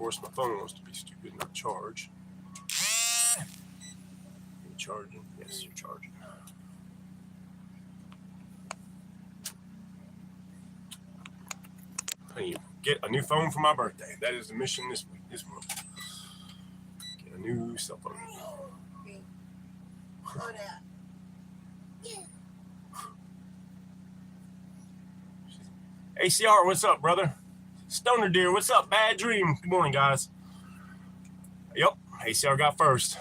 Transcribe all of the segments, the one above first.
course, my phone wants to be stupid and not charge. Are you charging? Yes, you're charging. I need to get a new phone for my birthday. That is the mission this month. Get a new cell phone. ACR, what's up, brother? Stoner Deer, what's up? Bad Dream. Good morning, guys. Yep, ACR got first.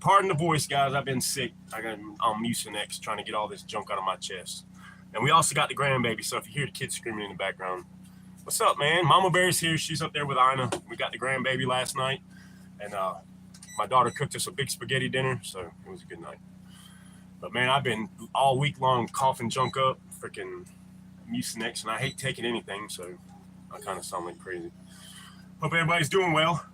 Pardon the voice, guys. I've been sick. I'm Mucinex trying to get all this junk out of my chest. And we also got the grandbaby, so if you hear the kids screaming in the background, what's up, man? Mama Bear's here. She's up there with Ina. We got the grandbaby last night. And my daughter cooked us a big spaghetti dinner, so it was a good night. But, man, I've been all week long coughing junk up, freaking Mucinex, and I hate taking anything, so I kind of sound like crazy. Hope everybody's doing well.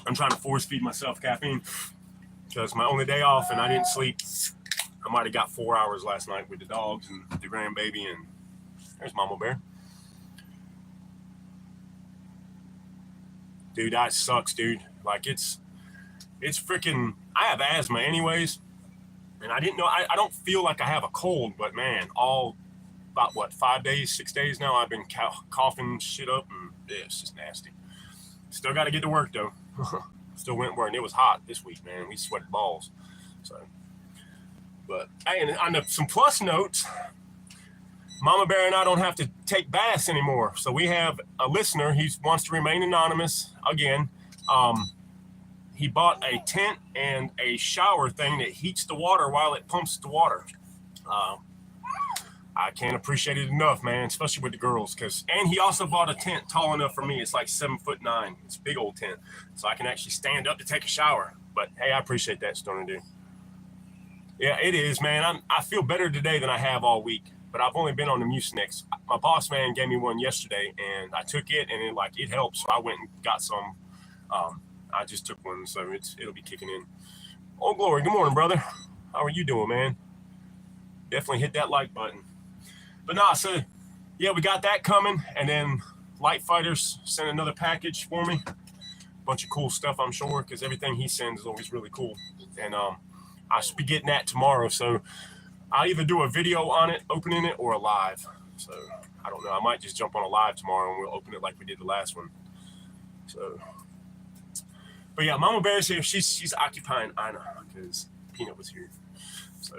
I'm trying to force feed myself caffeine because my only day off and I didn't sleep. I might have got 4 hours last night with the dogs and the grandbaby, and there's Mama Bear. Dude, that sucks, dude. Like, it's freaking, I have asthma anyways, and I didn't know, I don't feel like I have a cold, but man, all about, 5 days, 6 days now, I've been coughing shit up, and it's just nasty. Still got to get to work, though. Still went to work, and it was hot this week, man. We sweated balls. So, but, hey, and on some plus notes, Mama Bear and I don't have to take baths anymore. So we have a listener. He wants to remain anonymous. Again, he bought a tent and a shower thing that heats the water while it pumps the water. I can't appreciate it enough, man, especially with the girls. And he also bought a tent tall enough for me. It's like 7'9". It's a big old tent. So I can actually stand up to take a shower. But, hey, I appreciate that, Stoner Dude. Yeah, it is, man. I feel better today than I have all week. But I've only been on the Mucinex. My boss man gave me one yesterday, and I took it, and it helped. So I went and got some. I just took one, so it'll be kicking in. Oh, glory. Good morning, brother. How are you doing, man? Definitely hit that like button. But nah, so yeah, we got that coming, and then Light Fighters sent another package for me. Bunch of cool stuff, I'm sure, because everything he sends is always really cool. And I should be getting that tomorrow, so I'll either do a video on it, opening it, or a live. So I don't know. I might just jump on a live tomorrow and we'll open it like we did the last one. So, but yeah, Mama Bear's here. She's occupying Ina because Peanut was here. So.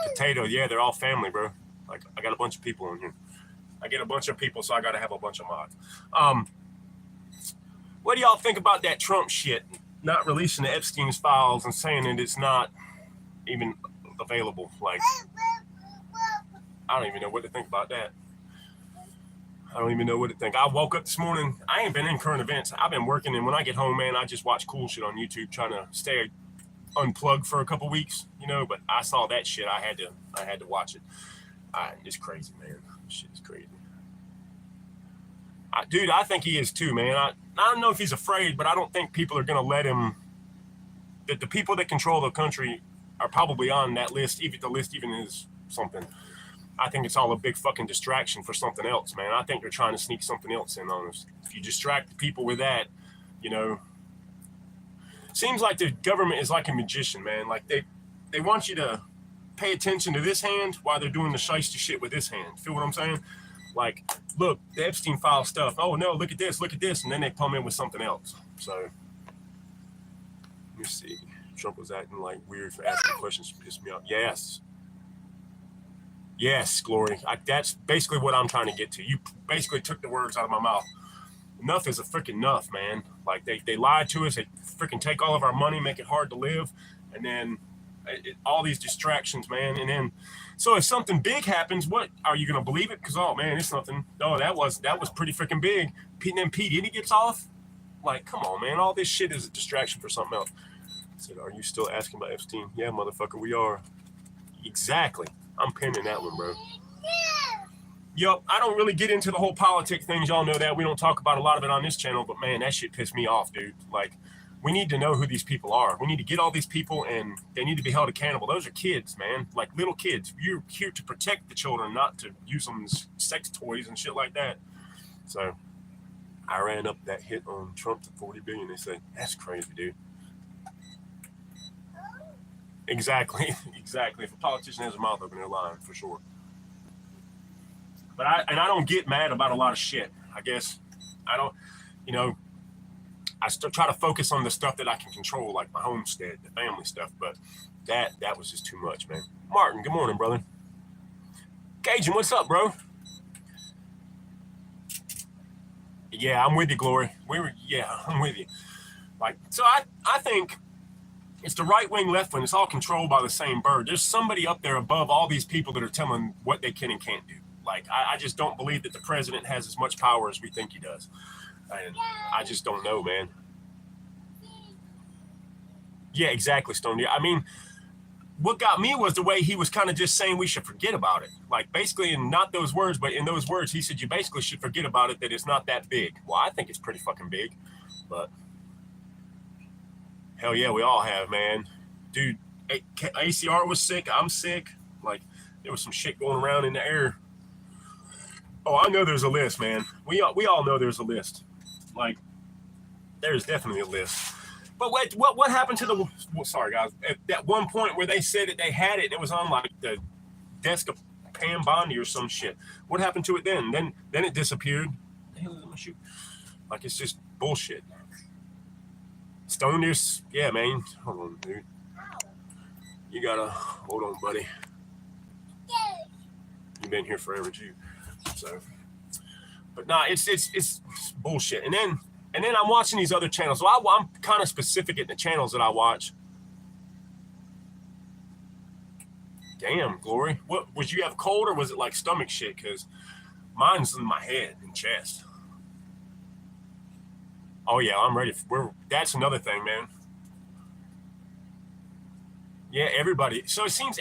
Potato, yeah, they're all family, bro. Like, I got a bunch of people in here. I get a bunch of people, so I got to have a bunch of mods. What do y'all think about that Trump shit? Not releasing the Epstein's files and saying that it's not even available. Like, I don't even know what to think about that. I don't even know what to think. I woke up this morning. I ain't been in current events. I've been working, and when I get home, man, I just watch cool shit on YouTube, trying to stay unplugged for a couple weeks, but I saw that shit. I had to watch it. It's crazy, man. This shit is crazy. Dude, I think he is too, man. I don't know if he's afraid, but I don't think people are going to let him. That the people that control the country are probably on that list, even the list even is something. I think it's all a big fucking distraction for something else, man. I think they're trying to sneak something else in on us. If you distract the people with that, seems like the government is like a magician, man. Like they want you to pay attention to this hand while they're doing the shiesty shit with this hand. Feel what I'm saying? Like, look, the Epstein file stuff. Oh no, look at this, and then they come in with something else. So let me see. Trump was acting like weird for asking questions. Pissed me off. Yes, Glory. That's basically what I'm trying to get to. You basically took the words out of my mouth. Enough is a freaking enough, man. Like, they lie to us. They freaking take all of our money, make it hard to live. And then all these distractions, man. And then, so if something big happens, what, are you going to believe it? Because, oh, man, it's nothing. Oh, that was pretty freaking big. Pete, and then P. Diddy gets off? Like, come on, man. All this shit is a distraction for something else. I said, are you still asking about Epstein? Yeah, motherfucker, we are. Exactly. I'm pinning that one, bro. Yup, I don't really get into the whole politic things. Y'all know that. We don't talk about a lot of it on this channel, but man, that shit pissed me off, dude. Like, we need to know who these people are. We need to get all these people, and they need to be held accountable. Those are kids, man, like little kids. You're here to protect the children, not to use them as sex toys and shit like that. So I ran up that hit on Trump to 40 billion. They say, that's crazy, dude. Exactly. Exactly. If a politician has a mouth open, they're lying for sure. But I don't get mad about a lot of shit. I guess I don't, you know, I still try to focus on the stuff that I can control, like my homestead, the family stuff. But that was just too much, man. Martin, good morning, brother. Cajun, what's up, bro? Yeah, I'm with you, Glory. I'm with you. Like, so I think it's the right wing, left wing. It's all controlled by the same bird. There's somebody up there above all these people that are telling what they can and can't do. Like, I just don't believe that the president has as much power as we think he does. And I just don't know, man. Yeah, exactly, Stone. I mean, what got me was the way he was kind of just saying we should forget about it. Like, basically, in not those words, but in those words, he said you basically should forget about it, that it's not that big. Well, I think it's pretty fucking big. But hell yeah, we all have, man. Dude, ACR was sick. I'm sick. Like, there was some shit going around in the air. Oh, I know there's a list, man. We all know there's a list. Like, there's definitely a list. But wait, what happened to the? Well, sorry, guys. At that one point where they said that they had it, and it was on like the desk of Pam Bondi or some shit. What happened to it then? Then it disappeared. What the hell is my shoe? Like, it's just bullshit. Stone Deer's, yeah, man. Hold on, dude. You gotta hold on, buddy. You've been here forever too. So, but nah, it's bullshit. And then I'm watching these other channels. So I'm kind of specific at the channels that I watch. Damn, Glory. What was you have cold or was it like stomach shit? Because mine's in my head and chest. Oh yeah, I'm ready. That's another thing, man. Yeah, everybody. So it seems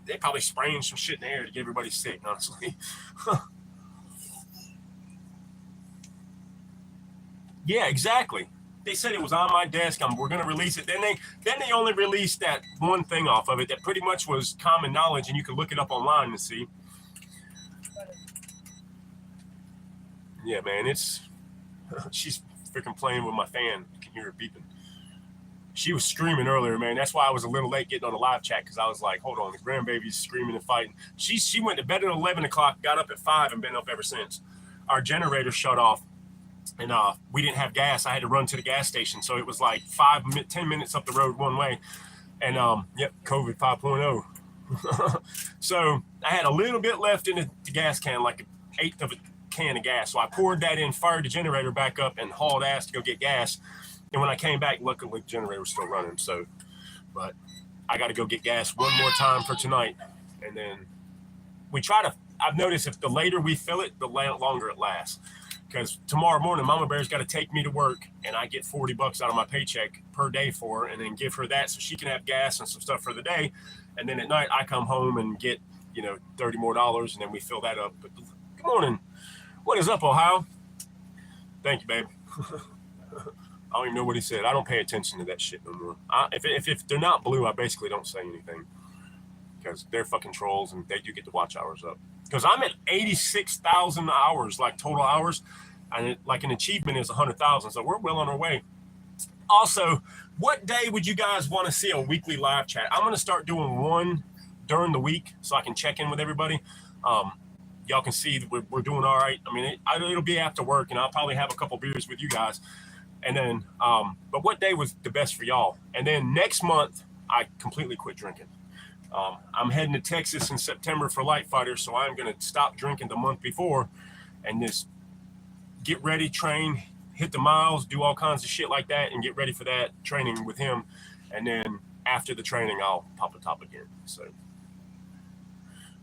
they're probably spraying some shit in the air to get everybody sick, honestly. Yeah, exactly. They said it was on my desk. We're going to release it. Then they only released that one thing off of it that pretty much was common knowledge, and you can look it up online and see. Yeah, man, she's freaking playing with my fan. You can hear her beeping. She was screaming earlier, man. That's why I was a little late getting on the live chat, because I was like, hold on, the grandbaby's screaming and fighting. She went to bed at 11 o'clock, got up at 5, and been up ever since. Our generator shut off, and we didn't have gas. I had to run to the gas station, so it was like 10 minutes up the road one way. And, yep, COVID 5.0. So I had a little bit left in the gas can, like an eighth of a can of gas. So I poured that in, fired the generator back up, and hauled ass to go get gas. And when I came back, luckily the generator was still running. So, but I got to go get gas one more time for tonight. And then I've noticed if the later we fill it, the longer it lasts. Because tomorrow morning, Mama Bear's got to take me to work, and I get $40 out of my paycheck per day for her, and then give her that so she can have gas and some stuff for the day. And then at night, I come home and get, $30 more, and then we fill that up. But good morning. What is up, Ohio? Thank you, babe. I don't even know what he said. I don't pay attention to that shit no more. If they're not blue, I basically don't say anything, because they're fucking trolls, and they do get the watch hours up. Because I'm at 86,000 hours, like total hours, and like an achievement is 100,000. So we're well on our way. Also, what day would you guys want to see a weekly live chat? I'm going to start doing one during the week so I can check in with everybody. Y'all can see that we're doing all right. I mean, it'll be after work, and I'll probably have a couple beers with you guys. And then, but what day was the best for y'all? And then next month, I completely quit drinking. I'm heading to Texas in September for Light Fighter, so I'm going to stop drinking the month before and just get ready, train, hit the miles, do all kinds of shit like that, and get ready for that training with him. And then after the training, I'll pop a top again. So,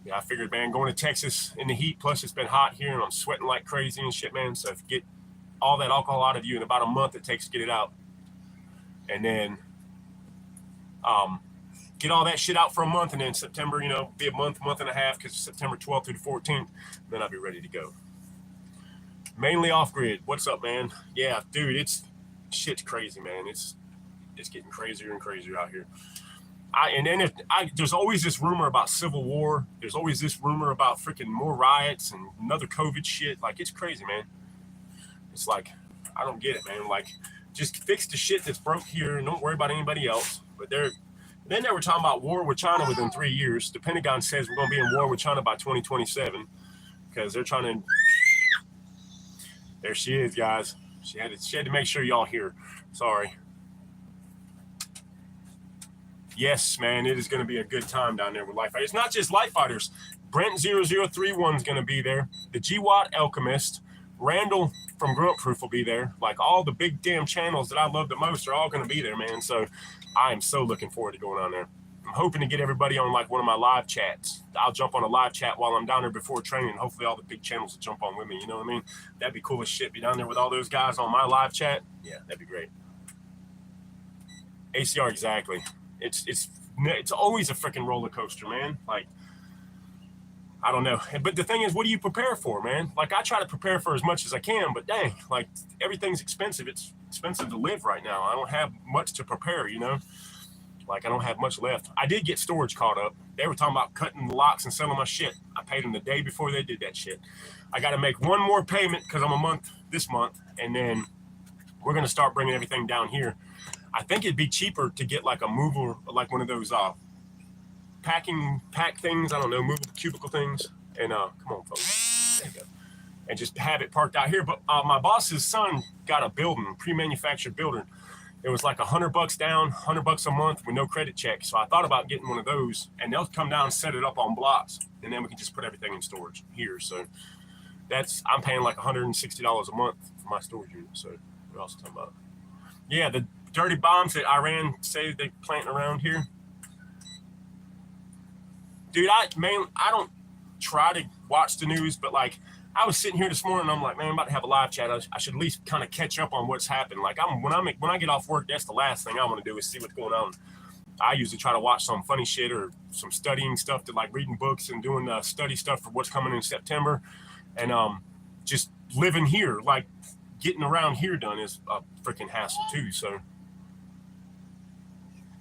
yeah, I figured, man, going to Texas in the heat, plus it's been hot here, and I'm sweating like crazy and shit, man. So if you get all that alcohol out of you in about a month it takes to get it out, and then get all that shit out for a month, and then September, be a month and a half, because September 12th through the 14th, then I'll be ready to go. Mainly off grid. What's up, man? Yeah, dude, shit's crazy, man. It's getting crazier and crazier out here. There's always this rumor about civil war. There's always this rumor about freaking more riots and another COVID shit. Like, it's crazy, man. It's like, I don't get it, man. Like, just fix the shit that's broke here and don't worry about anybody else. But then they were talking about war with China within 3 years. The Pentagon says we're going to be in war with China by 2027 because they're trying to. There she is, guys. She had to make sure y'all hear. Sorry. Yes, man, it is going to be a good time down there with Light Fighters. It's not just Light Fighters. Brent0031 is going to be there. The GWatt Alchemist. Randall from Grow Up Proof will be there. Like, all the big damn channels that I love the most are all going to be there, man. So I am so looking forward to going on there. I'm hoping to get everybody on, like, one of my live chats. I'll jump on a live chat while I'm down there before training. And hopefully all the big channels will jump on with me. You know what I mean? That'd be cool as shit. Be down there with all those guys on my live chat. Yeah, that'd be great. ACR, exactly. It's always a freaking roller coaster, man. Like, I don't know. But the thing is, what do you prepare for, man? Like, I try to prepare for as much as I can, but dang, like, everything's expensive. It's expensive to live right now. I don't have much to prepare, you know? Like, I don't have much left. I did get storage caught up. They were talking about cutting the locks and selling my shit. I paid them the day before they did that shit. I got to make one more payment because I'm this month, and then we're going to start bringing everything down here. I think it'd be cheaper to get like a mover, like one of those pack things. I don't know, movable cubicle things. And come on, folks, there you go. And just have it parked out here. But my boss's son got a building, pre-manufactured building. It was like $100 down, $100 a month with no credit check. So I thought about getting one of those, and they'll come down and set it up on blocks, and then we can just put everything in storage here. So I'm paying like $160 a month for my storage unit. So what else talking about? Yeah, the dirty bombs that Iran say they planting around here. Dude, I don't try to watch the news, but like, I was sitting here this morning and I'm like, man, I'm about to have a live chat. I should at least kind of catch up on what's happened. Like, when I get off work, that's the last thing I want to do is see what's going on. I usually try to watch some funny shit or some studying stuff, to like reading books and doing study stuff for what's coming in September, and just living here, like getting around here done is a freaking hassle too. So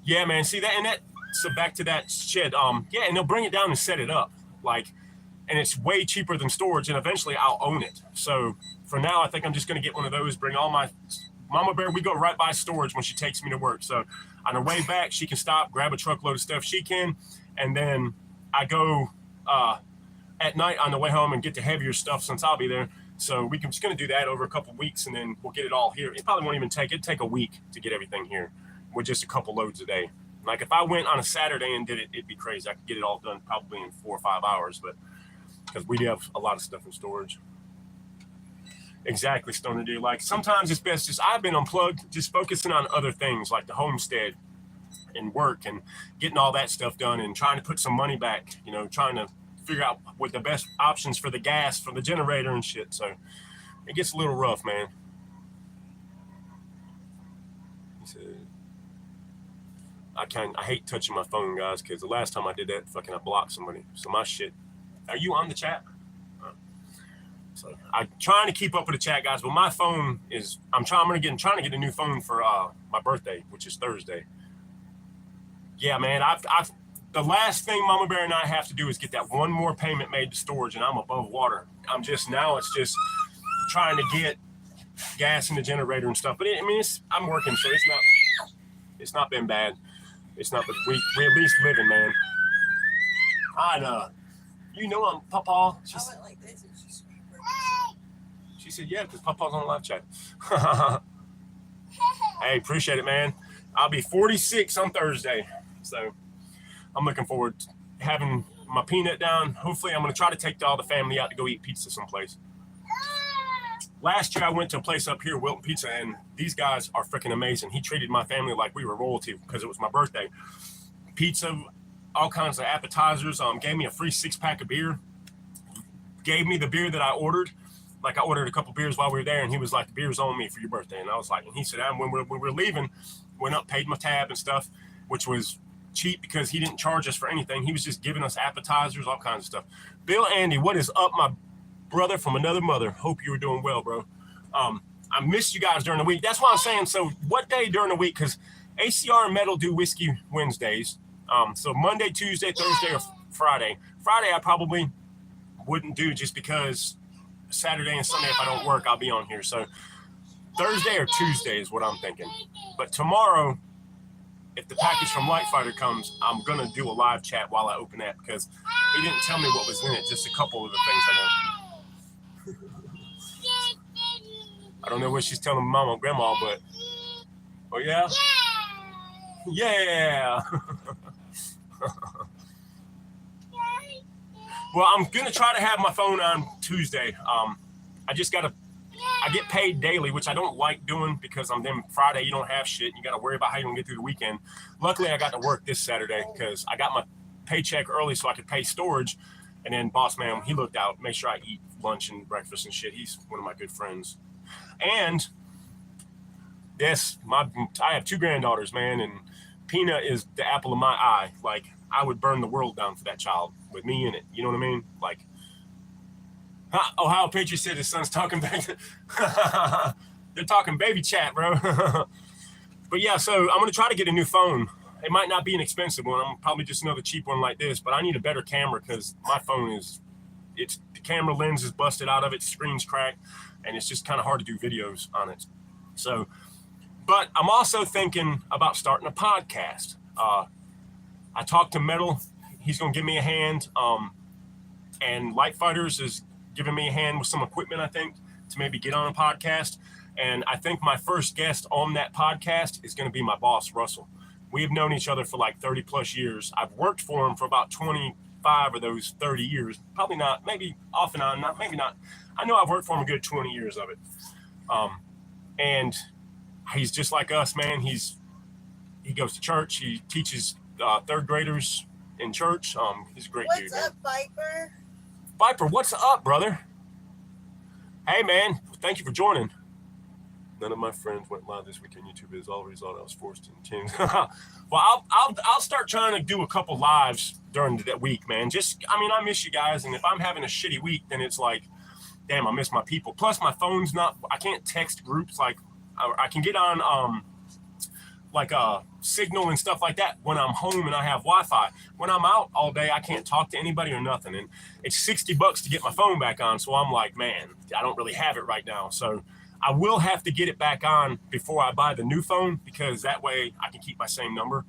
yeah, man. See that, so back to that shed. Yeah, and they'll bring it down and set it up, like, and it's way cheaper than storage, and eventually I'll own it. So for now, I think I'm just going to get one of those, bring all my Mama Bear, we go right by storage when she takes me to work. So on her way back, she can stop, grab a truckload of stuff she can, and then I go at night on the way home and get the heavier stuff since I'll be there. So we're just going to do that over a couple of weeks, and then we'll get it all here. It probably won't even it'd take a week to get everything here with just a couple loads a day. Like, if I went on a Saturday and did it, it'd be crazy. I could get it all done probably in 4 or 5 hours, but because we have a lot of stuff in storage. Exactly, Stoner Dude. Like, sometimes it's best just, I've been unplugged, just focusing on other things like the homestead and work and getting all that stuff done and trying to put some money back, you know, trying to figure out what the best options for the gas, for the generator and shit. So it gets a little rough, man. He said, I hate touching my phone, guys, because the last time I did that, I blocked somebody. So my shit. Are you on the chat? So I'm trying to keep up with the chat, guys, but my phone is, I'm trying to get a new phone for my birthday, which is Thursday. Yeah, man, the last thing Mama Bear and I have to do is get that one more payment made to storage, and I'm above water. It's just trying to get gas in the generator and stuff. But I'm working, so it's not been bad. It's not, but we at least living, man. I know. You know I'm Papa. I went like this and she said, yeah, because Papa's on the live chat. Hey, appreciate it, man. I'll be 46 on Thursday. So I'm looking forward to having my peanut down. Hopefully I'm going to try to take all the family out to go eat pizza someplace. Last year I went to a place up here, Wilton Pizza, and these guys are freaking amazing. He treated my family like we were royalty because it was my birthday. Pizza, all kinds of appetizers, gave me a free 6-pack of beer, gave me the beer that I ordered. Like, I ordered a couple beers while we were there, and he was like, the beer's on me for your birthday. And I was like, and he said, when we're leaving, went up, paid my tab and stuff, which was cheap because he didn't charge us for anything. He was just giving us appetizers, all kinds of stuff. Bill Andy, what is up, my brother from another mother? Hope you were doing well, bro. I I miss you guys during the week. That's why I'm saying, so what day during the week? Because ACR and Metal do Whiskey Wednesdays. So Monday, Tuesday, Thursday, or Friday. Friday I probably wouldn't do just because Saturday and Sunday, if I don't work, I'll be on here. So Thursday or Tuesday is what I'm thinking. But tomorrow, if the package from Light Fighter comes, I'm going to do a live chat while I open that because he didn't tell me what was in it, just a couple of the things I know. I don't know what she's telling Mama and Grandma, but, oh yeah? Yeah! Well, I'm going to try to have my phone on Tuesday. I get paid daily, which I don't like doing because then Friday you don't have shit. You got to worry about how you're going to get through the weekend. Luckily, I got to work this Saturday because I got my paycheck early so I could pay storage. And then boss man, he looked out, make sure I eat lunch and breakfast and shit. He's one of my good friends. And yes, I have 2 granddaughters, man, and Peanut is the apple of my eye. Like, I would burn the world down for that child with me in it. You know what I mean? Like, Ohio Patriot said his son's talking back. They're talking baby chat, bro. But yeah, so I'm going to try to get a new phone. It might not be an expensive one. I'm probably just another cheap one like this, but I need a better camera because my phone the camera lens is busted out of it, screen's cracked, and it's just kind of hard to do videos on it. So, but I'm also thinking about starting a podcast. I talked to Metal. He's going to give me a hand. And Light Fighters is giving me a hand with some equipment, I think, to maybe get on a podcast. And I think my first guest on that podcast is going to be my boss, Russell. We've known each other for like 30 plus years. I've worked for him for about 25 of those 30 years. Probably not, maybe off and on, maybe not. I know I've worked for him a good 20 years of it. And he's just like us, man. He goes to church. He teaches third graders in church. He's a great dude. What's up, Viper? Viper, what's up, brother? Hey, man. Thank you for joining. None of my friends went live this week on YouTube. As a result, I was forced to attend. Well, I'll start trying to do a couple lives during that week, man. I miss you guys, and if I'm having a shitty week, then it's like, damn, I miss my people. Plus, my phone's I can't text groups like I can get on Signal and stuff like that when I'm home and I have Wi-Fi. When I'm out all day, I can't talk to anybody or nothing. And it's $60 to get my phone back on. So I'm like, man, I don't really have it right now. So I will have to get it back on before I buy the new phone because that way I can keep my same number.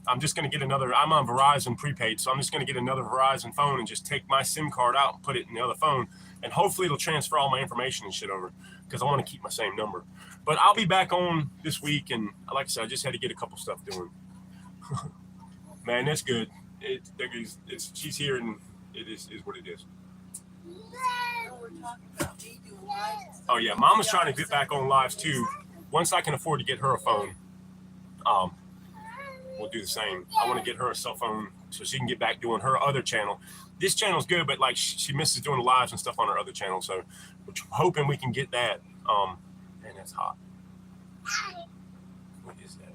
I'm just going to get I'm on Verizon prepaid. So I'm just going to get another Verizon phone and just take my SIM card out and put it in the other phone. And hopefully it'll transfer all my information and shit over because I want to keep my same number. But I'll be back on this week, and like I said, I just had to get a couple stuff doing. Man, that's good. She's here, and it is what it is. We're talking about me doing lives. Oh yeah, Mama's trying to get back on lives too. Once I can afford to get her a phone, we'll do the same. I want to get her a cell phone so she can get back doing her other channel. This channel's good, but like she misses doing the lives and stuff on her other channel, so we're hoping we can get that. And that's hot. What is that?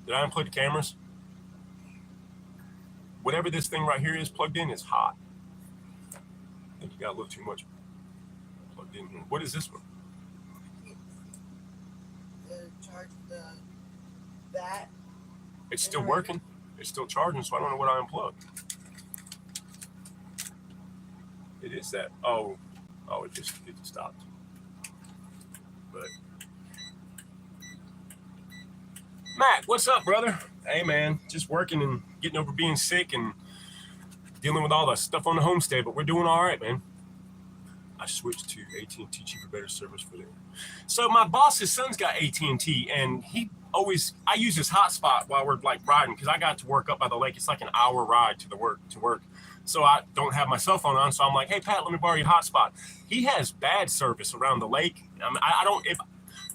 Did I unplug the cameras? Whatever this thing right here is plugged in is hot. I think you got a little too much plugged in here. What is this one? Charge that. It's still working. It's still charging, so I don't know what I unplugged. It is that. Oh, it just stopped. But Matt, what's up, brother? Hey, man, just working and getting over being sick and dealing with all the stuff on the homestead, but we're doing all right, man. I switched to AT&T cheaper, better service for them. So my boss's son's got AT&T, and I use his hotspot while we're like riding because I got to work up by the lake. It's like an hour ride to work. So I don't have my cell phone on. So I'm like, hey, Pat, let me borrow your hotspot. He has bad service around the lake.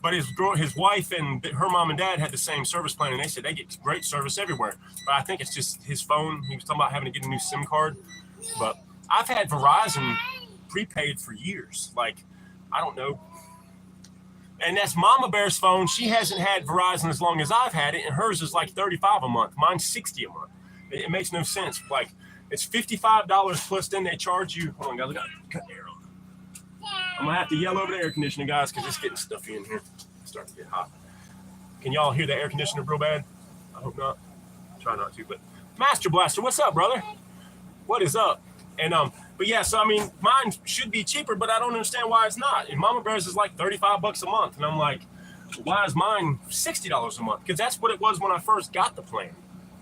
But his wife and her mom and dad had the same service plan, and they said they get great service everywhere. But I think it's just his phone. He was talking about having to get a new SIM card. But I've had Verizon prepaid for years. Like, I don't know. And that's Mama Bear's phone. She hasn't had Verizon as long as I've had it, and hers is like $35 a month. Mine's $60 a month. It makes no sense. Like, it's $55 plus then they charge you. Hold on, guys. I got to cut the air on. I'm gonna have to yell over the air conditioner, guys, because it's getting stuffy in here. It's starting to get hot. Can y'all hear the air conditioner real bad? I hope not. Try not to, but Master Blaster, what's up, brother? What is up? And but yeah, so I mean, mine should be cheaper, but I don't understand why it's not. And Mama Bear's is like $35 a month, and I'm like, why is mine $60 a month? Because that's what it was when I first got the plan.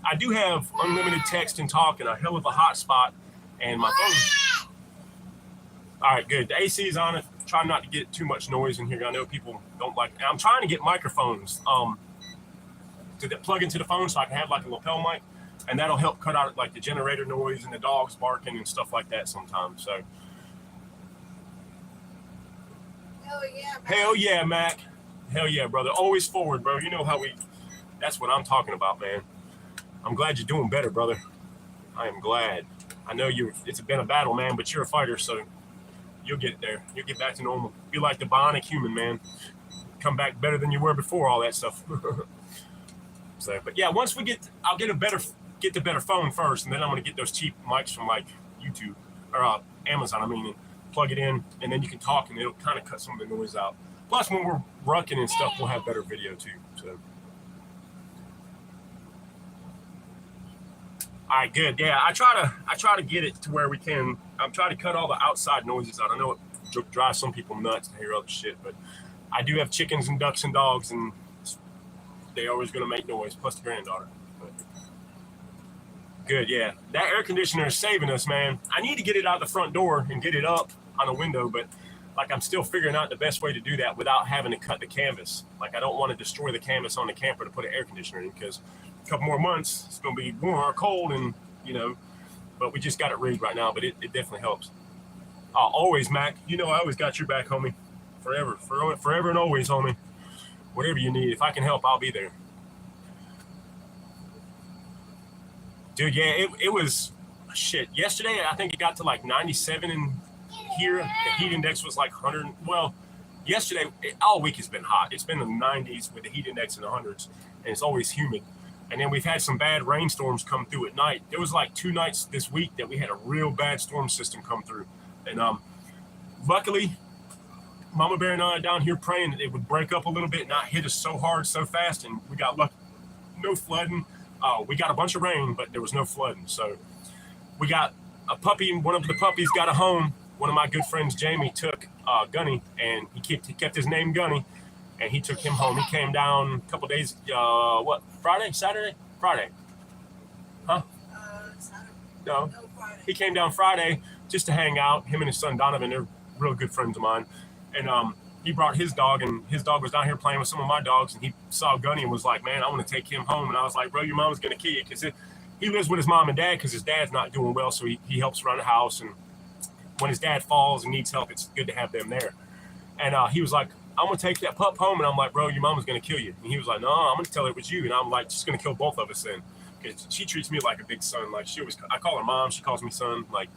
I do have unlimited text and talk and a hell of a hotspot, and my phone. All right, good. The AC is on. Try not to get too much noise in here. I know people don't like. I'm trying to get microphones to plug into the phone so I can have like a lapel mic, and that'll help cut out like the generator noise and the dogs barking and stuff like that sometimes. So. Hell yeah, Mac. Hell yeah, Mac. Hell yeah, brother. Always forward, bro. You know how we. That's what I'm talking about, man. I'm glad you're doing better, brother. I am glad. I know it's been a battle, man, but you're a fighter, so you'll get there. You'll get back to normal. Be like the bionic human, man. Come back better than you were before all that stuff. So, but yeah, once we I'll get the better phone first, and then I'm gonna get those cheap mics from like YouTube or Amazon. I mean, and plug it in, and then you can talk, and it'll kind of cut some of the noise out. Plus, when we're rucking and stuff, we'll have better video too. So. All right, good. Yeah, I try to get it to where we can. I'm trying to cut all the outside noises out. I know it drives some people nuts to hear other shit, but I do have chickens and ducks and dogs, and they're always going to make noise. Plus the granddaughter. But good, yeah. That air conditioner is saving us, man. I need to get it out the front door and get it up on a window, but like I'm still figuring out the best way to do that without having to cut the canvas. Like I don't want to destroy the canvas on the camper to put an air conditioner in because. Couple more months, it's gonna be warm or cold, and but we just got it rigged right now. But it definitely helps. Always, Mac. You know I always got your back, homie. Forever and always, homie. Whatever you need, if I can help, I'll be there. Dude, yeah, it was shit. Yesterday, I think it got to like 97 in here. The heat index was like 100. Well, yesterday, all week has been hot. It's been in the 90s with the heat index in the hundreds, and it's always humid. And then we've had some bad rainstorms come through at night. There was like 2 nights this week that we had a real bad storm system come through. And luckily, Mama Bear and I are down here praying that it would break up a little bit, not hit us so hard, so fast. And we got lucky. No flooding. We got a bunch of rain, but there was no flooding. So we got a puppy. One of the puppies got a home. One of my good friends, Jamie, took Gunny, and he kept his name Gunny. And he took him home. He came down a couple days, Saturday? Friday. Huh? Saturday. No, Friday. He came down Friday just to hang out. Him and his son, Donovan, they're real good friends of mine. And he brought his dog, and his dog was down here playing with some of my dogs, and he saw Gunny and was like, man, I want to take him home. And I was like, bro, your mom's going to kill you. Because he lives with his mom and dad because his dad's not doing well, so he helps run the house. And when his dad falls and needs help, it's good to have them there. And he was like, I'm going to take that pup home. And I'm like, bro, your mama's going to kill you. And he was like, no, I'm going to tell her it was you. And I'm like, she's going to kill both of us then. Because she treats me like a big son. Like I call her mom. She calls me son. Like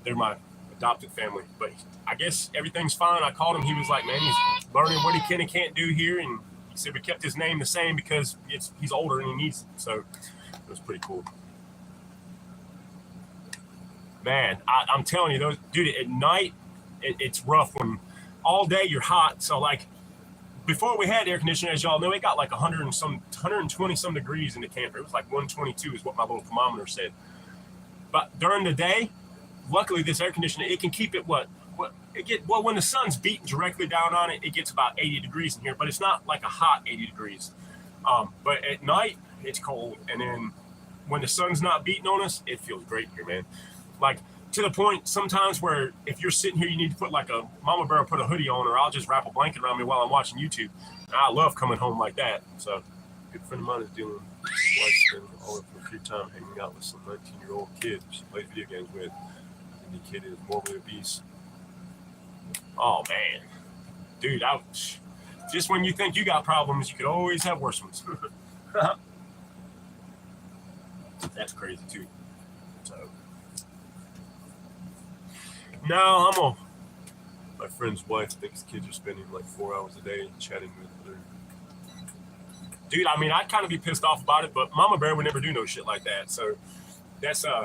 they're my adopted family. But I guess everything's fine. I called him. He was like, man, he's learning what he can and can't do here. And he said we kept his name the same because he's older and he needs it. So it was pretty cool. Man, I'm telling you, dude, at night, it's rough when all day you're hot. So like before we had air conditioning, as y'all know, it got like 120 some degrees in the camper. It was like 122 is what my little thermometer said. But during the day, luckily this air conditioner, it can keep it when the sun's beating directly down on it, it gets about 80 degrees in here, but it's not like a hot 80 degrees. But at night it's cold. And then when the sun's not beating on us, it feels great here, man. Like to the point sometimes where if you're sitting here, you need to put like a Mama Bear, put a hoodie on, or I'll just wrap a blanket around me while I'm watching YouTube. And I love coming home like that. So a good friend of mine is dealing with his wife spending all of her free time hanging out with some 19-year-old kid she plays video games with. And the kid is morbidly obese. Oh man, dude, just when you think you got problems, you could always have worse ones. That's crazy too. So now my friend's wife thinks kids are spending like 4 hours a day chatting with her. Dude, I mean, I'd kind of be pissed off about it, but Mama Bear would never do no shit like that. So that's I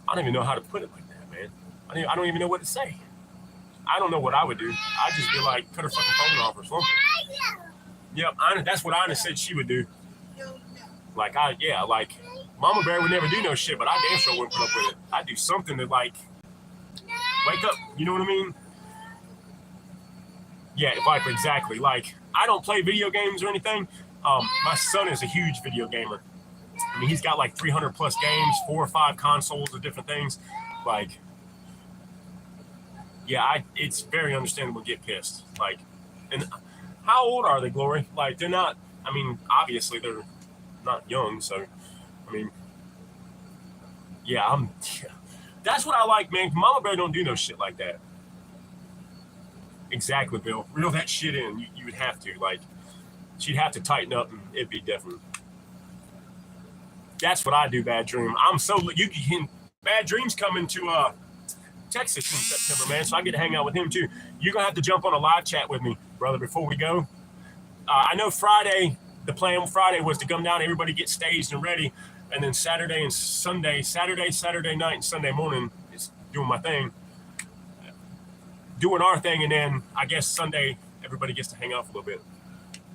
don't even know how to put it like that, man. I don't even know what to say. I don't know what I would do. I'd just be like, cut her fucking phone off or something. Yep, that's what Ina said she would do. Like, like, Mama Bear would never do no shit, but I damn sure wouldn't put up with it. I'd do something to, like, wake up, you know what I mean? Yeah, Viper, exactly. Like, I don't play video games or anything. My son is a huge video gamer. I mean, he's got like 300 plus games, 4 or 5 consoles of different things. Like, yeah, it's very understandable to get pissed. Like, and how old are they, Glory? Like, they're not, I mean, obviously they're not young, so, I mean, yeah, that's what I like, man. Mama Bear don't do no shit like that. Exactly, Bill. Reel that shit in. You would have to. Like, she'd have to tighten up, and it'd be different. That's what I do, Bad Dream. Bad Dream's coming to Texas in September, man, so I get to hang out with him, too. You're going to have to jump on a live chat with me, brother, before we go. I know Friday, the plan Friday was to come down, everybody get staged and ready, and then Saturday and Sunday, Saturday night, and Sunday morning is doing my thing. Doing our thing, and then I guess Sunday everybody gets to hang out for a little bit.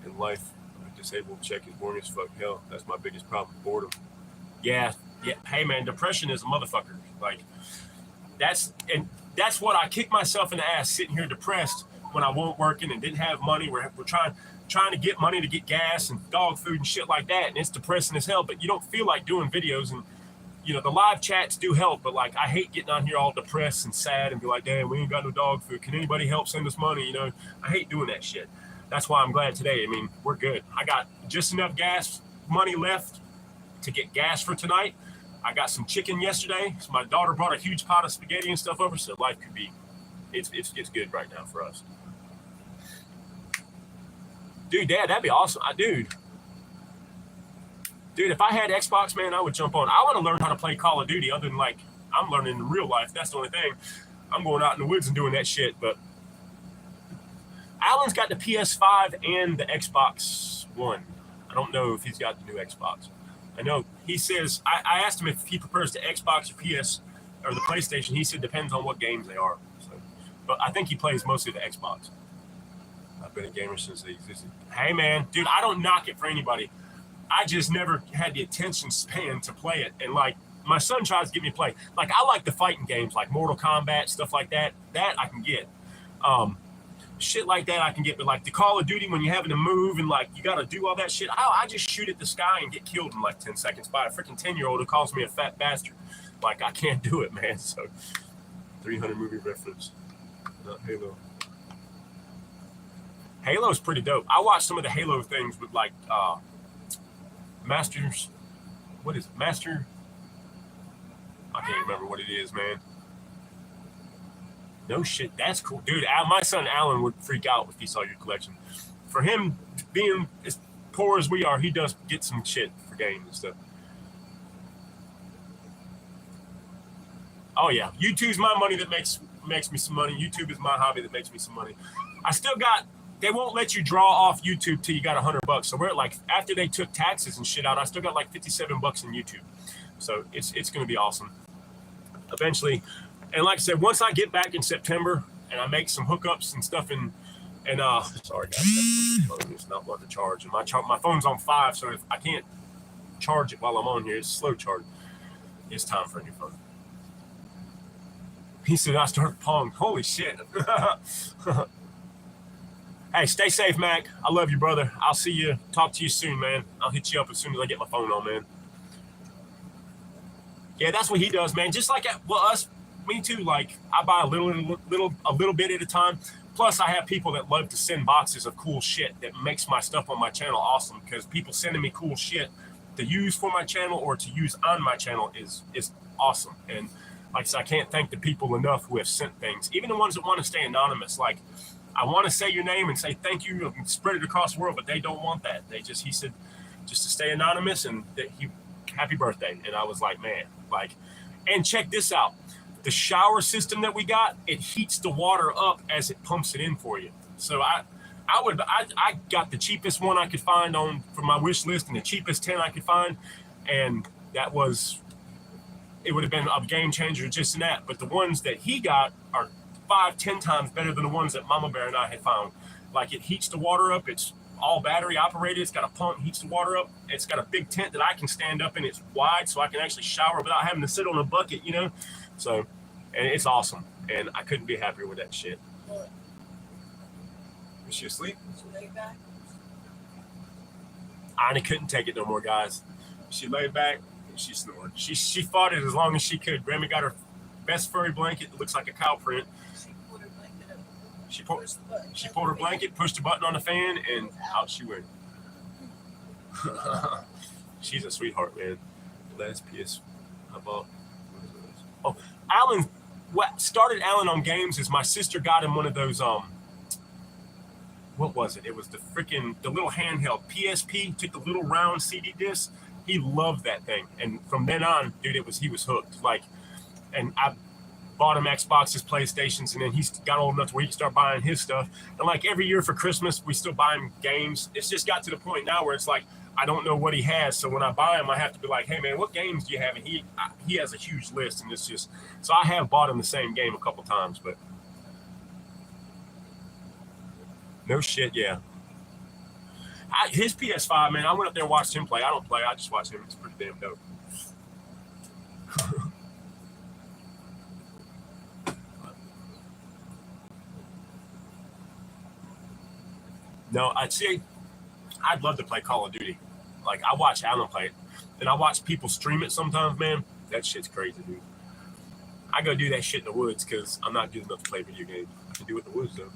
In life, a disabled chick is boring as fuck. Hell, that's my biggest problem, boredom. Yeah. Hey man, depression is a motherfucker. Like, that's what I kick myself in the ass sitting here depressed when I wasn't working and didn't have money. We're trying to get money to get gas and dog food and shit like that, and it's depressing as hell. But you don't feel like doing videos, and you know, the live chats do help, but like, I hate getting on here all depressed and sad and be like, damn, we ain't got no dog food. Can anybody help send us money? You know, I hate doing that shit. That's why I'm glad today. I mean, we're good. I got just enough gas money left to get gas for tonight. I got some chicken yesterday. So my daughter brought a huge pot of spaghetti and stuff over, so life could be, it's good right now for us. Dude, Dad, that'd be awesome. Dude, if I had Xbox, man, I would jump on. I want to learn how to play Call of Duty other than, like, I'm learning in real life. That's the only thing. I'm going out in the woods and doing that shit. But Alan's got the PS5 and the Xbox One. I don't know if he's got the new Xbox. I know he says, I asked him if he prefers the Xbox or PS or the PlayStation. He said depends on what games they are. So, but I think he plays mostly the Xbox. I've been a gamer since they existed. Hey, man, dude, I don't knock it for anybody. I just never had the attention span to play it. And like, my son tries to get me to play. Like, I like the fighting games, like Mortal Kombat, stuff like that. That I can get. Shit like that I can get. But like the Call of Duty, when you're having to move and like you got to do all that shit, I just shoot at the sky and get killed in like 10 seconds by a freaking 10-year-old who calls me a fat bastard. Like, I can't do it, man. So, 300 movie reference. Not Halo. Halo's pretty dope. I watched some of the Halo things with like, Masters, what is it? Master? I can't remember what it is, man. No shit, that's cool. Dude, my son Alan would freak out if he saw your collection. For him, being as poor as we are, he does get some shit for games and stuff. Oh yeah, YouTube's my money that makes me some money. YouTube is my hobby that makes me some money. I still got, they won't let you draw off YouTube till you got $100. So we're at like, after they took taxes and shit out, I still got like $57 in YouTube. So it's going to be awesome. Eventually, and like I said, once I get back in September and I make some hookups and stuff sorry guys, it's not wanting to charge. And my phone's on 5, so if I can't charge it while I'm on here, it's slow charge. It's time for a new phone. He said I started Pong. Holy shit. Hey, stay safe, Mac. I love you, brother. I'll see you. Talk to you soon, man. I'll hit you up as soon as I get my phone on, man. Yeah, that's what he does, man. Just like us, me too. Like, I buy a little bit at a time. Plus, I have people that love to send boxes of cool shit that makes my stuff on my channel awesome. Because people sending me cool shit to use for my channel or to use on my channel is awesome. And like I said, I can't thank the people enough who have sent things. Even the ones that want to stay anonymous. Like, I want to say your name and say thank you and spread it across the world, but they don't want that. He said just to stay anonymous and happy birthday. And I was like, man, like, and check this out. The shower system that we got, it heats the water up as it pumps it in for you. So I got the cheapest one I could find for my wish list and the cheapest 10 I could find. And that was it would have been a game changer just in that. But the ones that he got are 5-10 times better than the ones that Mama Bear and I had found. Like, it heats the water up. It's all battery operated. It's got a pump, heats the water up. It's got a big tent that I can stand up in. It's wide, so I can actually shower without having to sit on a bucket, you know? So, and it's awesome. And I couldn't be happier with that shit. What? Is she asleep? She laid back? I couldn't take it no more, guys. She laid back and she snored. She fought it as long as she could. Grammy got her best furry blanket that looks like a cow print. She pulled her blanket up. She pulled Pushed the button. She pulled her blanket, pushed the button on the fan, and out she went. She's a sweetheart, man. Last PS. How about? Oh, Alan. What started Alan on games is my sister got him one of those. What was it? It was the little handheld PSP. Took the little round CD disc. He loved that thing, and from then on, dude, he was hooked. Like, and I bought him Xboxes, PlayStations, and then he's got old enough where he can start buying his stuff. And like every year for Christmas, we still buy him games. It's just got to the point now where it's like, I don't know what he has. So when I buy him, I have to be like, hey man, what games do you have? And he has a huge list, and it's just, so I have bought him the same game a couple times, but no shit, yeah. His PS5, man, I went up there and watched him play. I don't play, I just watch him. It's pretty damn dope. No, I'd love to play Call of Duty. Like, I watch Alan play it, and I watch people stream it sometimes, man. That shit's crazy, dude. I go do that shit in the woods because I'm not good enough to play video games. I can do it in the woods, though.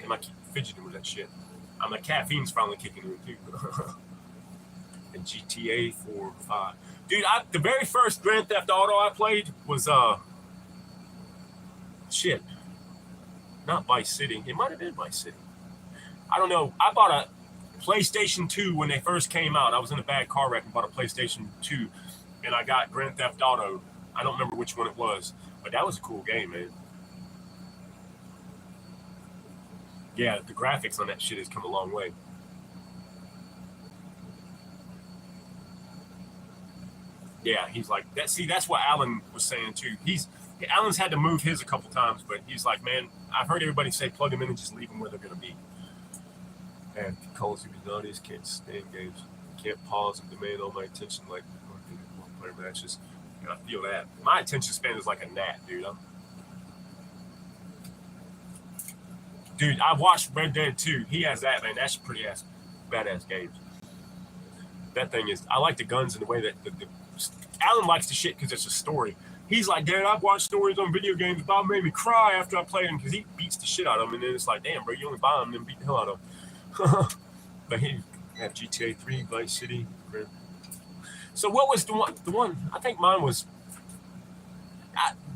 And I keep fidgeting with that shit. My caffeine's finally kicking in, too. And GTA 4, 5. Dude, the very first Grand Theft Auto I played was, shit. Not Vice City. It might have been Vice City. I don't know. I bought a PlayStation 2 when they first came out. I was in a bad car wreck and bought a PlayStation 2, and I got Grand Theft Auto. I don't remember which one it was, but that was a cool game, man. Yeah, the graphics on that shit has come a long way. Yeah, he's like that. See, that's what Alan was saying too. Alan's had to move his a couple times, but he's like, man, I've heard everybody say plug them in and just leave them where they're going to be. And Call of Duty nowadays can't stand games. Can't pause and demand all my attention like multiplayer matches. And I feel that. My attention span is like a gnat, dude. Dude, I watched Red Dead 2. He has that, man. That's pretty badass games. That thing is, I like the guns and the way that Alan likes the shit because it's a story. He's like, Dad, I've watched stories on video games. Bob made me cry after I played them because he beats the shit out of them. And then it's like, damn, bro, you only buy them and then beat the hell out of them. But he have GTA 3, Vice City. So what was the one? I think mine was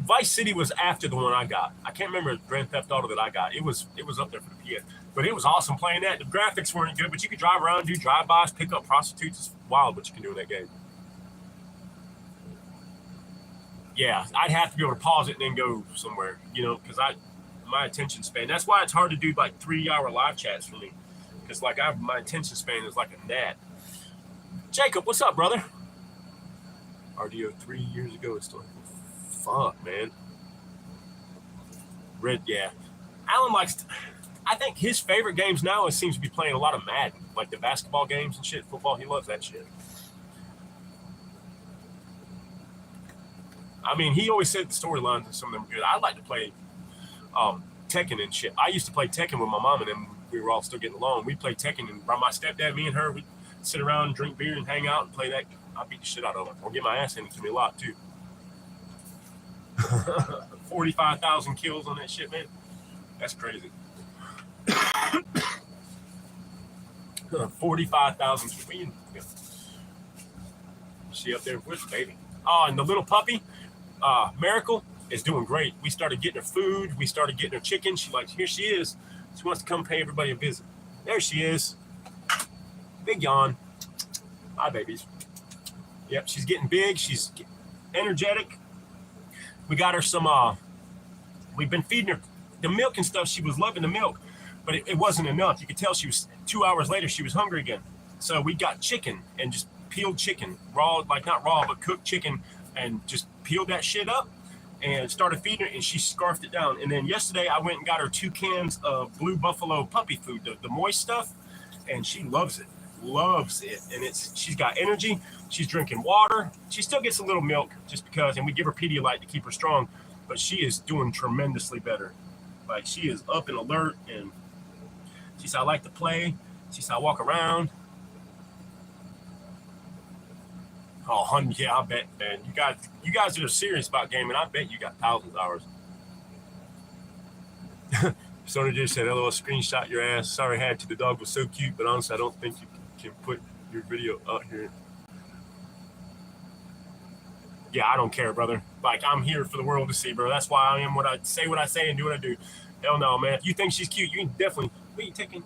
Vice City was after the one I got. I can't remember Grand Theft Auto that I got. It was up there for the PS. But it was awesome playing that. The graphics weren't good, but you could drive around, do drive-bys, pick up prostitutes. It's wild what you can do in that game. Yeah, I'd have to be able to pause it and then go somewhere, because my attention span. That's why it's hard to do like 3-hour live chats for me, because like my attention span is like a gnat. Jacob, what's up, brother? RDO 3 years ago. It's still fuck, man. Yeah. Alan likes. I think his favorite games now seems to be playing a lot of Madden, like the basketball games and shit. Football, he loves that shit. I mean, he always said the storylines and some of them are good. I like to play Tekken and shit. I used to play Tekken with my mom, and then we were all still getting along. We'd play Tekken, and my stepdad, me and her, we'd sit around, drink beer, and hang out and play that. I beat the shit out of him. Or get my ass handed to me a lot, too. 45,000 kills on that shit, man. That's crazy. 45,000 kills. She up there with the baby. Oh, and the little puppy, Miracle, is doing great. We started getting her food. We started getting her chicken. Here she is. She wants to come pay everybody a visit. There she is. Big yawn. Hi, babies. Yep, she's getting big. She's energetic. We got her some, we've been feeding her the milk and stuff. She was loving the milk, but it wasn't enough. You could tell 2 hours later, she was hungry again. So we got chicken and just peeled chicken, raw, like not raw, but cooked chicken, and just peeled that shit up and started feeding her, and she scarfed it down. And then yesterday I went and got her 2 cans of Blue Buffalo puppy food, the moist stuff, and she loves it. And she's got energy. She's drinking water. She still gets a little milk just because, and we give her Pedialyte to keep her strong, but she is doing tremendously better. Like, she is up and alert, and she said, I like to play. She said, I walk around. Oh, honey, yeah, I bet, man. You guys that are serious about gaming, I bet you got thousands of hours. Someone just said, LOL, screenshot your ass. Sorry, had to. The dog was so cute, but honestly, I don't think you can put your video out here. Yeah, I don't care, brother. Like, I'm here for the world to see, bro. That's why I am what I say and do what I do. Hell no, man. If you think she's cute, you can definitely. What are you taking?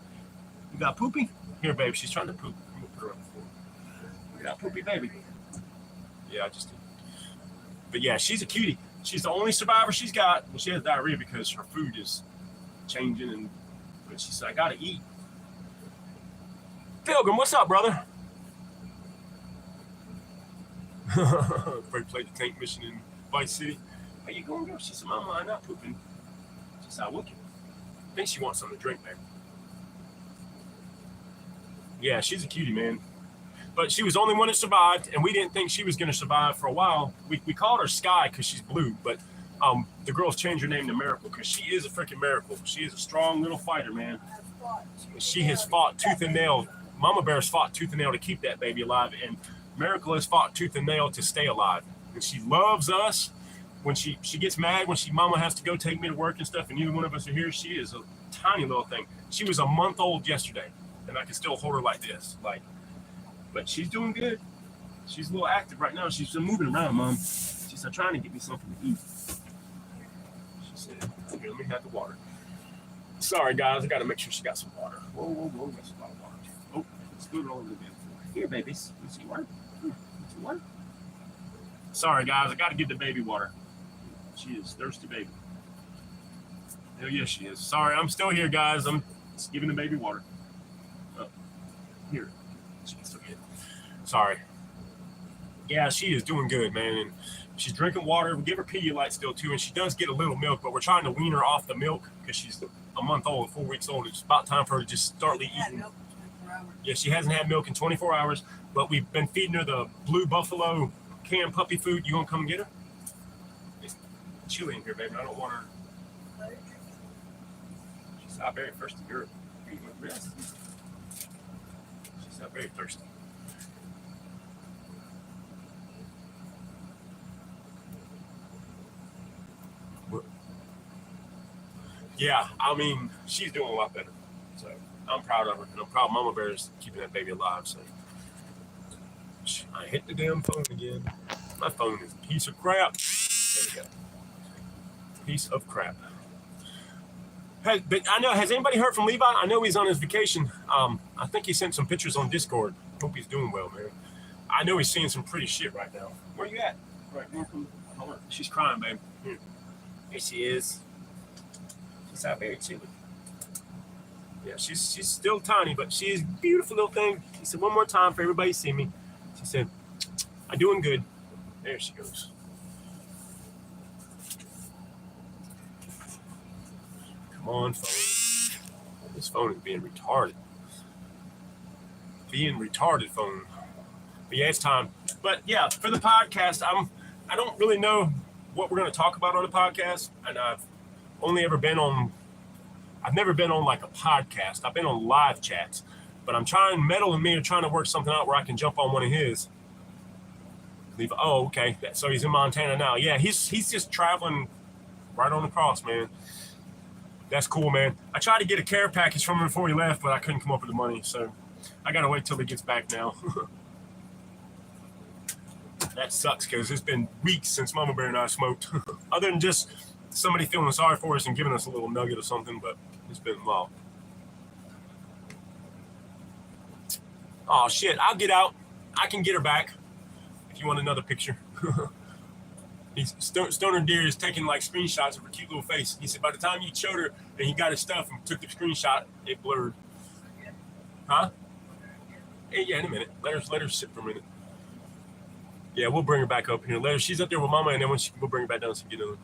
You got poopy? Here, babe. She's trying to poop. I'm gonna put her on the floor. You got poopy, baby. Yeah, I just did. But yeah, she's a cutie. She's the only survivor she's got. Well, she has diarrhea because her food is changing, but she said, I gotta eat. Pilgrim, what's up, brother? Afraid to play the tank mission in Vice City. How you going, girl? She said, Mama, I'm not pooping. She said, I will. I think she wants something to drink, man. Yeah, she's a cutie, man. But she was the only one that survived, and we didn't think she was going to survive for a while. We called her Sky because she's blue, but the girls changed her name to Miracle because she is a freaking miracle. She is a strong little fighter, man. She has fought tooth and nail. Mama Bear's fought tooth and nail to keep that baby alive, and Miracle has fought tooth and nail to stay alive. And she loves us. When she gets mad when Mama has to go take me to work and stuff, and neither one of us are here, she is a tiny little thing. She was a month old yesterday, and I can still hold her like this, but she's doing good. She's a little active right now. She's been moving around, Mom. She's trying to get me something to eat. She said, here, let me have the water. Sorry, guys. I got to make sure she got some water. Whoa. That's a lot of water. Oh, it's good all over the bed. Here, babies. You see water? Some water? Sorry, guys. I got to give the baby water. She is thirsty baby. Hell yes, she is. Sorry, I'm still here, guys. I'm just giving the baby water. Oh, here. She can still get it. Sorry. Yeah, she is doing good, man. And she's drinking water. We give her Pedialyte still, too. And she does get a little milk, but we're trying to wean her off the milk because she's a month old, 4 weeks old. It's about time for her to just start eating. Yeah, she hasn't had milk in 24 hours, but we've been feeding her the Blue Buffalo canned puppy food. You gonna come get her? It's chilly in here, baby. I don't want her. She's not very thirsty, girl. She's not very thirsty. Yeah, I mean, she's doing a lot better. So I'm proud of her, and I'm proud Mama Bear is keeping that baby alive. So I hit the damn phone again. My phone is a piece of crap. There we go. Piece of crap. Hey, but I know, has anybody heard from Levi? I know he's on his vacation. I think he sent some pictures on Discord. Hope he's doing well, man. I know he's seeing some pretty shit right now. Where you at? Right, hold on. She's crying, babe. Here she is. She's out very chilly. Yeah, she's still tiny, but she is a beautiful little thing. He said, one more time for everybody to see me. She said, I'm doing good. There she goes. Come on, phone. This phone is being retarded. Phone. But yeah, it's time. But yeah, for the podcast, I don't really know what we're going to talk about on the podcast, and I've never been on like a podcast. I've been on live chats, but I'm trying, Metal and me are trying to work something out where I can jump on one of his. Oh, okay. So he's in Montana now. Yeah, he's just traveling right on across, man. That's cool, man. I tried to get a care package from him before he left, but I couldn't come up with the money, so I gotta wait till he gets back now. That sucks because it's been weeks since Mama Bear and I smoked. Other than just somebody feeling sorry for us and giving us a little nugget or something, but it's been a while. Oh shit, I'll get out. I can get her back if you want another picture. Stoner Deer is taking like screenshots of her cute little face. He said by the time you showed her and he got his stuff and took the screenshot, it blurred. Huh? Yeah, in a minute. Let her sit for a minute. Yeah, we'll bring her back up here. Let her. She's up there with Mama, and then we'll bring her back down so we can get on.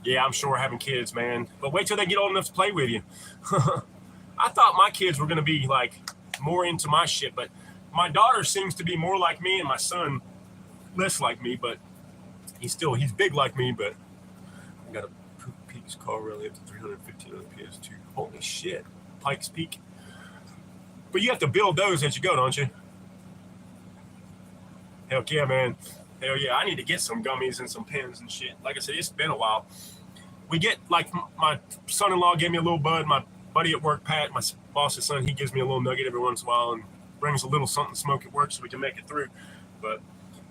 Yeah, I'm sure having kids, man. But wait till they get old enough to play with you. I thought my kids were gonna be like more into my shit, but my daughter seems to be more like me, and my son less like me. But he's big like me. But I got a Peak's car really up to 315 on the PS2. Holy shit, Pikes Peak. But you have to build those as you go, don't you? Heck yeah, man. Hell yeah, I need to get some gummies and some pens and shit. Like I said, it's been a while. We get, like, my son-in-law gave me a little bud. My buddy at work, Pat, my boss's son, he gives me a little nugget every once in a while and brings a little something to smoke at work so we can make it through. But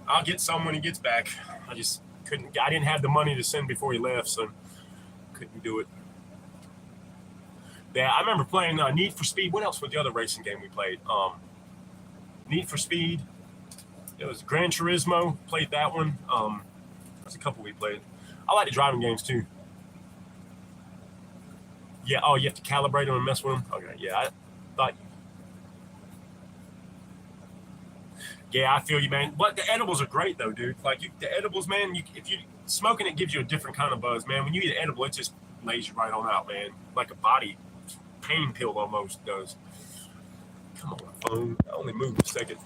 I'll get some when he gets back. I just couldn't, I didn't have the money to send before he left, so couldn't do it. Yeah, I remember playing Need for Speed. What else was the other racing game we played? Need for Speed. It was Gran Turismo. Played that one. There's a couple we played. I like the driving games too. Yeah. Oh, you have to calibrate them and mess with them. Okay. Yeah. I thought. Yeah, I feel you, man. But the edibles are great though, dude. Like the edibles, man. If you smoking, it gives you a different kind of buzz, man. When you eat an edible, it just lays you right on out, man. Like a body pain pill almost does. Come on, phone. I only moved a second.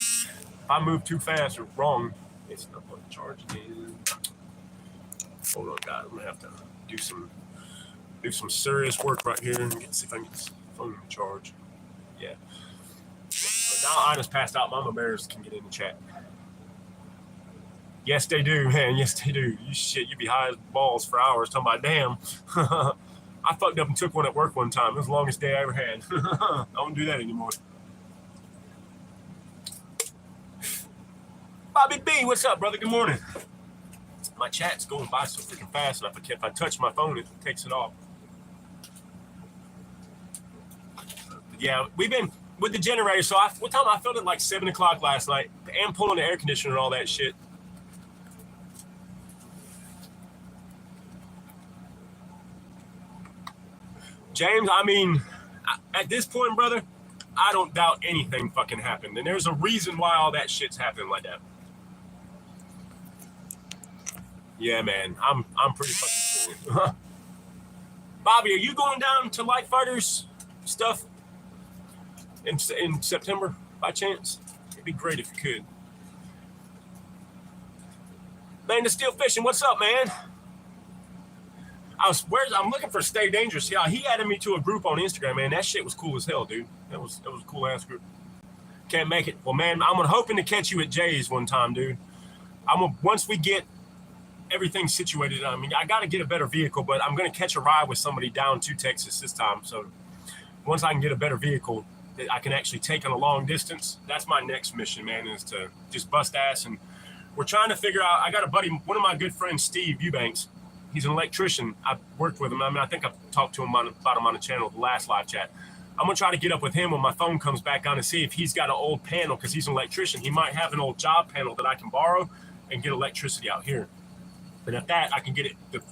If I move too fast or wrong, it's not going to charge again. Hold on, guys. I'm gonna have to do some serious work right here and see if I can get this phone to charge. Yeah. So now Ina's passed out. Mama Bears can get in the chat. Yes, they do, man. Yes, they do. You be high as balls for hours talking about damn. I fucked up and took one at work one time. It was the longest day I ever had. I don't do that anymore. Bobby B, what's up, brother? Good morning. My chat's going by so freaking fast, and if I touch my phone, it takes it off. Yeah, we've been with the generator. So what time? I felt it like 7 o'clock last night, and pulling the air conditioner and all that shit. James, I mean, at this point, brother, I don't doubt anything fucking happened, and there's a reason why all that shit's happening like that. Yeah, man, I'm pretty fucking sure. Bobby, are you going down to Light Fighters stuff in September by chance? It'd be great if you could. Man, the Steel Fishing, what's up, man? I'm looking for Stay Dangerous. Yeah, he added me to a group on Instagram, man. That shit was cool as hell, dude. That was a cool ass group. Can't make it. Well, man, I'm hoping to catch you at Jay's one time, dude. Once we get everything situated. I mean, I got to get a better vehicle, but I'm going to catch a ride with somebody down to Texas this time. So once I can get a better vehicle that I can actually take on a long distance, that's my next mission, man, is to just bust ass. And we're trying to figure out, I got a buddy, one of my good friends, Steve Eubanks. He's an electrician. I've worked with him. I mean, I think I've talked to him about him on the channel, the last live chat. I'm going to try to get up with him when my phone comes back on and see if he's got an old panel, because he's an electrician. He might have an old job panel that I can borrow and get electricity out here. And at that, I can get the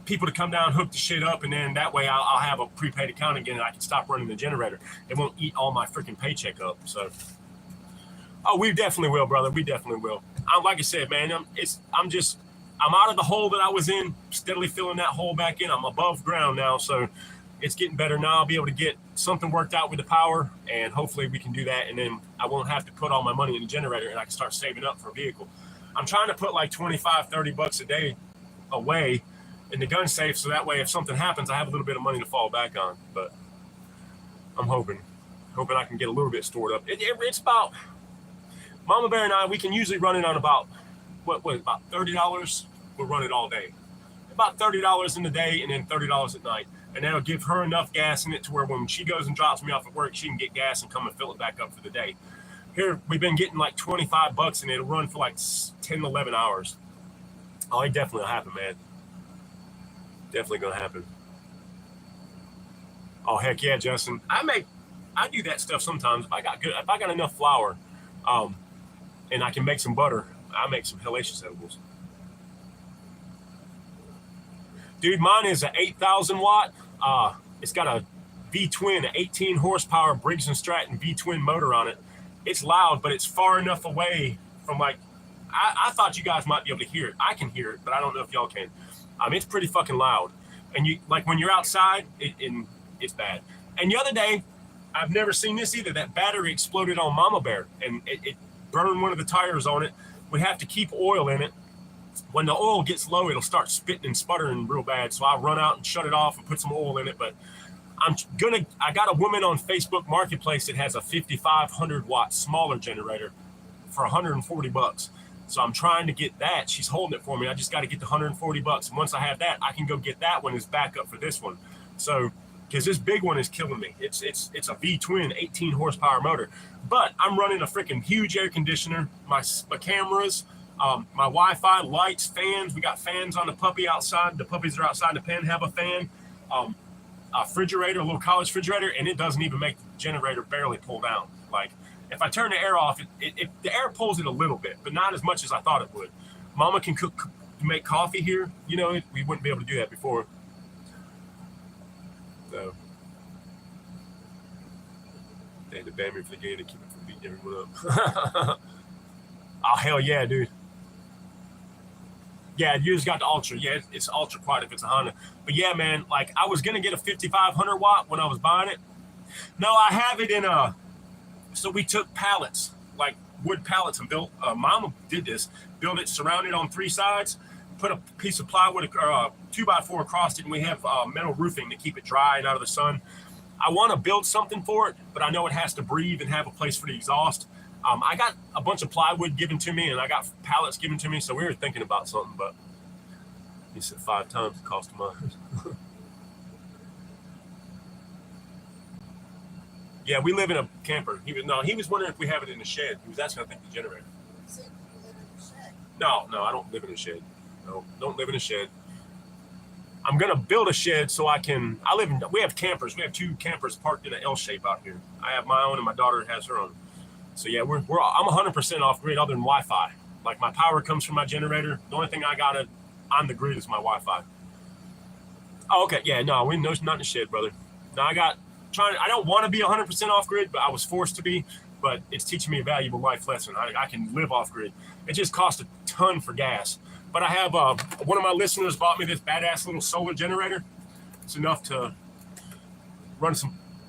people to come down, hook the shit up, and then that way I'll have a prepaid account again, and I can stop running the generator. It won't eat all my freaking paycheck up. So, oh, we definitely will, brother. We definitely will. Like I said, man, I'm out of the hole that I was in, steadily filling that hole back in. I'm above ground now, so it's getting better now. I'll be able to get something worked out with the power, and hopefully we can do that, and then I won't have to put all my money in the generator, and I can start saving up for a vehicle. I'm trying to put like 25, 30 bucks a day away in the gun safe, so that way if something happens, I have a little bit of money to fall back on. But I'm hoping I can get a little bit stored up. It's about, Mama Bear and I, we can usually run it on about, about $30? We'll run it all day. About $30 in the day and then $30 at night. And that'll give her enough gas in it to where when she goes and drops me off at work, she can get gas and come and fill it back up for the day. Here, we've been getting like 25 bucks and it'll run for like 10, 11 hours. Oh, it definitely will happen, man. Definitely gonna happen. Oh, heck yeah, Justin. I do that stuff sometimes. If I got enough flour, and I can make some butter, I make some hellacious edibles. Dude, mine is an 8,000 watt. It's got a V-twin, an 18 horsepower Briggs & Stratton V-twin motor on it. It's loud, but it's far enough away from like, I thought you guys might be able to hear it. I can hear it, but I don't know if y'all can. It's pretty fucking loud. And you like when you're outside, it's bad. And the other day, I've never seen this either. That battery exploded on Mama Bear, and it burned one of the tires on it. We have to keep oil in it. When the oil gets low, it'll start spitting and sputtering real bad. So I run out and shut it off and put some oil in it. But I got a woman on Facebook Marketplace that has a 5,500 watt smaller generator for $140. So I'm trying to get that. She's holding it for me. I just got to get the $140. And once I have that, I can go get that one as backup for this one. So, because this big one is killing me. It's a V-twin 18 horsepower motor. But I'm running a freaking huge air conditioner, my cameras, my Wi-Fi, lights, fans. We got fans on the puppy outside. The puppies that are outside the pen have a fan. A refrigerator, a little college refrigerator, and it doesn't even make the generator barely pull down. Like, if I turn the air off, the air pulls it a little bit, but not as much as I thought it would. Mama can make coffee here. You know, we wouldn't be able to do that before. So, they had to ban me for the game to keep it from beating everyone up. Oh, hell yeah, dude. Yeah, you just got the Ultra. Yeah, it's Ultra quad if it's a Honda. But yeah, man, like I was going to get a 5,500 watt when I was buying it. No, I have it in so we took pallets, like wood pallets, and built, Mama did this, built it, surrounded on 3 sides, put a piece of plywood, 2x4 across it, and we have metal roofing to keep it dry and out of the sun. I want to build something for it, but I know it has to breathe and have a place for the exhaust. I got a bunch of plywood given to me, and I got pallets given to me, so we were thinking about something, but he said 5 times the cost of mine. Yeah, we live in a camper. He was wondering if we have it in the shed. He was asking, I think, the generator. You said you live in a shed. No, I don't live in a shed. No, don't live in a shed. I'm gonna build a shed so we have campers. We have 2 campers parked in an L shape out here. I have my own and my daughter has her own. So yeah, I'm 100% off grid other than Wi-Fi. Like my power comes from my generator. The only thing I got on the grid is my Wi-Fi. Oh, okay. Yeah, no, not in the shed, brother. No, I don't want to be 100% off grid, but I was forced to be. But it's teaching me a valuable life lesson. I can live off grid. It just costs a ton for gas. But I have one of my listeners bought me this badass little solar generator. It's enough to run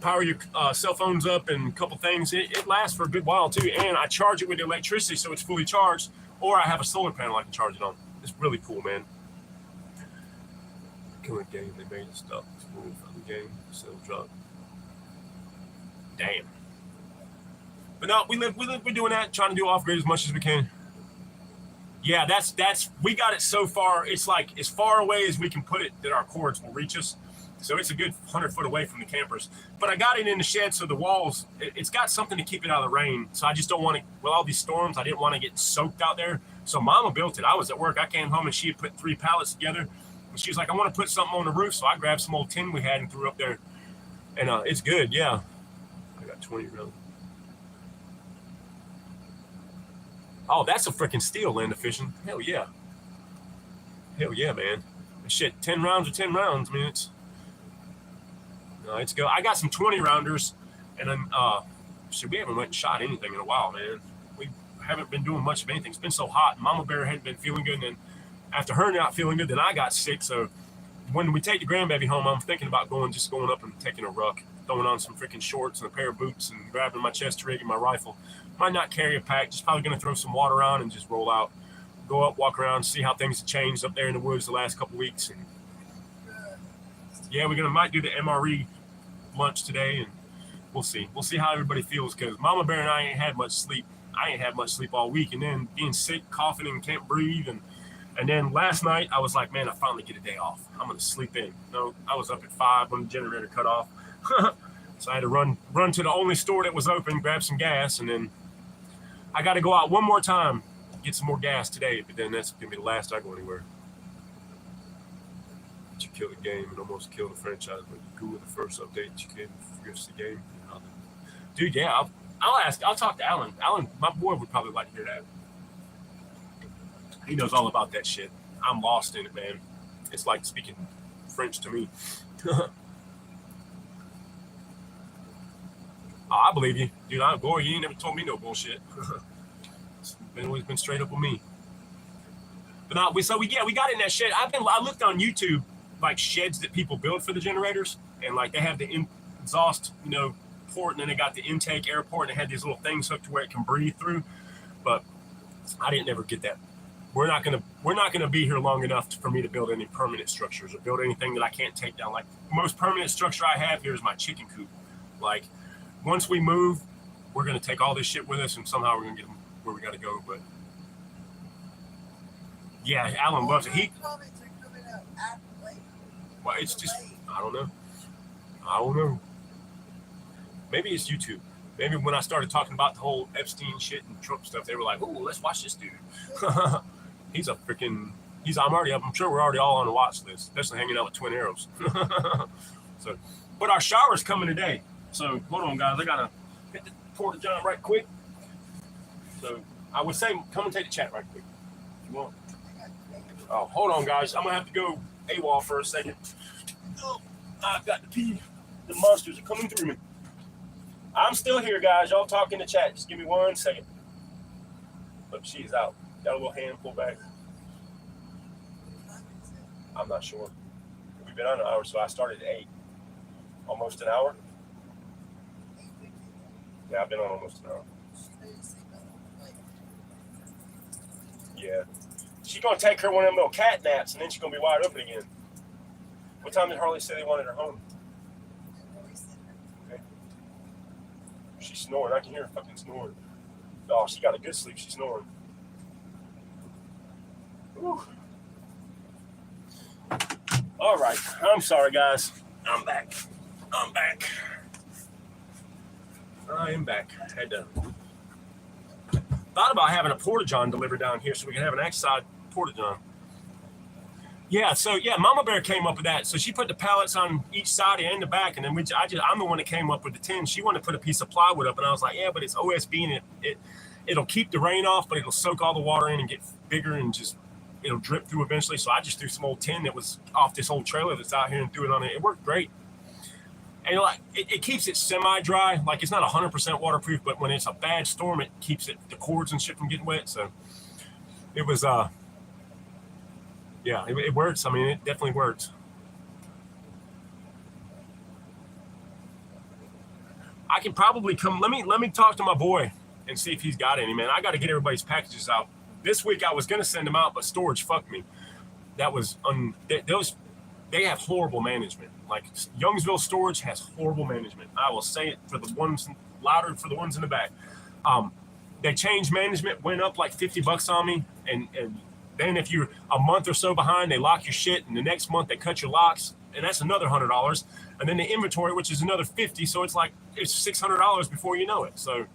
power your cell phones up and a couple things. It lasts for a good while too. And I charge it with electricity, so it's fully charged. Or I have a solar panel I can charge it on. It's really cool, man. Killing game, they made it stop. It's really fun game. So drop. Damn. But no, we're doing that, trying to do off grid as much as we can. Yeah, we got it so far. It's like as far away as we can put it that our cords will reach us. So it's a good 100 foot away from the campers. But I got it in the shed, so the walls, it's got something to keep it out of the rain. So I just don't want to, with all these storms, I didn't want to get soaked out there. So Mama built it. I was at work. I came home and she had put 3 pallets together. And she was like, I want to put something on the roof. So I grabbed some old tin we had and threw up there. And it's good, yeah. I got 20 rounds. Oh, that's a freaking steal, land efficient. Hell yeah. Hell yeah, man. Shit, 10 rounds are 10 rounds. I mean, it's go. I got some 20 rounders, and then we haven't went and shot anything in a while, man. We haven't been doing much of anything. It's been so hot. Mama Bear hadn't been feeling good, and then after her not feeling good, then I got sick. So when we take the grandbaby home, I'm thinking about going up and taking a ruck, throwing on some freaking shorts and a pair of boots, and grabbing my chest rig and my rifle. Might not carry a pack. Just probably going to throw some water on and just roll out, go up, walk around, see how things have changed up there in the woods the last couple weeks. And yeah, might do the MRE lunch today, and we'll see. We'll see how everybody feels, because Mama Bear and I ain't had much sleep. I ain't had much sleep all week, and then being sick, coughing, and can't breathe, and then last night I was like, man, I finally get a day off. I'm gonna sleep in. No, I was up at 5 when the generator cut off, so I had to run to the only store that was open, grab some gas, and then I got to go out one more time, get some more gas today. But then that's gonna be the last I go anywhere. You kill the game and almost kill the franchise, but you go with the first update you can finish the game. Dude, yeah, I'll talk to Alan. Alan, my boy, would probably like to hear that. He knows all about that shit. I'm lost in it, man. It's like speaking French to me. Oh, I believe you, dude. Boy, you ain't never told me no bullshit. It's always been straight up with me. But we got in that shed. I looked on YouTube, like sheds that people build for the generators, and like they have the exhaust, port, and then they got the intake air port, and they had these little things hooked to where it can breathe through. But I didn't ever get that. We're not gonna be here long enough for me to build any permanent structures or build anything that I can't take down. Like the most permanent structure I have here is my chicken coop. Like once we move, we're gonna take all this shit with us, and somehow we're gonna get where we gotta go. But yeah, Alan loves it. Well, it's just I don't know. Maybe it's YouTube. Maybe when I started talking about the whole Epstein shit and Trump stuff, they were like, "Oh, let's watch this dude." I'm sure we're already all on the watch list, especially hanging out with twin Arrows. So, but our shower's coming today. So hold on, guys. I gotta hit the porta john right quick. So I would say, come and take the chat right quick if you want. Oh, hold on, guys. I'm gonna have to go AWOL for a second. Oh, I've got to pee. The monsters are coming through me. I'm still here, guys. Y'all talk in the chat. Just give me 1 second. Look, she's out. Got a little hand pull back. I'm not sure. We've been on an hour, so I started at 8. Almost an hour? Yeah, I've been on almost an hour. Yeah. She's going to take her one of them little cat naps, and then she's going to be wide open again. What time did Harley say they wanted her home? Okay. She's snoring. I can hear her fucking snoring. Oh, she got a good sleep. She's snoring. Whew. All right. I'm sorry, guys. I'm back. I am back. Had to thought about having a porta-john delivered down here so we can have an outside porta-john. Yeah, so yeah, Mama Bear came up with that. So she put the pallets on each side and the back, and then I'm the one that came up with the tin. She wanted to put a piece of plywood up, and I was like, yeah, but it's OSB, and it'll keep the rain off, but it'll soak all the water in and get bigger, and just it'll drip through eventually. So I just threw some old tin that was off this old trailer that's out here and threw it on it. It worked great. And like it keeps it semi-dry. Like it's not 100% waterproof, but when it's a bad storm, it keeps the cords and shit from getting wet. So it was yeah, it works. I mean, it definitely works. I can probably come. Let me talk to my boy and see if he's got any, man. I got to get everybody's packages out. This week I was gonna send them out, but storage fucked me. That was they have horrible management. Like Youngsville Storage has horrible management. I will say it for the ones louder for the ones in the back. They changed management, went up like $50 on me, and then if you're a month or so behind, they lock your shit, and the next month they cut your locks, and that's another $100. And then the inventory, which is another $50, so it's $600 before you know it. So,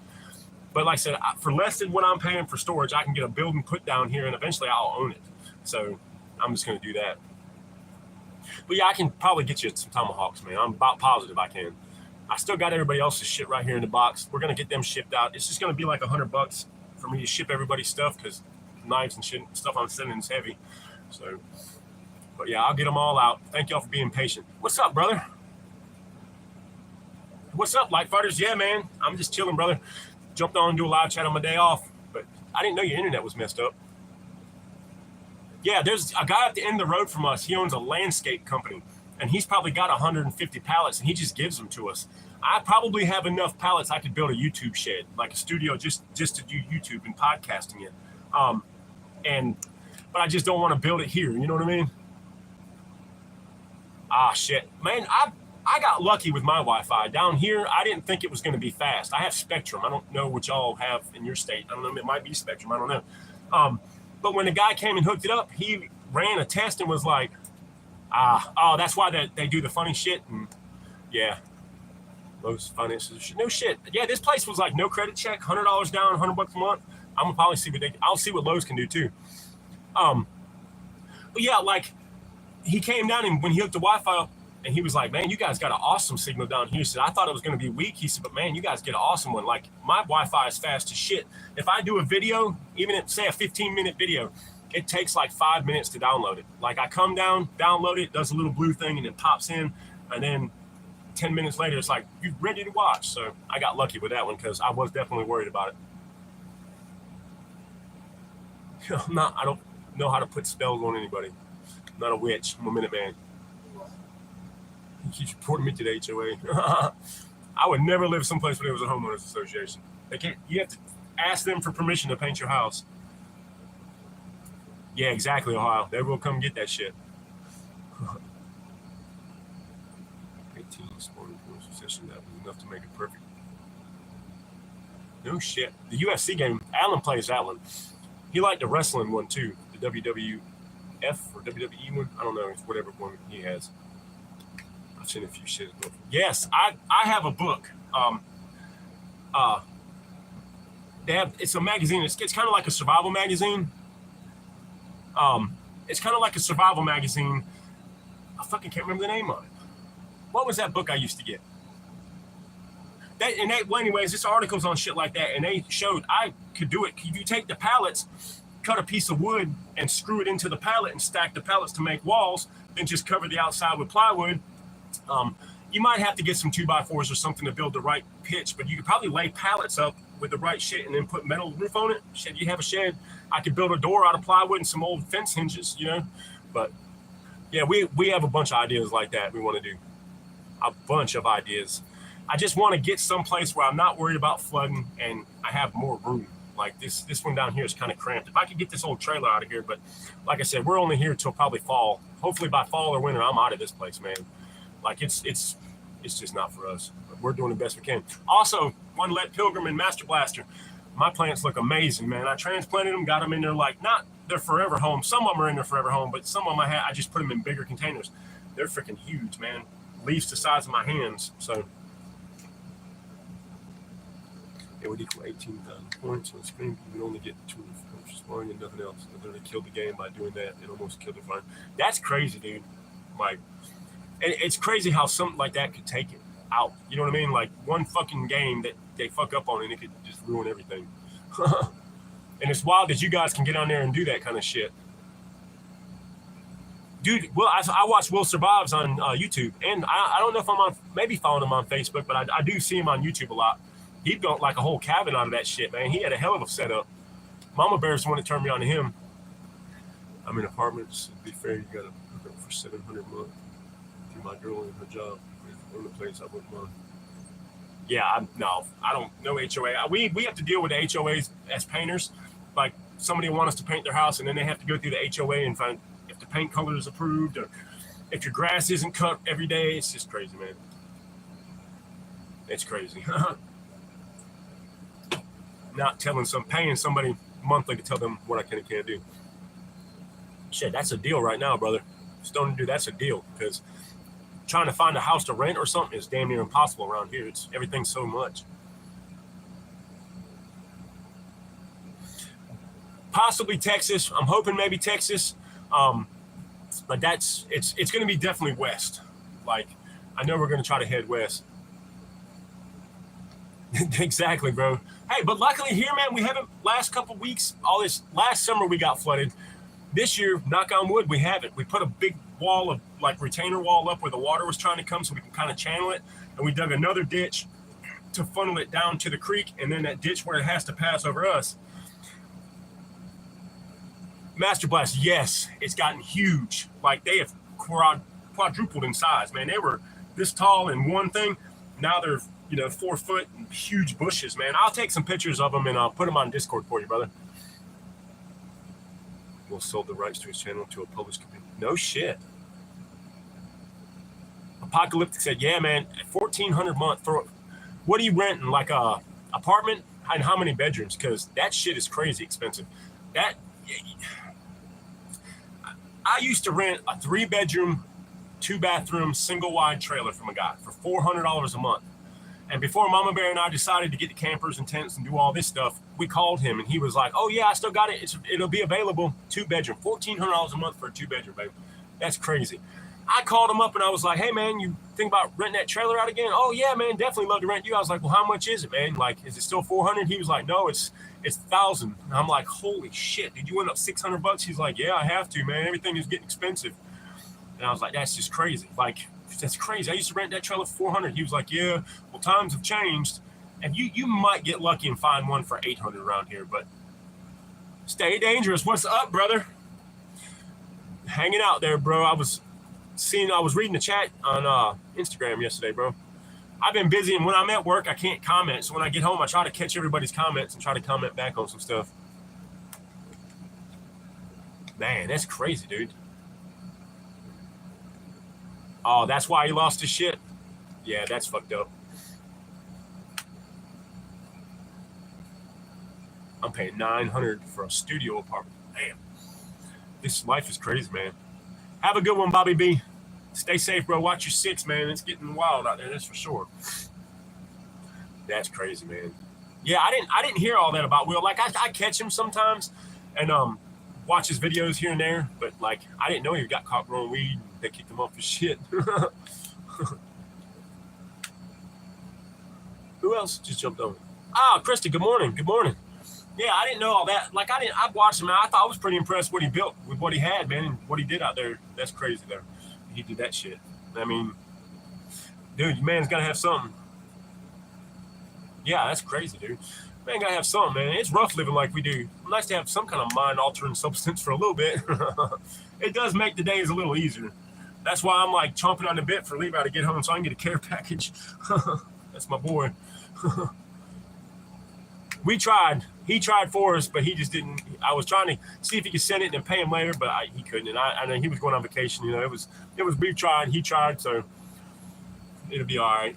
but like I said, for less than what I'm paying for storage, I can get a building put down here, and eventually I'll own it. So I'm just going to do that. But yeah, I can probably get you some tomahawks, man. I'm about positive I can. I still got everybody else's shit right here in the box. We're going to get them shipped out. It's just going to be like $100 for me to ship everybody's stuff because knives and shit, stuff I'm sending is heavy. So, but yeah, I'll get them all out. Thank y'all for being patient. What's up, brother? What's up, Light Fighters? Yeah, man. I'm just chilling, brother. Jumped on and do a live chat on my day off, but I didn't know your internet was messed up. Yeah, there's a guy at the end of the road from us. He owns a landscape company, and he's probably got 150 pallets, and he just gives them to us. I probably have enough pallets I could build a YouTube shed, like a studio just to do YouTube and podcasting it. But I just don't want to build it here. You know what I mean? Ah, shit. Man, I got lucky with my Wi-Fi. Down here, I didn't think it was going to be fast. I have Spectrum. I don't know what y'all have in your state. I don't know. It might be Spectrum. I don't know. But when the guy came and hooked it up, he ran a test and was like, that's why they do the funny shit. And yeah, those finances, no shit. Yeah, this place was like no credit check, $100 down, $100 a month. I'm gonna probably see I'll see what Lowe's can do too. But yeah, like he came down and when he hooked the Wi-Fi up, and he was like, man, you guys got an awesome signal down here. He said, I thought it was going to be weak. He said, but man, you guys get an awesome one. Like my Wi-Fi is fast as shit. If I do a video, even if say a 15-minute video, it takes like 5 minutes to download it. Like I come down, download it, does a little blue thing, and it pops in. And then 10 minutes later, it's like, you're ready to watch. So I got lucky with that one because I was definitely worried about it. I don't know how to put spells on anybody. I'm not a witch. I'm a Minuteman. He keeps reporting me to the HOA. I would never live someplace where there was a homeowners association. They can't. You have to ask them for permission to paint your house. Yeah, exactly, Ohio. They will come get that shit. 18 sporting session, that was enough to make it perfect. No shit. The UFC game, Alan plays that one. He liked the wrestling one too, the WWF or WWE one. I don't know, it's whatever one he has. I've seen a few shit. Yes, I have a book. It's a magazine. It's kind of like a survival magazine. It's kind of like a survival magazine. I fucking can't remember the name of it. What was that book I used to get? Well, anyways, this article's on shit like that, and they showed I could do it. If you take the pallets, cut a piece of wood, and screw it into the pallet, and stack the pallets to make walls, then just cover the outside with plywood. You might have to get some 2x4s or something to build the right pitch, but you could probably lay pallets up with the right shit and then put metal roof on it. Shit, you have a shed. I could build a door out of plywood and some old fence hinges, you know. But yeah, we have a bunch of ideas like that we want to do. A bunch of ideas. I just want to get someplace where I'm not worried about flooding and I have more room. Like this one down here is kind of cramped. If I could get this old trailer out of here, but like I said, we're only here till probably fall. Hopefully by fall or winter, I'm out of this place, man. Like it's just not for us. But we're doing the best we can. Also, One Let Pilgrim and Master Blaster. My plants look amazing, man. I transplanted them, got them in there like not their forever home. Some of them are in their forever home, but some of them I just put them in bigger containers. They're freaking huge, man. Leaves the size of my hands. So it would equal 18,000 points on the screen. You would only get 2 sparring and nothing else. I literally killed the game by doing that. It almost killed the fun. That's crazy, dude. Like, it's crazy how something like that could take it out. You know what I mean? Like one fucking game that they fuck up on and it could just ruin everything. And it's wild that you guys can get on there and do that kind of shit. Dude, well, I watch Will Survives on YouTube, and I don't know if I'm maybe following him on Facebook, but I do see him on YouTube a lot. He built like a whole cabin out of that shit, man. He had a hell of a setup. Mama Bear's the one that turned me on to him. I'm in apartments. To be fair, you got to hook up for $700 a month. To my girl and her job. On the place I wouldn't mind. Yeah, I don't know HOA. We have to deal with the HOAs as painters. Like somebody wants us to paint their house, and then they have to go through the HOA and find if the paint color is approved, or if your grass isn't cut every day. It's just crazy, man. It's crazy. Not paying somebody monthly to tell them what I can and can't do. Shit, that's a deal right now, brother. Stone Dude, that's a deal, because trying to find a house to rent or something is damn near impossible around here. It's everything's so much. Possibly Texas. I'm hoping maybe Texas. But it's going to be definitely west. Like, I know we're going to try to head west. Exactly, bro. Hey, but luckily here, man, we haven't, last couple weeks, all this, last summer we got flooded. This year, knock on wood, we haven't. We put a big wall of, like, retainer wall up where the water was trying to come so we can kind of channel it. And we dug another ditch to funnel it down to the creek, and then that ditch where it has to pass over us. Master Blast, yes, it's gotten huge. Like, they have quadrupled in size, man. They were this tall in one thing. Now they're, 4 foot and huge bushes, man. I'll take some pictures of them and I'll put them on Discord for you, brother. Will sold the rights to his channel to a published company. No shit. Apocalyptic said, yeah, man, $1,400 a month. What are you renting? Like a apartment? And how many bedrooms? Because that shit is crazy expensive. I used to rent a 3-bedroom, 2-bathroom, single-wide trailer from a guy for $400 a month. And before Mama Bear and I decided to get the campers and tents and do all this stuff, we called him, and he was like, oh, yeah, I still got it. It'll be available, 2-bedroom, $1,400 a month for a 2-bedroom, baby. That's crazy. I called him up, and I was like, hey, man, you think about renting that trailer out again? Oh, yeah, man, definitely love to rent you. I was like, well, how much is it, man? Like, is it still $400? He was like, no, it's $1,000. And I'm like, holy shit, did you went up $600? He's like, yeah, I have to, man. Everything is getting expensive. And I was like, that's just crazy. Like, That's crazy. I used to rent that trailer for $400. He was like, yeah, well, times have changed. And you might get lucky and find one for $800 around here, but stay dangerous. What's up, brother? Hanging out there, bro. I was reading the chat on Instagram yesterday, bro. I've been busy, and when I'm at work, I can't comment. So when I get home, I try to catch everybody's comments and try to comment back on some stuff. Man, that's crazy, dude. Oh, that's why he lost his shit? Yeah, that's fucked up. I'm paying $900 for a studio apartment. Damn. This life is crazy, man. Have a good one, Bobby B. Stay safe, bro. Watch your six, man. It's getting wild out there, that's for sure. That's crazy, man. Yeah, I didn't hear all that about Will. Like, I catch him sometimes and watch his videos here and there, but like, I didn't know he got caught growing weed. They kicked him off his shit. Who else just jumped on? Ah, Krista, good morning. Good morning. Yeah, I didn't know all that. Like, I watched him, and I thought I was pretty impressed what he built with what he had, man, and what he did out there. That's crazy, though. He did that shit. I mean, dude, your man's got to have something. Yeah, that's crazy, dude. Man, got to have something, man. It's rough living like we do. It's nice to have some kind of mind-altering substance for a little bit. It does make the days a little easier. That's why I'm, like, chomping on the bit for Levi to get home so I can get a care package. That's my boy. We tried. He tried for us, but he just didn't. I was trying to see if he could send it and pay him later, but he couldn't. And I know he was going on vacation. You know, it was. We tried. He tried, so it'll be all right.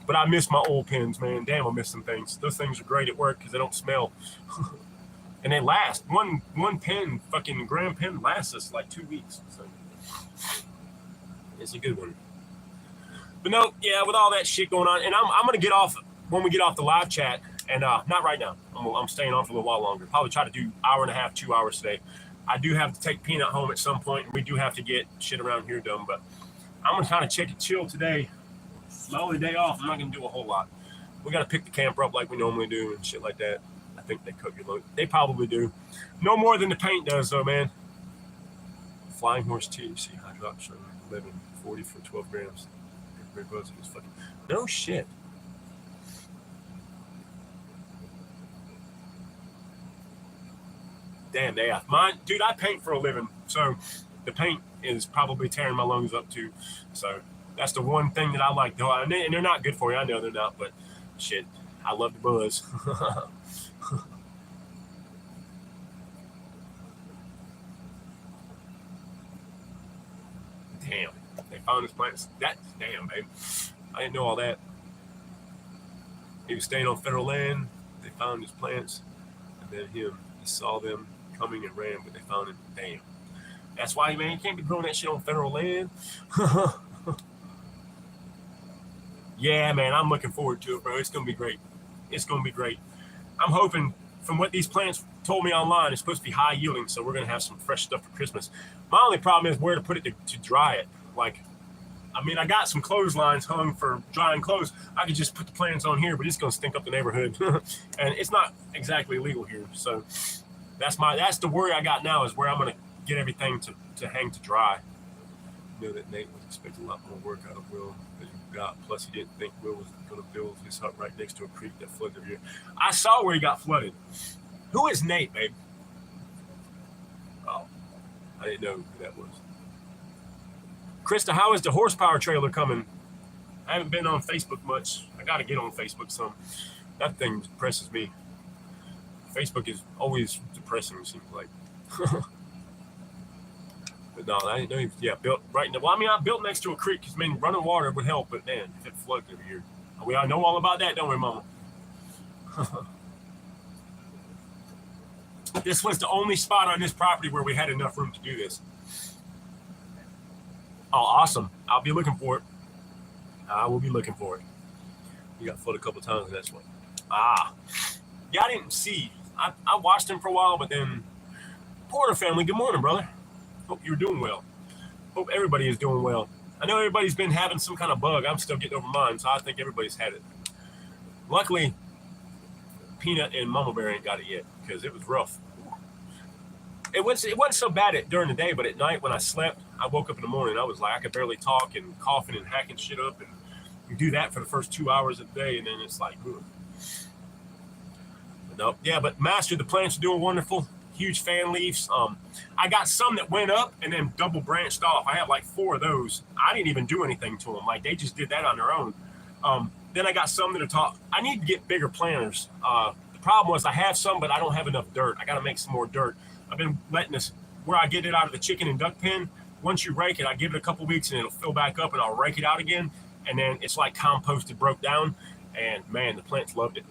But I miss my old pens, man. Damn, I miss some things. Those things are great at work because they don't smell, and they last. One pen, fucking gram pen, lasts us like 2 weeks. So it's a good one. But no, yeah, with all that shit going on, and I'm gonna get off when we get off the live chat. And not right now. I'm staying on for a little while longer. Probably try to do hour and a half, 2 hours today. I do have to take Peanut home at some point, and we do have to get shit around here done. But I'm going to kind of check and chill today. My only day off, I'm not going to do a whole lot. We got to pick the camper up like we normally do and shit like that. I think they cook your load. They probably do. No more than the paint does, though, man. Flying Horse THC hydroxide 1140 for 12 grams. No shit. Damn, they are. Mine, dude, I paint for a living, so the paint is probably tearing my lungs up too. So that's the one thing that I like. And they're not good for you. I know they're not, but shit, I love the buzz. Damn, they found his plants. Damn, babe. I didn't know all that. He was staying on federal land. They found his plants, and then he saw them coming and ran, but they found him. Damn. That's why, man, you can't be growing that shit on federal land. Yeah, man, I'm looking forward to it, bro. It's going to be great. It's going to be great. I'm hoping, from what these plants told me online, it's supposed to be high yielding, so we're going to have some fresh stuff for Christmas. My only problem is where to put it to dry it. Like, I mean, I got some clotheslines hung for drying clothes. I could just put the plants on here, but it's going to stink up the neighborhood. And it's not exactly legal here, so that's the worry I got now, is where I'm going to get everything to hang to dry. I know that Nate was expecting a lot more work out of Will than he got. Plus, he didn't think Will was going to build his hut right next to a creek that flooded every year. I saw where he got flooded. Who is Nate, babe? Oh, I didn't know who that was. Krista, how is the horsepower trailer coming? I haven't been on Facebook much. I got to get on Facebook some. That thing depresses me. Facebook is always depressing, it seems like. But no, I didn't know. Yeah, built right now. Well, I mean, I built next to a creek because, man, running water would help, but man, if it floods every year. We all know all about that, don't we, Mama? This was the only spot on this property where we had enough room to do this. Oh, awesome. I'll be looking for it. I will be looking for it. You got flooded a couple times, and that's what. Yeah, I didn't see. I watched him for a while, but then Porter family, good morning, brother. Hope you're doing well. Hope everybody is doing well. I know everybody's been having some kind of bug. I'm still getting over mine, so I think everybody's had it. Luckily, Peanut and Mama Bear ain't got it yet because it was rough. It wasn't so bad during the day, but at night when I slept, I woke up in the morning, I was like, I could barely talk and coughing and hacking shit up, and you do that for the first 2 hours of the day, and then it's like, ugh. Nope. Yeah, but Master, the plants are doing wonderful. Huge fan leaves. I got some that went up and then double branched off. I have like 4 of those. I didn't even do anything to them. Like, they just did that on their own. Then I got some that are tall. I need to get bigger planters. The problem was I have some, but I don't have enough dirt. I got to make some more dirt. I've been letting this, where I get it out of the chicken and duck pen, once you rake it, I give it a couple weeks and it'll fill back up and I'll rake it out again. And then it's like composted, broke down. And man, the plants loved it.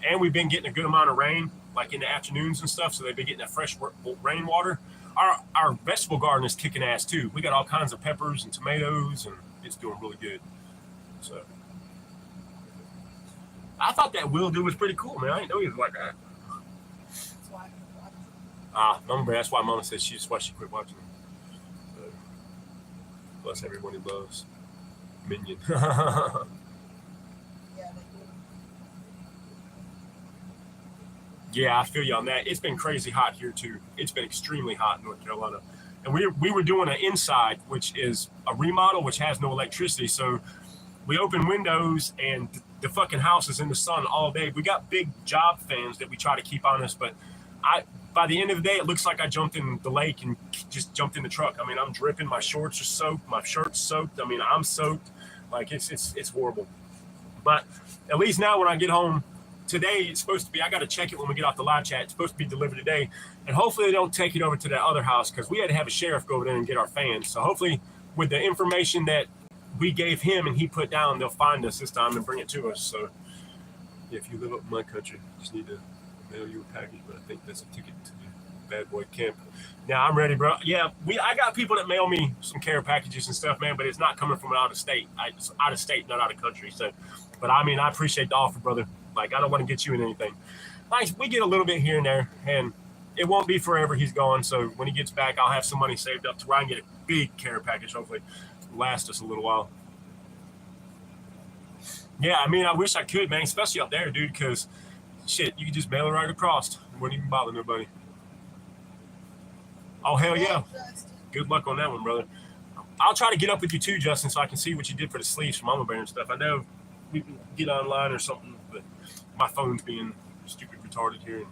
And we've been getting a good amount of rain, like in the afternoons and stuff. So they've been getting that fresh rainwater. Our vegetable garden is kicking ass too. We got all kinds of peppers and tomatoes, and it's doing really good. So I thought that Wildew was pretty cool, man. I didn't know he was like that. That's why I quit watching. Remember, that's why Mama says that's why she quit watching him. So, plus everyone he loves. Minion. Yeah, they do. Yeah, I feel you on that. It's been crazy hot here too. It's been extremely hot in North Carolina. And we were doing an inside, which is a remodel, which has no electricity. So we open windows and the fucking house is in the sun all day. We got big job fans that we try to keep on us, but by the end of the day, it looks like I jumped in the lake and just jumped in the truck. I mean, I'm dripping. My shorts are soaked. My shirt's soaked. I mean, I'm soaked. Like, it's horrible. But at least now when I get home, today it's supposed to be, I got to check it when we get off the live chat. It's supposed to be delivered today. And hopefully they don't take it over to that other house because we had to have a sheriff go over there and get our fans. So hopefully with the information that we gave him and he put down, they'll find us this time and bring it to us. So if you live up in my country, just need to mail you a package. But I think that's a ticket to the bad boy camp. Now I'm ready, bro. Yeah, I got people that mail me some care packages and stuff, man, but it's not coming from out of state. It's out of state, not out of country. So, but I mean, I appreciate the offer, brother. Like, I don't want to get you in anything. Like, we get a little bit here and there, and it won't be forever he's gone. So when he gets back, I'll have some money saved up to where I can get a big care package, hopefully last us a little while. Yeah, I mean, I wish I could, man, especially up there, dude, because shit, you can just mail it right across. It wouldn't even bother nobody. Oh, hell yeah. Good luck on that one, brother. I'll try to get up with you too, Justin, so I can see what you did for the sleeves from Mama Bear and stuff. I know we can get online or something, but my phone's being stupid retarded here.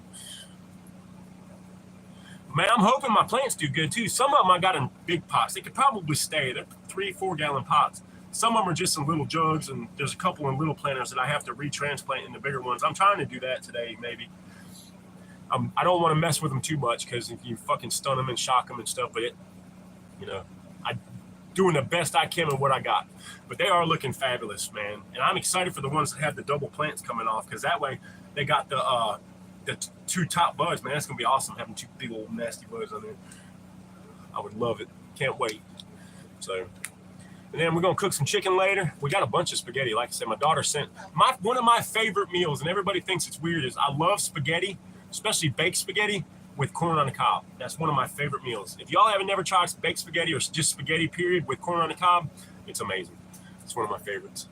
Man, I'm hoping my plants do good too. Some of them I got in big pots. They could probably stay. They're 3-4 gallon pots. Some of them are just in little jugs, and there's a couple in little planters that I have to retransplant into bigger ones. I'm trying to do that today, maybe. I don't want to mess with them too much because if you fucking stun them and shock them and stuff, but I'm doing the best I can with what I got. But they are looking fabulous, man. And I'm excited for the ones that have the double plants coming off because that way they got the 2 top buds, man. That's going to be awesome having 2 big old nasty buds on there. I would love it. Can't wait. So, and then we're going to cook some chicken later. We got a bunch of spaghetti. Like I said, my daughter sent one of my favorite meals, and everybody thinks it's weird, is I love spaghetti, especially baked spaghetti with corn on the cob. That's one of my favorite meals. If y'all haven't never tried baked spaghetti or just spaghetti period with corn on the cob, it's amazing. It's one of my favorites.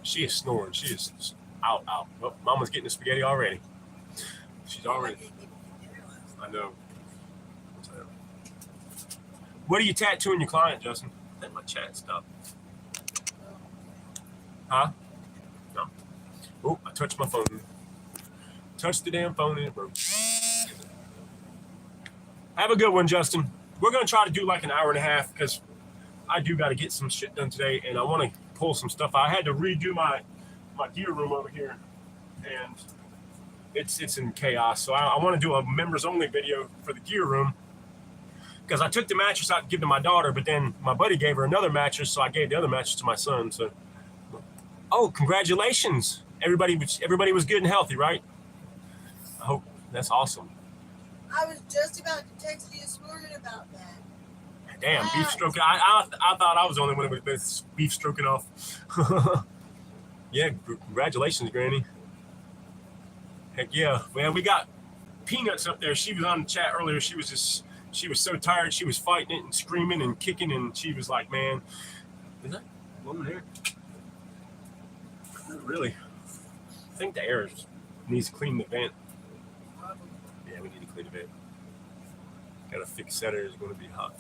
She is snoring. She is out. Oh, Mama's getting the spaghetti already. She's already. I know. What are you tattooing your client, Justin? I think my chat stopped. Huh? No. Oh, I touched my phone. Touched the damn phone and it broke. Have a good one, Justin. We're going to try to do like an hour and a half because I do got to get some shit done today and I want to pull some stuff. I had to redo my gear room over here and it's in chaos. So I want to do a members only video for the gear room because I took the mattress out to give to my daughter, but then my buddy gave her another mattress, so I gave the other mattress to my son. So, oh, congratulations! Everybody was good and healthy, right? I hope that's awesome. I was just about to text you this morning about that. Damn, beef stroking. I thought I was the only one with beef stroking off. Yeah, congratulations, Granny. Heck yeah. Well, we got Peanuts up there. She was on the chat earlier. She was so tired. She was fighting it and screaming and kicking, and she was like, man, is that woman there? Really? I think the air needs to clean the vent. Yeah, we need to clean the vent. Got a fixed setter is going to be hot.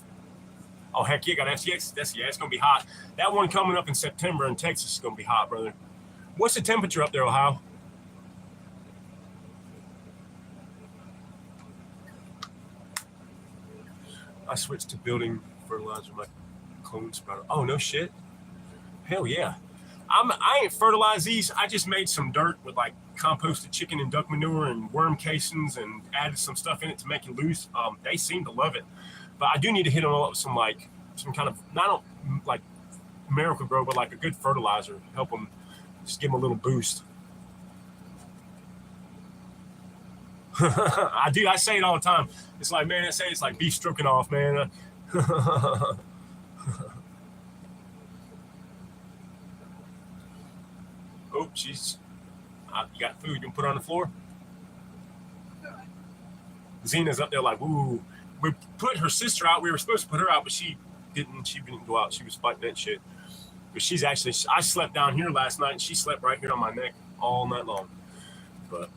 Oh, heck yeah, got FCX. It's going to be hot. That one coming up in September in Texas is going to be hot, brother. What's the temperature up there, Ohio? I switched to building fertilizer my clone sprouter. Oh, no shit. Hell yeah. I ain't fertilized these. I just made some dirt with like composted chicken and duck manure and worm casings and added some stuff in it to make it loose. They seem to love it. But I do need to hit them up with some kind of, not like Miracle Grow, but like a good fertilizer. Help them, just give them a little boost. I do. I say it all the time. It's like, man, I say it's like beef stroking off, man. Oh, she's. You got food. You can put her on the floor. Zena's up there like, ooh. We put her sister out. We were supposed to put her out, but she didn't. She didn't go out. She was fighting that shit. But she's actually. I slept down here last night, and she slept right here on my neck all night long. But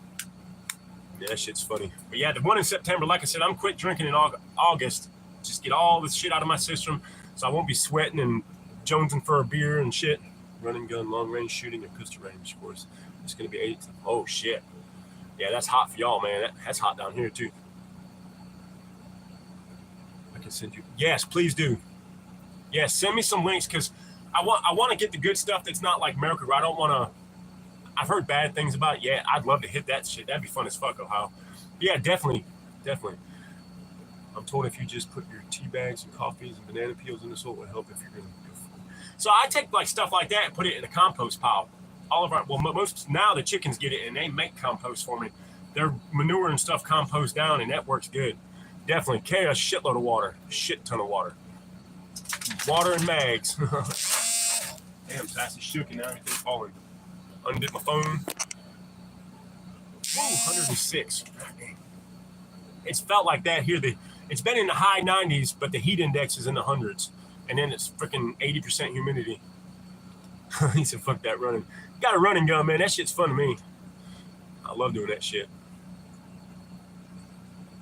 yeah, that shit's funny. But yeah, the one in September, like I said, I'm quit drinking in August. Just get all this shit out of my system, so I won't be sweating and jonesing for a beer and shit. Running gun, long range shooting, and pistol range, of course. It's gonna be 8. Oh shit. Yeah, that's hot for y'all, man. That's hot down here too. I can send you. Yes, please do. Yes, send me some links because I want to get the good stuff that's not like Miracle Grow. I don't want to. I've heard bad things about it. Yeah, I'd love to hit that shit. That'd be fun as fuck, Ohio. Yeah, definitely. I'm told if you just put your tea bags and coffees and banana peels in the soil, it will help if you're gonna go for it. So I take like stuff like that and put it in a compost pile. All of our most now the chickens get it and they make compost for me. Their manure and stuff compost down and that works good. Definitely carry a shitload of water, shit ton of water. Water and mags. Damn, Sassy shook and now everything's falling. Undid my phone. Whoa, 106. It's felt like that here. It's been in the high 90s, but the heat index is in the hundreds. And then it's freaking 80% humidity. He said, fuck that running. Got a running gun, man. That shit's fun to me. I love doing that shit.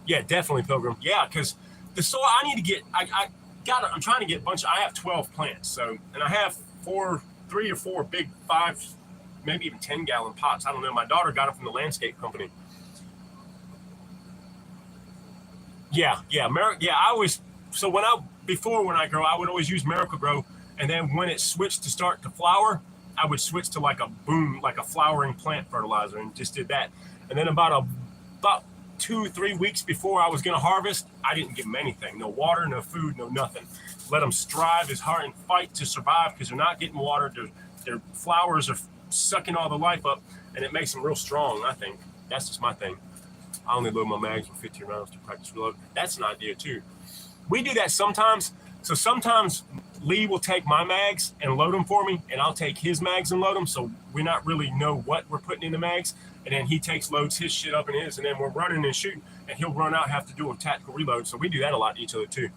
Yeah, definitely, Pilgrim. Yeah, because the soil I need to get, I'm trying to get a bunch. I have 12 plants, so, and I have 3 or 4 big 5, maybe even 10-gallon pots. I don't know. My daughter got it from the landscape company. Yeah. I always, so when I grow, I would always use Miracle Grow, and then when it switched to start to flower, I would switch to like a flowering plant fertilizer, and just did that. And then about 2-3 weeks before I was going to harvest, I didn't give them anything. No water, no food, no nothing. Let them strive as hard and fight to survive because they're not getting water. Their flowers are sucking all the life up, and it makes them real strong, I think. That's just my thing. I only load my mags with 15 rounds to practice reload. That's an idea, too. We do that sometimes. So sometimes Lee will take my mags and load them for me, and I'll take his mags and load them, so we not really know what we're putting in the mags. And then he loads his shit up in his, and then we're running and shooting, and he'll run out, have to do a tactical reload. So we do that a lot to each other, too.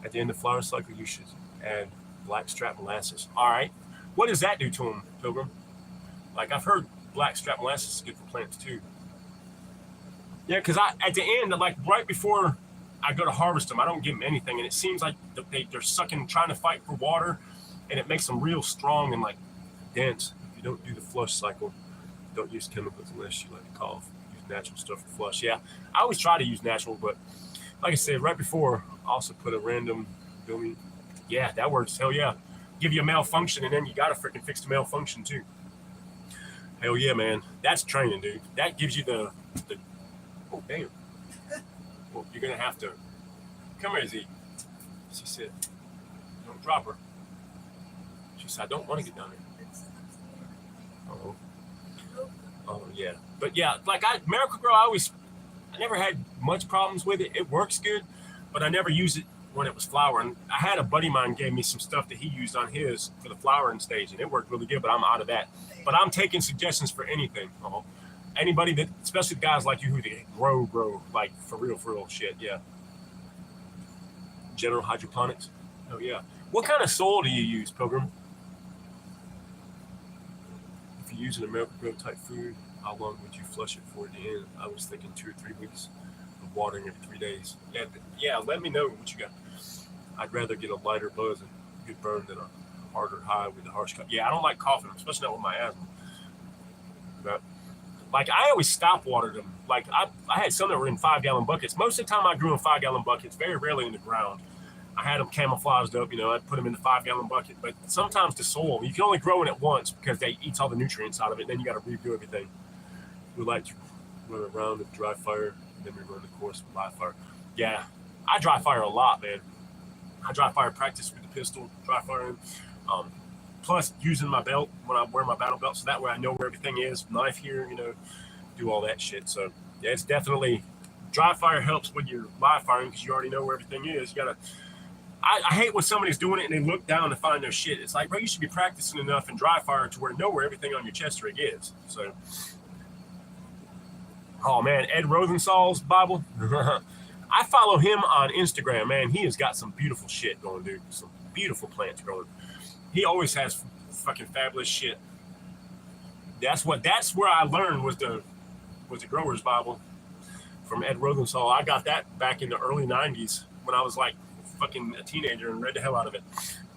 At the end of the flower cycle, you should add blackstrap molasses. All right. What does that do to them, Pilgrim? Like, I've heard blackstrap molasses is good for plants, too. Yeah, because at the end, like right before I go to harvest them, I don't give them anything, and it seems like they're sucking, trying to fight for water, and it makes them real strong and like dense. If you don't do the flush cycle, don't use chemicals unless you like to cough. Use natural stuff for flush. Yeah, I always try to use natural, but like I said, right before, I also put a random gummy. Yeah, that works. Hell yeah. Give you a malfunction, and then you got to freaking fix the malfunction too. Hell yeah, man. That's training, dude. That gives you the oh, damn. Well, you're going to have to. Come here, Z. She said, don't drop her. She said, I don't want to get down there. Oh, yeah. But yeah, like Miracle Grow, I never had much problems with it. It works good, but I never used it when it was flowering. I had a buddy of mine gave me some stuff that he used on his for the flowering stage, and it worked really good, but I'm out of that. But I'm taking suggestions for anything. Anybody that, especially guys like you who grow, like for real shit, yeah. General hydroponics, oh yeah. What kind of soil do you use, Pilgrim? If you're using a Miracle Grow type food, how long would you flush it for at the end? I was thinking 2 or 3 weeks of watering every 3 days. Yeah, let me know what you got. I'd rather get a lighter buzz and good burn than a harder high with a harsh cut. Yeah, I don't like coughing, especially not with my asthma. But like I always stop watered them. Like I had some that were in 5-gallon buckets. Most of the time I grew in 5-gallon buckets, very rarely in the ground. I had them camouflaged up, I'd put them in the 5-gallon bucket. But sometimes the soil, you can only grow in it once because they eats all the nutrients out of it. Then you got to redo everything. We like to run around with dry fire, and then we run the course with live fire. Yeah, I dry fire a lot, man. I dry fire practice with the pistol, dry firing. Plus using my belt when I wear my battle belt, so that way I know where everything is. Knife here, do all that shit. So yeah, it's definitely dry fire helps when you're live firing because you already know where everything is. You gotta. I hate when somebody's doing it and they look down to find their shit. It's like, bro, you should be practicing enough in dry fire to know where everything on your chest rig is. So, oh man, Ed Rosenthal's Bible. I follow him on Instagram, man. He has got some beautiful shit going, dude. Some beautiful plants growing. He always has fucking fabulous shit. That's where I learned was the Grower's Bible from Ed Rosenthal. I got that back in the early 90s when I was like fucking a teenager and read the hell out of it.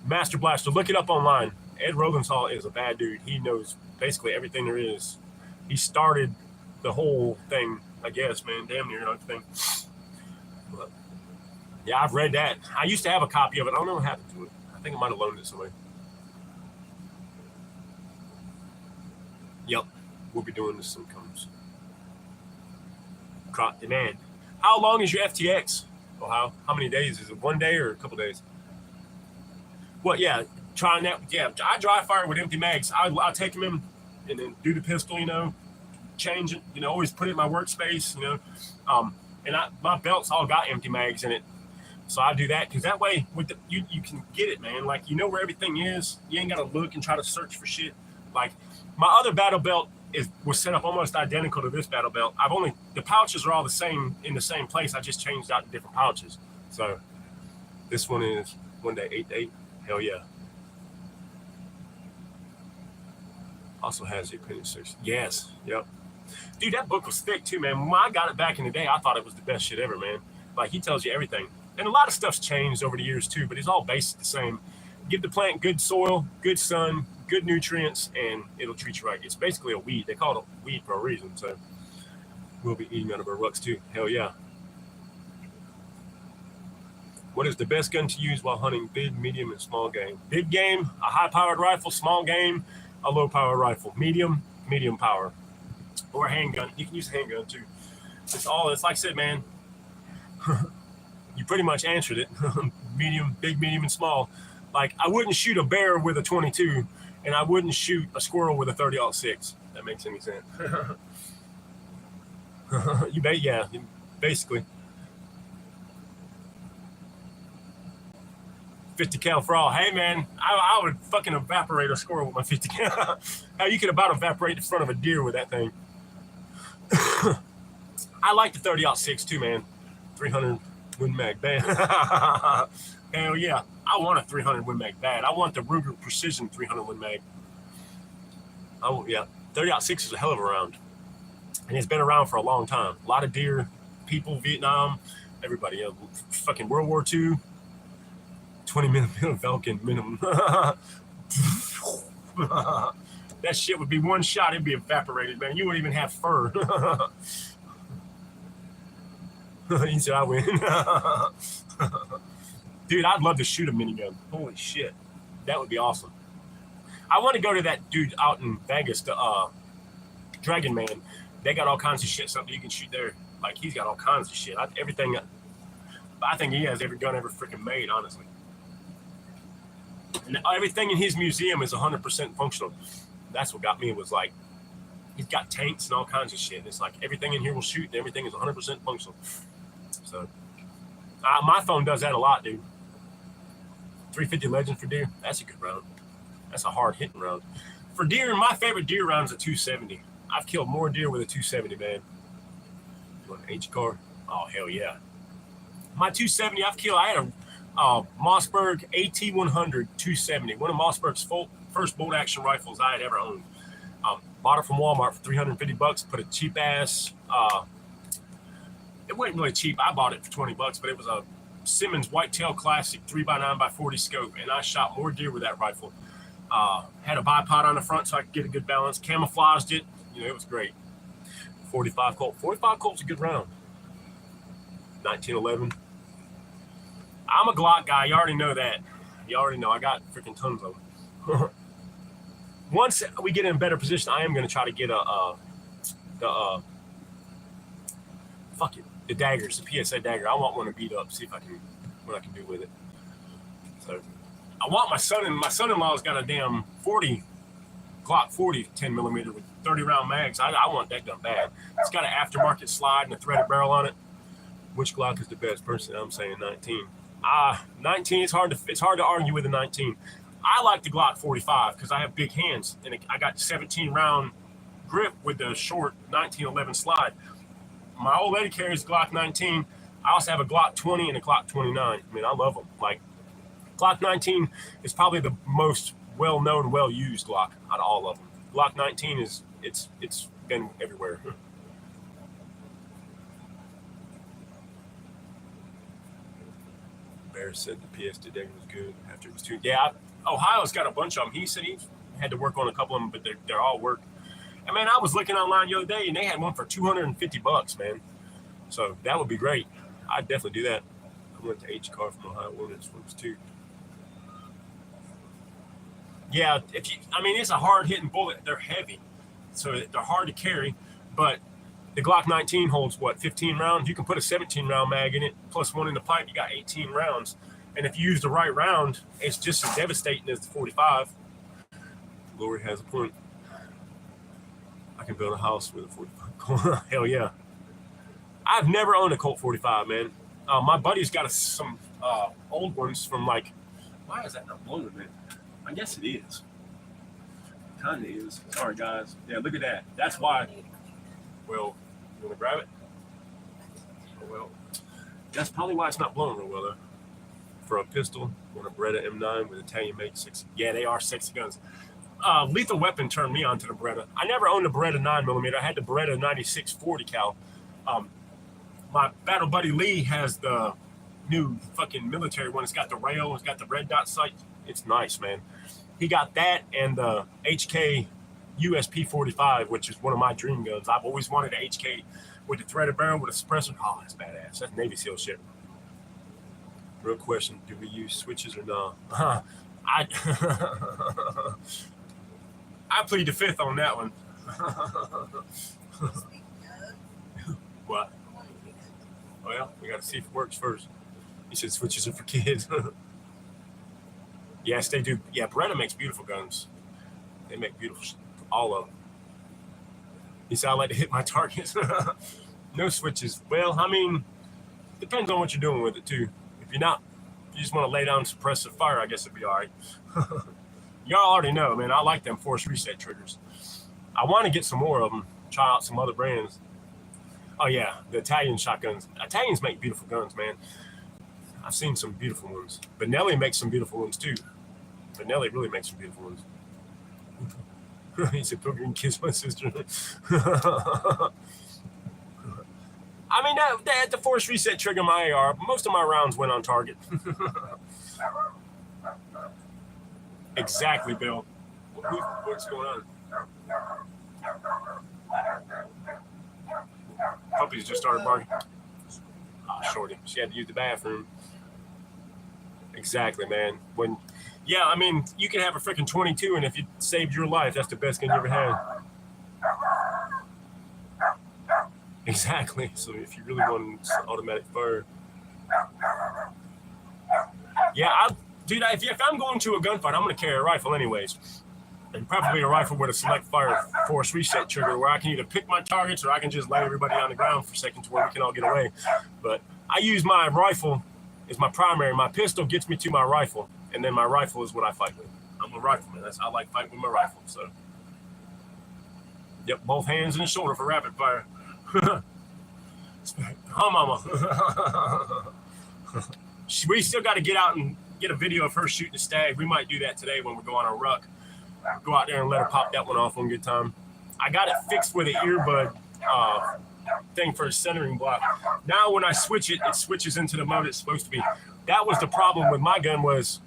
Master Blaster, look it up online. Ed Rosenthal is a bad dude. He knows basically everything there is. He started the whole thing, I guess, man. Damn near everything. But yeah, I've read that. I used to have a copy of it. I don't know what happened to it. I think I might have loaned it somewhere. Yep, we'll be doing this when it comes. Crop demand. How long is your FTX? Ohio? How many days? Is it 1 day or a couple days? Well, yeah, trying that. Yeah, I dry fire with empty mags. I'll take them in and then do the pistol, change it, always put it in my workspace, and my belts all got empty mags in it. So I do that because that way with you can get it, man. Like, where everything is. You ain't got to look and try to search for shit. Like, my other battle belt was set up almost identical to this battle belt. The pouches are all the same in the same place. I just changed out the different pouches. So this one is 1 day, 8 to 8. Hell yeah. Also has the appendix. Yes. Yep. Dude, that book was thick too, man. When I got it back in the day, I thought it was the best shit ever, man. Like, he tells you everything. And a lot of stuff's changed over the years too, but it's all based the same. Give the plant good soil, good sun, good nutrients, and it'll treat you right. It's basically a weed. They call it a weed for a reason. So we'll be eating out of our rucks too. Hell yeah. What is the best gun to use while hunting big, medium, and small game? Big game, a high-powered rifle. Small game, a low-powered rifle. Medium power. Or a handgun. You can use a handgun too. It's like I said, man. You pretty much answered it. Medium, big, medium, and small. Like, I wouldn't shoot a bear with a 22, and I wouldn't shoot a squirrel with a 30-06. That makes any sense. Basically. 50 cal for all. Hey, man, I would fucking evaporate a squirrel with my 50 cal. How you could about evaporate the front of a deer with that thing. I like the 30-06 too, man. 300 Win Mag bad. Hell yeah. I want a 300 Win Mag bad. I want the Ruger Precision 300 Win Mag. Oh, yeah. 30-06 is a hell of a round. And it's been around for a long time. A lot of deer, people, Vietnam, everybody. Fucking World War II. 20 millimeter Vulcan minimum. That shit would be one shot. It'd be evaporated, man. You wouldn't even have fur. He said I win. Dude, I'd love to shoot a minigun. Holy shit. That would be awesome. I want to go to that dude out in Vegas, the Dragon Man. They got all kinds of shit, something you can shoot there. Like, he's got all kinds of shit. I think he has every gun ever freaking made, honestly. And everything in his museum is 100% functional. That's what got me, was like, he's got tanks and all kinds of shit. It's like everything in here will shoot and everything is 100% functional. So, my phone does that a lot, dude. 350 Legend for deer, that's a good round. That's a hard hitting round. For deer, my favorite deer round is a 270. I've killed more deer with a 270, man. You want an H car? Oh, hell yeah. My 270, I had a Mossberg AT100 270, one of Mossberg's first bolt action rifles I had ever owned. Bought it from Walmart for $350. Put a cheap ass it wasn't really cheap. I bought it for $20, but it was a Simmons Whitetail Classic 3x9x40 scope, and I shot more deer with that rifle. Had a bipod on the front so I could get a good balance. Camouflaged it. You know, it was great. 45 Colt. 45 Colt's a good round. 1911. I'm a Glock guy. You already know that. You already know. I got freaking tons of them. Once we get in a better position, I am going to try to get the daggers, the PSA dagger. I want one to beat up, see if I can, what I can do with it. So I want my son-in-law's got a damn Glock 40 10mm with 30 round mags. I want that gun bad. It's got an aftermarket slide and a threaded barrel on it. Which Glock is the best? Personally, I'm saying 19. 19. It's hard to argue with a 19. I like the Glock 45 because I have big hands and I got 17 round grip with the short 1911 slide. My old lady carries Glock 19. I also have a Glock 20 and a Glock 29. I mean, I love them. Like, Glock 19 is probably the most well-known, well-used Glock out of all of them. Glock 19 is, it's been everywhere. Bear said the PS today was good after it was too. Yeah, Ohio's got a bunch of them. He said he had to work on a couple of them, but they're all work. And man, I was looking online the other day, and they had one for $250, man. So that would be great. I'd definitely do that. I went to H-Car from Ohio. This one's too. Yeah, it's a hard-hitting bullet. They're heavy, so they're hard to carry. But the Glock 19 holds, what, 15 rounds? You can put a 17-round mag in it, plus one in the pipe. You got 18 rounds. And if you use the right round, it's just as devastating as the 45. Lori has a point. I can build a house with a 45 Colt. Hell yeah. I've never owned a Colt 45, man. My buddy's got some old ones from like, why is that not blowing, man? I guess it is. Kind of is. Sorry, guys. Yeah, look at that. That's why. Well, you want to grab it? Oh, well. That's probably why it's not blowing real well, though. For a pistol, on a Beretta M9 with Italian-made 6. Yeah, they are sexy guns. Lethal Weapon turned me on to the Beretta. I never owned a Beretta 9mm. I had the Beretta 96 40 cal. My battle buddy Lee has the new fucking military one. It's got the rail. It's got the red dot sight. It's nice, man. He got that and the HK USP 45, which is one of my dream guns. I've always wanted an HK with the threaded barrel with a suppressor. Oh, that's badass. That's Navy SEAL shit. Real question, do we use switches or not? I plead the fifth on that one. What? Well, we got to see if it works first. He said switches are for kids. Yes, they do. Yeah, Beretta makes beautiful guns. They make beautiful, all of them. He said, I like to hit my targets. No switches. Well, I mean, depends on what you're doing with it, too. If you just want to lay down suppressive fire, I guess it'd be all right. Y'all already know, man, I like them force reset triggers. I want to get some more of them, try out some other brands. Oh, yeah, the Italian shotguns. Italians make beautiful guns, man. I've seen some beautiful ones. Benelli makes some beautiful ones, too. Benelli really makes some beautiful ones. He said, "Put green kiss my sister." I mean, the force reset trigger my AR. Most of my rounds went on target. Exactly, Bill. What's going on? Puppies just started barking. Shorty. She had to use the bathroom. Exactly, man. Yeah, I mean, you can have a freaking 22, and if it saved your life, that's the best gun you ever had. Exactly. So if you really want automatic fire. Yeah, dude, if I'm going to a gunfight, I'm going to carry a rifle anyways. And preferably a rifle with a select fire force reset trigger where I can either pick my targets or I can just lay everybody on the ground for seconds where we can all get away. But I use my rifle as my primary. My pistol gets me to my rifle, and then my rifle is what I fight with. I'm a rifleman. I like fighting with my rifle. So, yep, both hands in the shoulder for rapid fire. Huh, mama. We still got to get out and get a video of her shooting a stag. We might do that today when we go on our ruck. Go out there and let her pop that one off one good time. I got it fixed with an earbud thing for a centering block. Now when I switch it, it switches into the mode it's supposed to be. That was the problem with my gun, was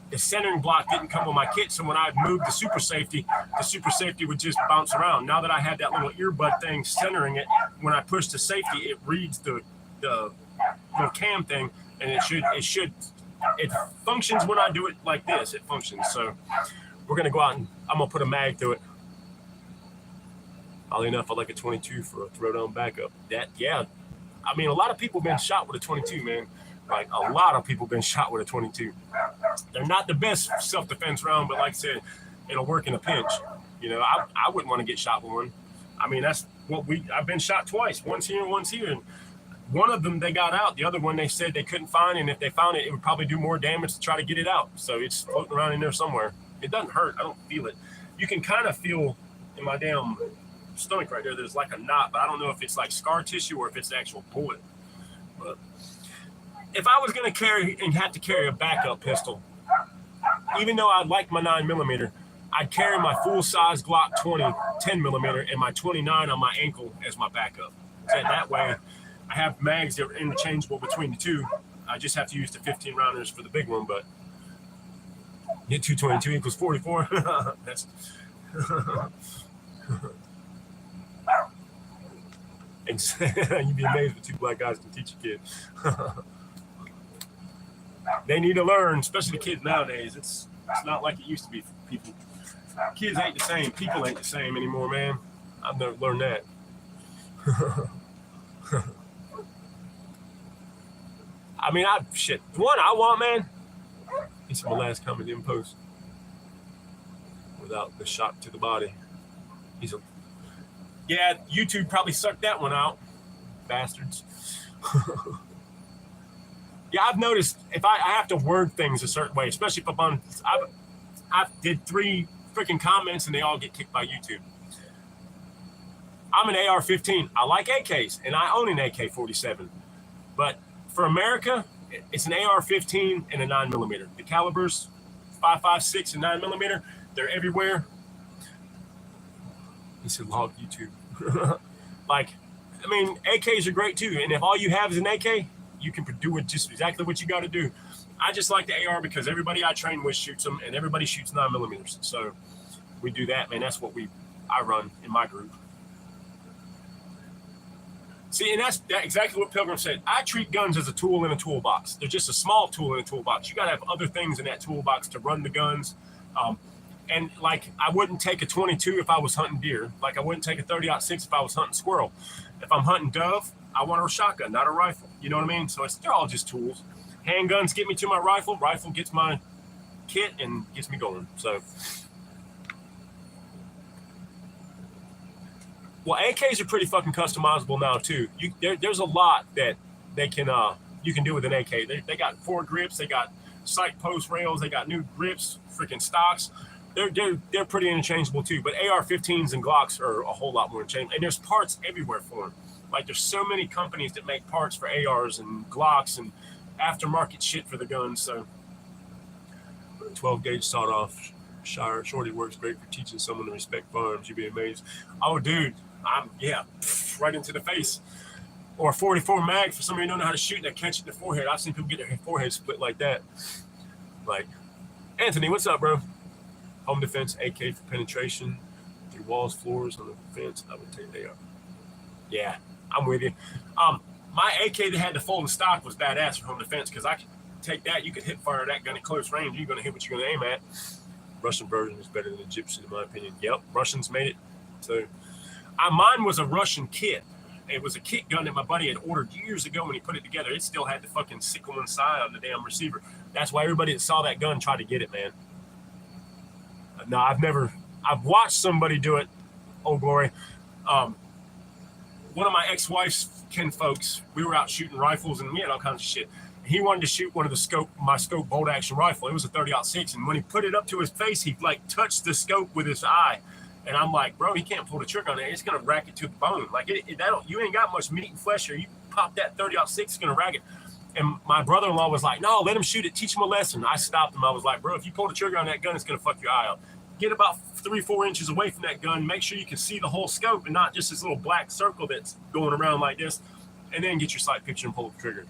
the centering block didn't come with my kit. So when I moved the super safety would just bounce around. Now that I had that little earbud thing centering it, when I push the safety, it reads the little cam thing, and it functions when I do it like this. It functions. So we're gonna go out and I'm gonna put a mag through it. Oddly enough, I like a 22 for a throwdown backup. Yeah. I mean, a lot of people have been shot with a 22, man. Like, a lot of people have been shot with a 22. They're not the best self-defense round, but like I said, it'll work in a pinch. You know, I wouldn't want to get shot with one. I mean, that's what I've been shot twice, once here and once here. And one of them, they got out. The other one, they said they couldn't find, and if they found it, it would probably do more damage to try to get it out. So it's floating around in there somewhere. It doesn't hurt. I don't feel it. You can kind of feel in my damn stomach right there, there's like a knot, but I don't know if it's like scar tissue or if it's the actual bullet. But if I was going to carry and have to carry a backup pistol, even though I like my 9mm, I'd carry my full-size Glock 20 10mm and my 29 on my ankle as my backup. So that way, I have mags that are interchangeable between the two. I just have to use the 15 rounders for the big one, but get 222 equals 44. That's you'd be amazed what two black guys can teach a kid. They need to learn, especially the kids nowadays. It's not like it used to be for people. Kids ain't the same. People ain't the same anymore, man. I've never learned that. I mean, the one I want, man. This is my last comment in post. Without the shock to the body. Yeah, YouTube probably sucked that one out. Bastards. Yeah, I've noticed if I have to word things a certain way, especially if I did 3 freaking comments and they all get kicked by YouTube. I'm an AR-15. I like AKs, and I own an AK-47. But for America, it's an AR-15 and a 9mm. The calibers, 5.56 and 9mm, they're everywhere. He said, log YouTube. Like, I mean, AKs are great too. And if all you have is an AK, you can do it just exactly what you got to do. I just like the AR because everybody I train with shoots them, and everybody shoots 9mm. So we do that, man. That's what I run in my group. See, and that's exactly what Pilgrim said. I treat guns as a tool in a toolbox. They're just a small tool in a toolbox. You got to have other things in that toolbox to run the guns. And like, I wouldn't take a 22 if I was hunting deer. Like, I wouldn't take a 30-06 if I was hunting squirrel. If I'm hunting dove, I want a shotgun, not a rifle. You know what I mean? So they're all just tools. Handguns get me to my rifle. Rifle gets my kit and gets me going. So, well, AKs are pretty fucking customizable now too. There's a lot that they can you can do with an AK. They got 4 grips. They got sight post rails. They got new grips, freaking stocks. They're pretty interchangeable too, but AR-15s and Glocks are a whole lot more interchangeable. And there's parts everywhere for them. Like, there's so many companies that make parts for ARs and Glocks and aftermarket shit for the guns. So 12 gauge sawed off shorty works great for teaching someone to respect firearms. You'd be amazed. Oh, dude, right into the face. Or a 44 mag for somebody who don't know how to shoot and they catch it in the forehead. I've seen people get their forehead split like that. Like, Anthony, what's up, bro? Home defense, AK for penetration through walls, floors, on the fence. I would take they are. Yeah, I'm with you. My AK that had the folding stock was badass for home defense because I could take that. You could hip fire that gun at close range. You're going to hit what you're going to aim at. Russian version is better than Egyptian, in my opinion. Yep, Russians made it. So mine was a Russian kit. It was a kit gun that my buddy had ordered years ago when he put it together. It still had the fucking sickle inside on the damn receiver. That's why everybody that saw that gun tried to get it, man. No, I've watched somebody do it. Oh, glory. One of my ex-wife's kin folks, we were out shooting rifles and we had all kinds of shit. He wanted to shoot one of my scope bolt action rifle. It was a 30-06. And when he put it up to his face, he like touched the scope with his eye. And I'm like, bro, he can't pull the trigger on it. It's going to rack it to the bone. Like, you ain't got much meat and flesh here. You pop that 30-06, it's going to rack it. And my brother-in-law was like, no, let him shoot it. Teach him a lesson. I stopped him. I was like, bro, if you pull the trigger on that gun, it's going to fuck your eye out. get about 3-4 inches away from that gun. Make sure you can see the whole scope and not just this little black circle that's going around like this. And then get your sight picture and pull the trigger.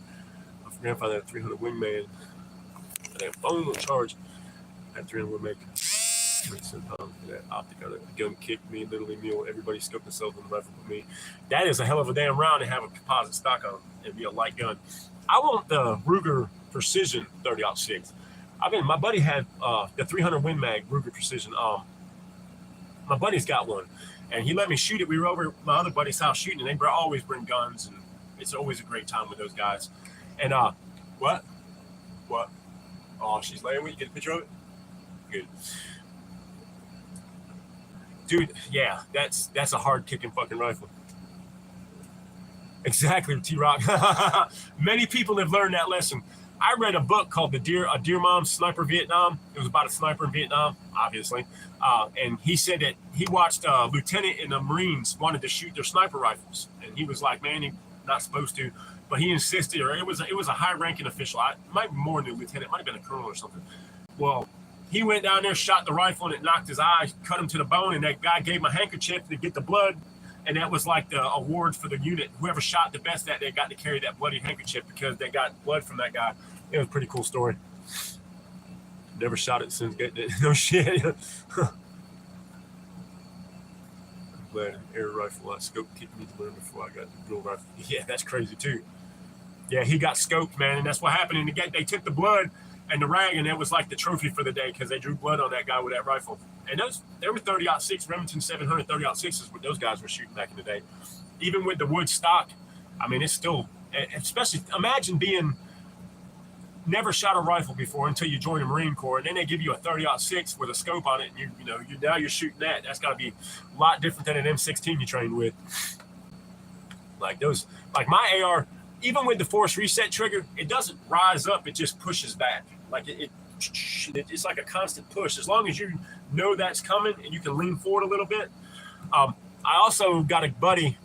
My grandfather had a 300 wingman. That phone will charge. I had 300 wingman. That optic on it. The gun kicked me, literally mule. Everybody scoped themselves on the rifle with me. That is a hell of a damn round to have a composite stock on. It'd be a light gun. I want the Ruger Precision 30-06. My buddy had the 300 Win Mag Ruger Precision. My buddy's got one, and he let me shoot it. We were over at my other buddy's house shooting, and they always bring guns, and it's always a great time with those guys. And what? Oh, she's laying with you. Get a picture of it. Good. Dude, yeah, that's a hard kicking fucking rifle. Exactly, T-Rock. Many people have learned that lesson. I read a book called A Dear Mom's Sniper Vietnam. It was about a sniper in Vietnam, obviously. And he said that he watched a lieutenant in the Marines wanted to shoot their sniper rifles. And he was like, man, he's not supposed to. But he insisted, or it was a high-ranking official. It might be more than a lieutenant. It might have been a colonel or something. Well, he went down there, shot the rifle, and it knocked his eye, cut him to the bone, and that guy gave him a handkerchief to get the blood, and that was like the award for the unit. Whoever shot the best that day got to carry that bloody handkerchief because they got blood from that guy. It was a pretty cool story. Never shot it since getting it. No shit. I'm glad an air rifle, I scope kicked me to learn before I got the drill rifle. Yeah, that's crazy too. Yeah, he got scoped, man, and that's what happened. And they took the blood and the rag, and it was like the trophy for the day because they drew blood on that guy with that rifle. And they were 30-06 Remington 700 30-06s what those guys were shooting back in the day. Even with the wood stock, I mean, it's still, especially, imagine being never shot a rifle before until you join the Marine Corps, and then they give you a 30-06 with a scope on it, and now you're shooting that. That's got to be a lot different than an M16 you trained with. Like my AR, even with the force reset trigger, it doesn't rise up, it just pushes back. Like it's like a constant push. As long as you know that's coming and you can lean forward a little bit. I also got a buddy,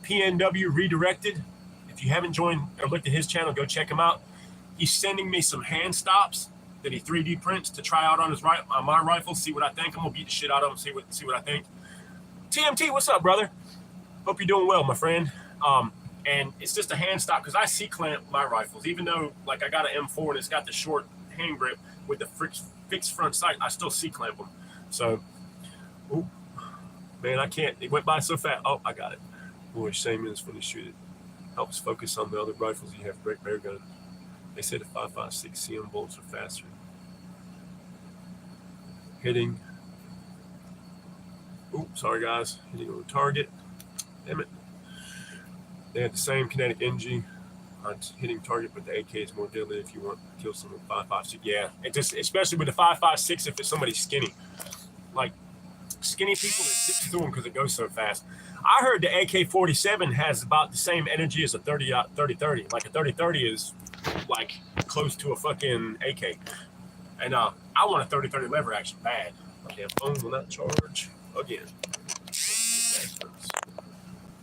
PNW Redirected. If you haven't joined or looked at his channel, go check him out. He's sending me some hand stops that he 3D prints to try out on my rifle, see what I think. I'm gonna beat the shit out of him, see what I think. TMT, what's up, brother? Hope you're doing well, my friend. And it's just a hand stop because I C-clamp my rifles. Even though, like, I got an M4 and it's got the short hand grip with the fixed front sight, I still C-clamp them. So, ooh, man, I can't. It went by so fast. Oh, I got it. Boy, shame is when you shoot it. Helps focus on the other rifles you have. Great bear gun. They say the 5.56 CM bolts are faster. Hitting. Ooh, sorry, guys. Hitting on target. Damn it. They have the same kinetic energy on hitting target, but the AK is more deadly if you want to kill someone with 5.56. Yeah, it just, especially with the 5.56, if it's somebody skinny. Like, skinny people, it zips through them because it goes so fast. I heard the AK-47 has about the same energy as a 30-30. Like, a 30-30 is, like, close to a fucking AK. And I want a 30-30 lever action bad. My damn phone will not charge again.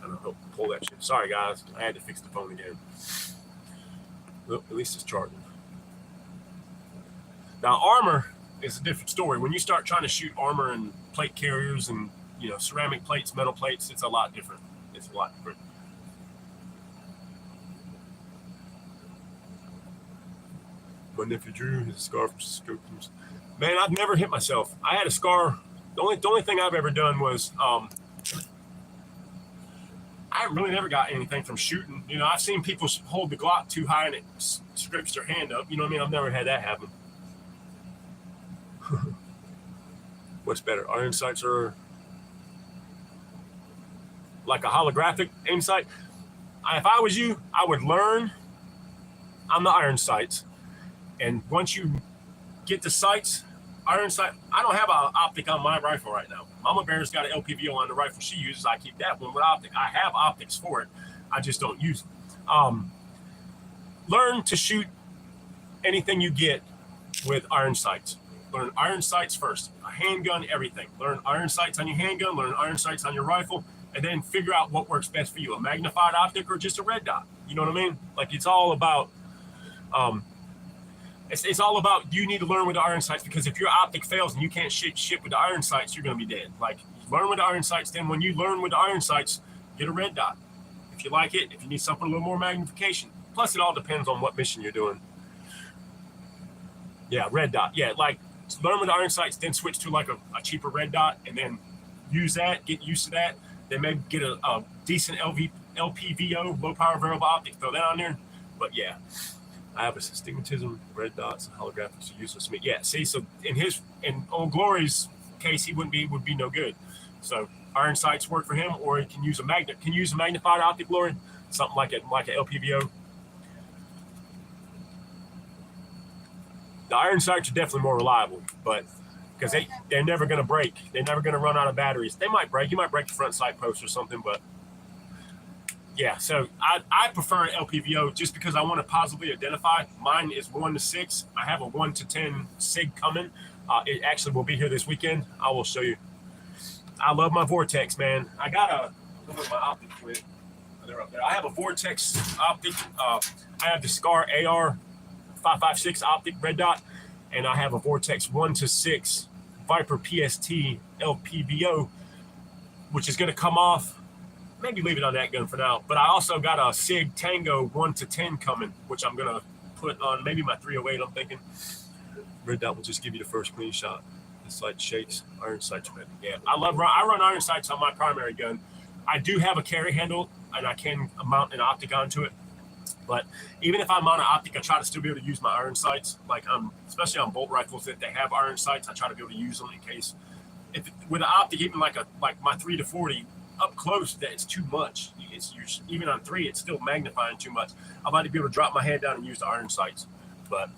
I don't know, pull that shit. Sorry, guys. I had to fix the phone again. Well, at least it's charging. Now, armor is a different story. When you start trying to shoot armor and plate carriers and, ceramic plates, metal plates, it's a lot different. It's a lot different. My nephew Drew has a scar from scopes. Man, I've never hit myself. I had a scar. The only thing I've ever done was, I really never got anything from shooting. I've seen people hold the Glock too high and it scrapes their hand up. You know what I mean? I've never had that happen. What's better? Iron sights or like a holographic aim sight? If I was you, I would learn on the iron sights. And once you get the sights, iron sight, I don't have an optic on my rifle right now. Mama Bear's got an LPVO on the rifle she uses. I keep that one with optic. I have optics for it. I just don't use them. Learn to shoot anything you get with iron sights. Learn iron sights first. A handgun, everything. Learn iron sights on your handgun. Learn iron sights on your rifle. And then figure out what works best for you. A magnified optic or just a red dot. You know what I mean? Like, it's all about It's all about, you need to learn with the iron sights, because if your optic fails and you can't ship with the iron sights, you're going to be dead. Like, learn with the iron sights. Then when you learn with the iron sights, get a red dot. If you like it, if you need something a little more magnification. Plus, it all depends on what mission you're doing. Yeah, red dot. Yeah, like, learn with the iron sights, then switch to like a cheaper red dot, and then use that, get used to that. Then maybe get a decent LPVO, low power variable optic, throw that on there. But yeah, I have astigmatism, red dots, and holographics are useless to me. Yeah, see, so in Old Glory's case, he would be no good. So iron sights work for him, or he can use a magnified optic, Glory, something like an LPVO. The iron sights are definitely more reliable, but because they're never going to break. They're never going to run out of batteries. They might break. You might break the front sight post or something, but yeah. So I prefer an LPVO just because I want to positively identify. Mine is 1 to 6. I have a 1 to 10 SIG coming. It actually will be here this weekend. I will show you. I love my Vortex, man. I got look at my optic with. They're up there. I have a Vortex optic. I have the Scar AR 556 optic red dot, and I have a Vortex 1 to 6 Viper PST LPVO, which is going to come off. Maybe leave it on that gun for now. But I also got a SIG Tango 1 to 10 coming, which I'm going to put on maybe my 308. I'm thinking red dot will just give you the first clean shot. The sight shakes. Iron sights ready. Yeah, I run iron sights on my primary gun. I do have a carry handle, and I can mount an optic onto it. But even if I'm on an optic, I try to still be able to use my iron sights. Like, especially on bolt rifles that they have iron sights, I try to be able to use them in case. With an optic, even like my 3 to 40 up close, that it's too much. Even on 3, it's still magnifying too much. I like to be able to drop my head down and use the iron sights. But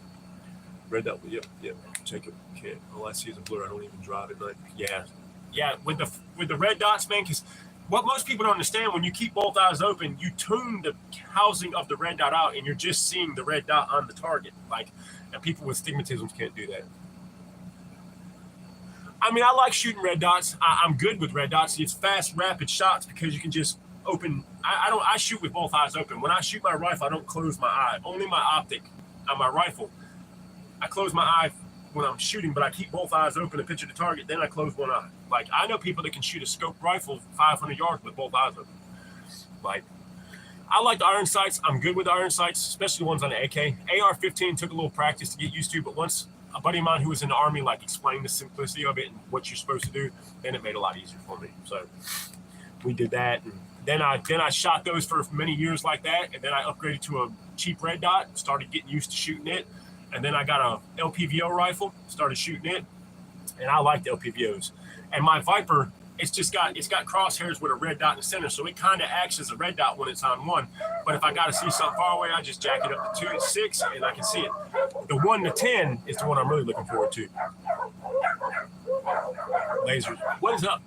red dot, yep. Check it. Can't. All I see is a blur. I don't even drive at night. Yeah. With the red dots, man, because what most people don't understand, when you keep both eyes open, you tune the housing of the red dot out, and you're just seeing the red dot on the target. And people with stigmatisms can't do that. I mean, I like shooting red dots. I'm good with red dots. It's fast, rapid shots because you can just open. I shoot with both eyes open. When I shoot my rifle, I don't close my eye. Only my optic on my rifle. I close my eye when I'm shooting, but I keep both eyes open to picture the target. Then I close one eye. Like, I know people that can shoot a scope rifle 500 yards with both eyes open. Like, I like the iron sights. I'm good with the iron sights, especially the ones on the AK. AR-15 took a little practice to get used to, but once a buddy of mine who was in the Army explained the simplicity of it and what you're supposed to do, then it made it a lot easier for me. So we did that, and then I shot those for many years like that, and then I upgraded to a cheap red dot, started getting used to shooting it. And then I got a LPVO rifle, started shooting it, and I like the LPVOs. And my Viper, it's got crosshairs with a red dot in the center, so it kind of acts as a red dot when it's on 1. But if I got to see something far away, I just jack it up to 2 to 6, and I can see it. The 1 to 10 is the one I'm really looking forward to. Lasers. What is up?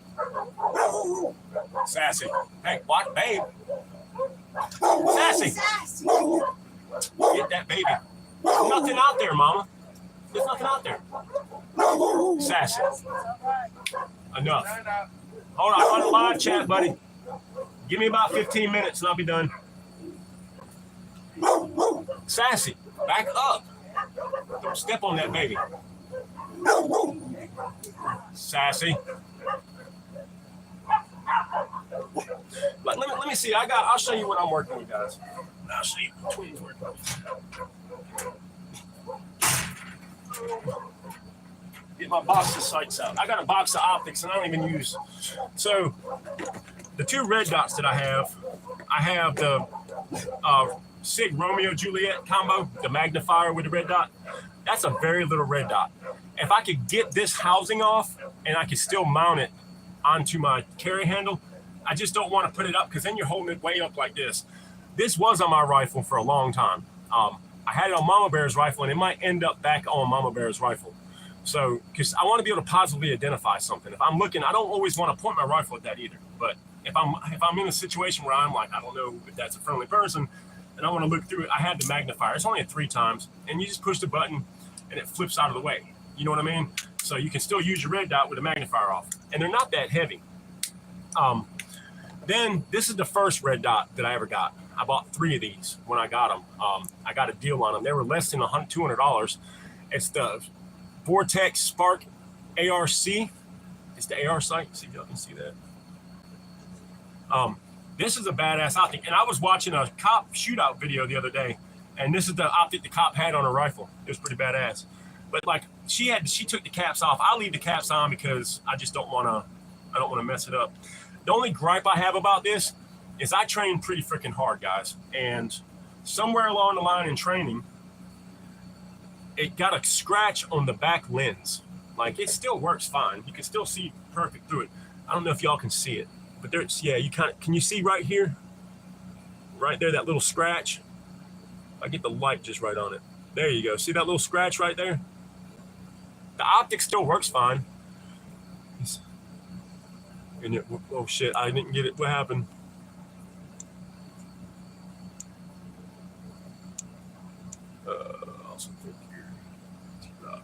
Sassy. Hey, what, babe? Sassy. Get that baby. There's nothing out there, Mama. There's nothing out there. Sassy. Enough. Hold on, I'm on the live chat, buddy. Give me about 15 minutes and I'll be done. Sassy, back up. Don't step on that baby. Sassy. Let me see. I'll show you what I'm working with, guys. I'll show you what twins working with. Get my box of sights out. I got a box of optics and I don't even use. So the 2 red dots that I have the SIG Romeo Juliet combo, the magnifier with the red dot. That's a very little red dot. If I could get this housing off and I could still mount it onto my carry handle, I just don't want to put it up because then you're holding it way up like this. This was on my rifle for a long time. I had it on Mama Bear's rifle, and it might end up back on Mama Bear's rifle. So, because I want to be able to positively identify something. If I'm looking, I don't always want to point my rifle at that either. But if I'm in a situation where I'm like, I don't know if that's a friendly person, and I want to look through it, I had the magnifier. It's only at 3 times, and you just push the button, and it flips out of the way. You know what I mean? So you can still use your red dot with the magnifier off, and they're not that heavy. Then this is the first red dot that I ever got. I bought 3 of these when I got them. I got a deal on them. They were less than $200. It's the Vortex Spark ARC. It's the AR sight. See if y'all can see that. This is a badass optic. And I was watching a cop shootout video the other day, and this is the optic the cop had on her rifle. It was pretty badass. But like she took the caps off. I leave the caps on because I just don't want to mess it up. The only gripe I have about this is I train pretty freaking hard, guys. And somewhere along the line in training, it got a scratch on the back lens. Like it still works fine. You can still see perfect through it. I don't know if y'all can see it, but there's, yeah, you can you see right here? Right there, that little scratch? I get the light just right on it. There you go. See that little scratch right there? The optic still works fine. And it, oh shit, I didn't get it. What happened? Also think here. T-Rock.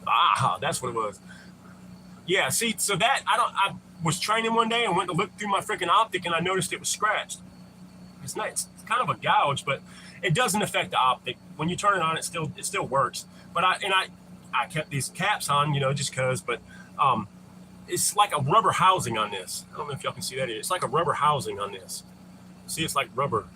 Ah, that's what it was. Yeah, see, so that I was training one day and went to look through my freaking optic and I noticed it was scratched. It's not, it's kind of a gouge, but it doesn't affect the optic. When you turn it on, it still works. But I kept these caps on, you know, just cause, but it's like a rubber housing on this. I don't know if y'all can see that here. It's like a rubber housing on this. See, it's like rubber.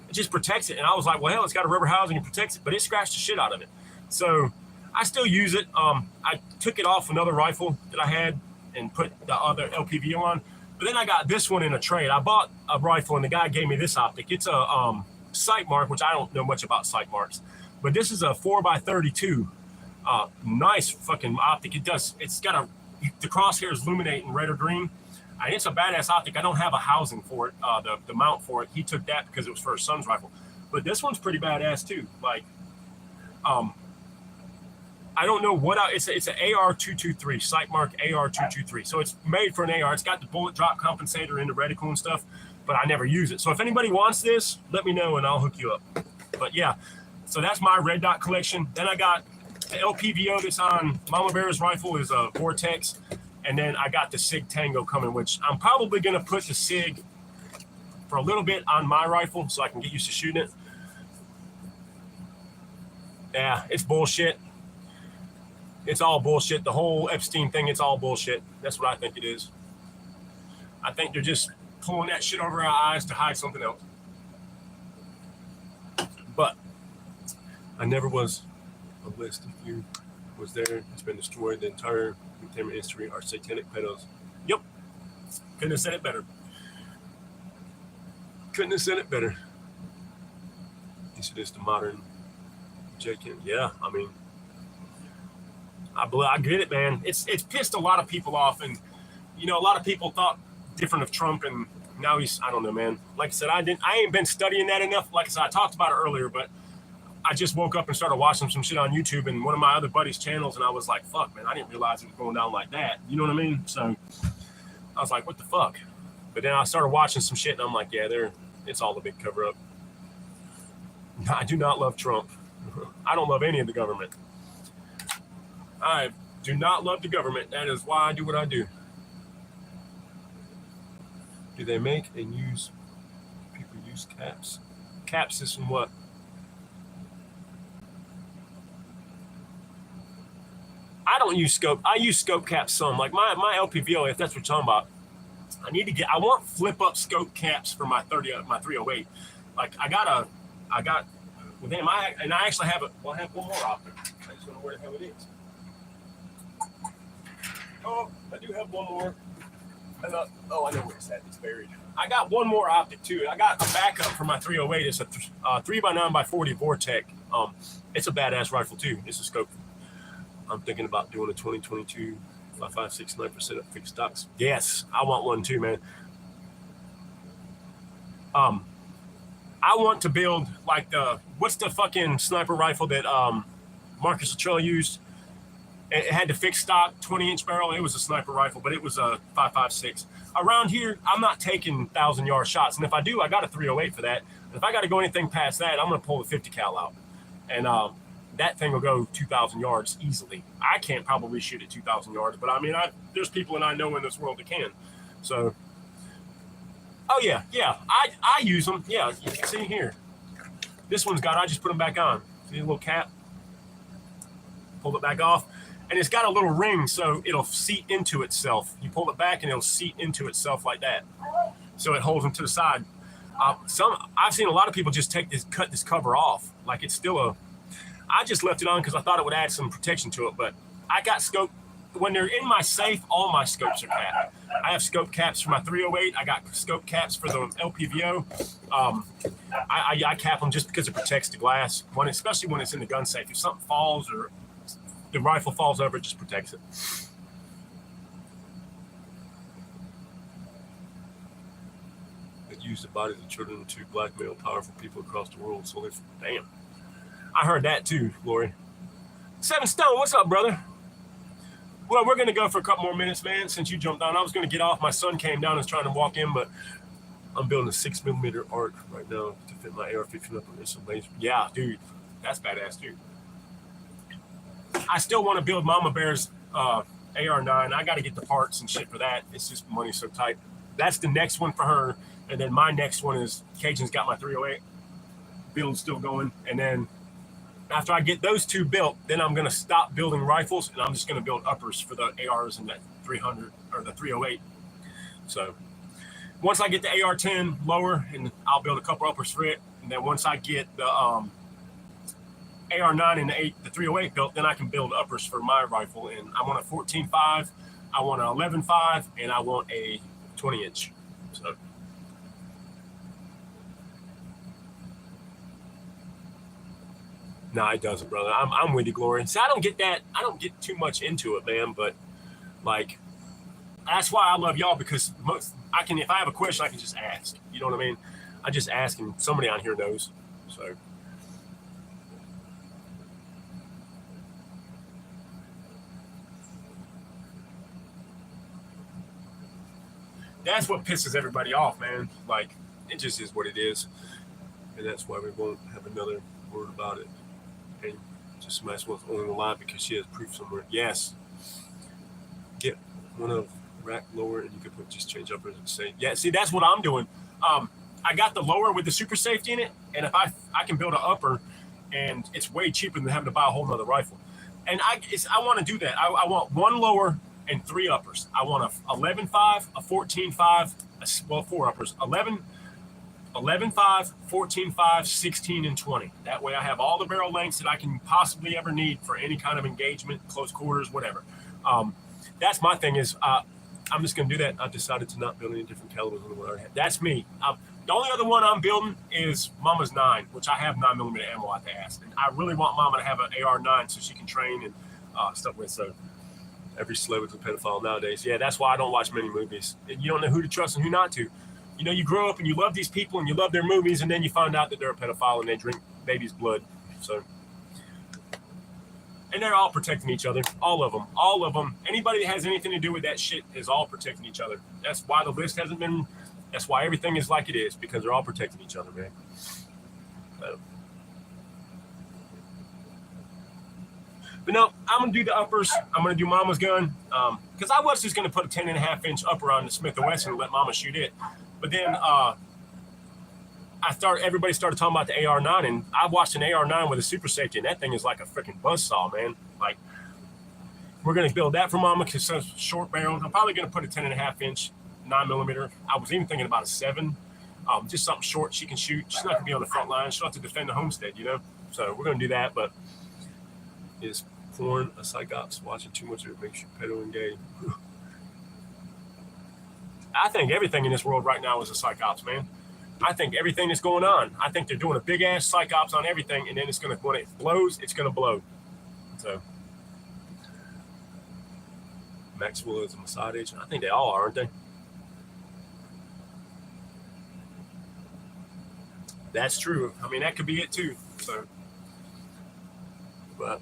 It just protects it. And I was like, well, hell, it's got a rubber housing and protects it, but it scratched the shit out of it. So I still use it. I took it off another rifle that I had and put the other LPV on. But then I got this one in a trade. I bought a rifle and the guy gave me this optic. It's a sight mark, which I don't know much about sight marks, but this is a 4x32. Nice fucking optic. It's got the crosshairs illuminate in red or green. And it's a badass optic. I don't have a housing for it, the mount for it. He took that because it was for his son's rifle. But this one's pretty badass too. Like, I don't know what it's an AR223, sight mark AR223. So it's made for an AR. It's got the bullet drop compensator in the reticle and stuff, but I never use it. So if anybody wants this, let me know and I'll hook you up. But yeah, so that's my red dot collection. Then I got the LPVO that's on Mama Bear's rifle is a Vortex. And then I got the SIG Tango coming, which I'm probably going to put the SIG for a little bit on my rifle so I can get used to shooting it. Yeah, it's bullshit. It's all bullshit. The whole Epstein thing, it's all bullshit. That's what I think it is. I think they're just pulling that shit over our eyes to hide something else. But I never was a list of you was there. It's been destroyed. The entire entertainment industry are satanic pedos. Yep. Couldn't have said it better. Couldn't have said it better. This is the modern J-Ken. Yeah, I mean, I get it, man. It's pissed a lot of people off, and you know, a lot of people thought different of Trump, and now he's, I don't know, man. Like I said, I ain't been studying that enough. Like I said, I talked about it earlier, but I just woke up and started watching some shit on YouTube and one of my other buddies' channels, and I was like, fuck, man, I didn't realize it was going down like that. You know what I mean? So I was like, what the fuck? But then I started watching some shit, and I'm like, yeah, it's all a big cover-up. I do not love Trump. I don't love any of the government. I do not love the government. That is why I do what I do. Do they make and use, people use caps? Caps is from what? I don't use scope. I use scope caps some. Like my LPVO, if that's what you're talking about, I want flip up scope caps for my 308. Like I got, well damn, I actually have I have one more optic. I just don't know where the hell it is. Oh, I do have one more. I know where it's at. It's buried. I got one more optic too. I got a backup for my 308. It's a 3x9x40 Vortex. It's a badass rifle too. It's a scope. I'm thinking about doing a 2022 5.56 sniper setup fixed stocks. Yes, I want one too, man. I want to build like what's the fucking sniper rifle that Marcus Luttrell used? It had the fixed stock 20-inch barrel. It was a sniper rifle, but it was a 5.56. Around here, I'm not taking 1,000-yard shots, and if I do, I got a 308 for that. And if I got to go anything past that, I'm gonna pull the 50 cal out. And that thing will go 2,000 yards easily. I can't probably shoot at 2,000 yards, but I mean, there's people that I know in this world that can. So, oh yeah, I use them. Yeah, you can see here. This one's got, I just put them back on. See the little cap? Pull it back off. And it's got a little ring, so it'll seat into itself. You pull it back and it'll seat into itself like that. So it holds them to the side. I've seen a lot of people just cut this cover off. Like it's still I just left it on because I thought it would add some protection to it. But I got scope, when they're in my safe, all my scopes are capped. I have scope caps for my 308. I got scope caps for the LPVO. I cap them just because it protects the glass, especially when it's in the gun safe. If something falls or the rifle falls over, it just protects it. They use the bodies of children to blackmail powerful people across the world. So damn. I heard that too, Lori. 7 Stone, what's up, brother? Well, we're going to go for a couple more minutes, man, since you jumped on. I was going to get off. My son came down and was trying to walk in, but I'm building a 6mm arc right now to fit my AR-15 up on this laser. Yeah, dude, that's badass, dude. I still want to build Mama Bear's AR-9. I got to get the parts and shit for that. It's just money's so tight. That's the next one for her. And then my next one is Cajun's got my 308. Build's still going. And then after I get those two built, then I'm going to stop building rifles, and I'm just going to build uppers for the ARs and that 300 or the 308. So once I get the AR-10 lower, and I'll build a couple uppers for it. And then once I get the AR-9 and the 308 built, then I can build uppers for my rifle. And I want a 14.5, I want an 11.5, and I want a 20-inch. So. No, it doesn't, brother. I'm with you, Glory. See, I don't get too much into it, man. But like, that's why I love y'all, because if I have a question, I can just ask. You know what I mean? I just ask, and somebody on here knows. So. That's what pisses everybody off, man. Like, it just is what it is. And that's why we won't have another word about it. And just smash one's only alive because she has proof somewhere. Yes. Get one of rack lower, and you could just change uppers and say, yeah, see, that's what I'm doing. I got the lower with the super safety in it, and if I can build an upper, and it's way cheaper than having to buy a whole nother rifle. And I want to do that. I want one lower and 3 uppers. I want a 11.5, a 14.5, 4 uppers. 11.5, 14.5, 16, and 20. That way I have all the barrel lengths that I can possibly ever need for any kind of engagement, close quarters, whatever. That's my thing is I'm just going to do that. I've decided to not build any different calibers than what I have. That's me. The only other one I'm building is Mama's 9, which I have 9mm ammo at the ass. And I really want Mama to have an AR-9 so she can train and stuff with. So every slave is a pedophile nowadays. Yeah, that's why I don't watch many movies. You don't know who to trust and who not to. You know, you grow up and you love these people and you love their movies, and then you find out that they're a pedophile and they drink baby's blood. So, and they're all protecting each other. All of them. Anybody that has anything to do with that shit is all protecting each other. That's why the list hasn't been, that's why everything is like it is, because they're all protecting each other, man. So. But no, I'm going to do the uppers. I'm going to do Mama's gun. Because I was just going to put a 10.5-inch upper on the Smith & Wesson and let Mama shoot it. But then everybody started talking about the AR-9, and I watched an AR-9 with a super safety, and that thing is like a freaking buzzsaw, man. Like, we're going to build that for Mama because it's short barrel. I'm probably going to put a 10.5-inch 9mm. I was even thinking about a 7. Just something short she can shoot. She's not going to be on the front line. She'll have to defend the homestead, you know? So we're going to do that, but is porn a psychops? Watching too much of it makes you pedo and gay. I think everything in this world right now is a psychops, man. I think everything that's going on, I think they're doing a big ass psychops on everything, and then it's gonna, when it blows, it's gonna blow. So Maxwell is a Mossad agent. I think they all are, aren't they? That's true. I mean, that could be it too. So, but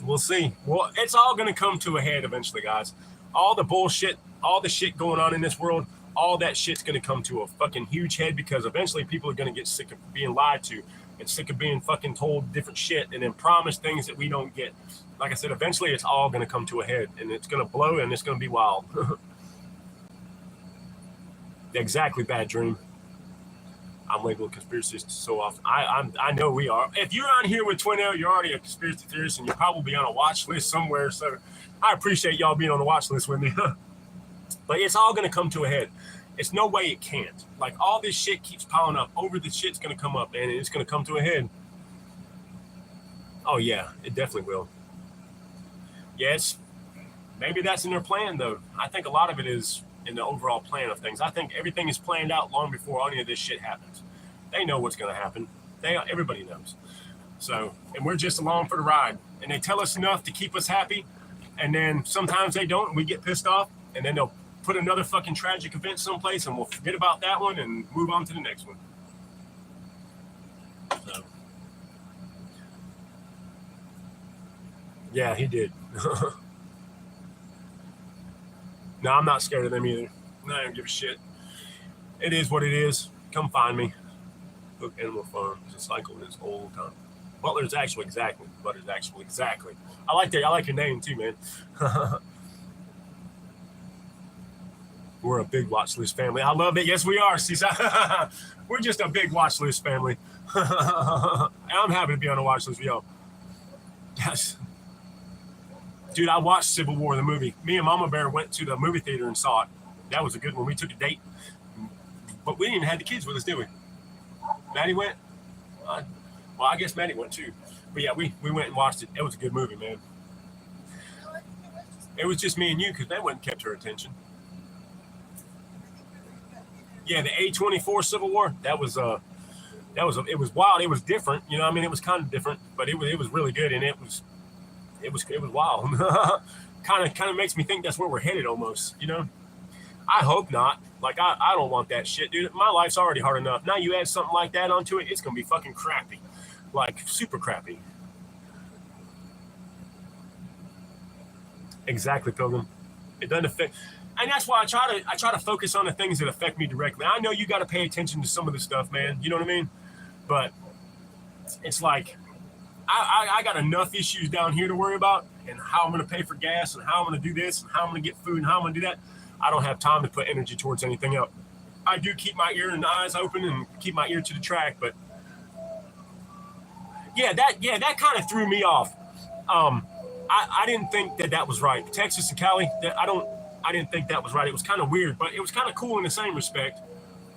we'll see. Well, it's all going to come to a head eventually, guys. All the bullshit, all the shit going on in this world, all that shit's going to come to a fucking huge head, because eventually people are going to get sick of being lied to. and sick of being fucking told different shit and then promised things that we don't get. Like I said, eventually it's all going to come to a head, and it's going to blow, and it's going to be wild. Exactly, Bad Dream. I'm labeling conspiracies so often. I know we are. If you're on here with 2.0, you're already a conspiracy theorist, and you're probably on a watch list somewhere. So I appreciate y'all being on the watch list with me. But it's all going to come to a head. It's no way it can't. Like, all this shit keeps piling up. Over the shit's going to come up, and it's going to come to a head. Oh, yeah, it definitely will. Yes, maybe that's in their plan, though. I think a lot of it is in the overall plan of things. I think everything is planned out long before any of this shit happens. They know what's going to happen. Everybody knows. So, and we're just along for the ride. And they tell us enough to keep us happy, and then sometimes they don't, and we get pissed off, and then they'll put another fucking tragic event someplace, and we'll forget about that one and move on to the next one. So, yeah, he did. No, I'm not scared of them either. I don't give a shit. It is what it is. Come find me. Look, Animal Farm is a cycle in its old time. Butler's actually exactly. Butler's actually exactly. I like that. I like your name too, man. We're a big watch list family. I love it. Yes, we are. We're just a big watch list family. I'm happy to be on a watch list with y'all. Yes. Dude, I watched Civil War, the movie. Me and Mama Bear went to the movie theater and saw it. That was a good one. We took a date. But we didn't even have the kids with us, did we? Maddie went? Well, I guess Maddie went too. But yeah, we went and watched it. It was a good movie, man. It was just me and you, because that wouldn't kept her attention. Yeah, the A24 Civil War, it was wild. It was different. You know, I mean, it was kind of different, but it was really good, and it was wild. kind of makes me think that's where we're headed almost, you know? I hope not. Like, I don't want that shit, dude. My life's already hard enough. Now you add something like that onto it, it's going to be fucking crappy. Like, super crappy. Exactly, Pilgrim. It doesn't affect... And that's why I try to focus on the things that affect me directly. I know you got to pay attention to some of the stuff, man. You know what I mean? But it's like... I got enough issues down here to worry about, and how I'm going to pay for gas, and how I'm going to do this, and how I'm going to get food, and how I'm going to do that. I don't have time to put energy towards anything else. I do keep my ear and eyes open and keep my ear to the track, but that kind of threw me off. I didn't think that was right. Texas and Cali, I didn't think that was right. It was kind of weird, but it was kind of cool in the same respect.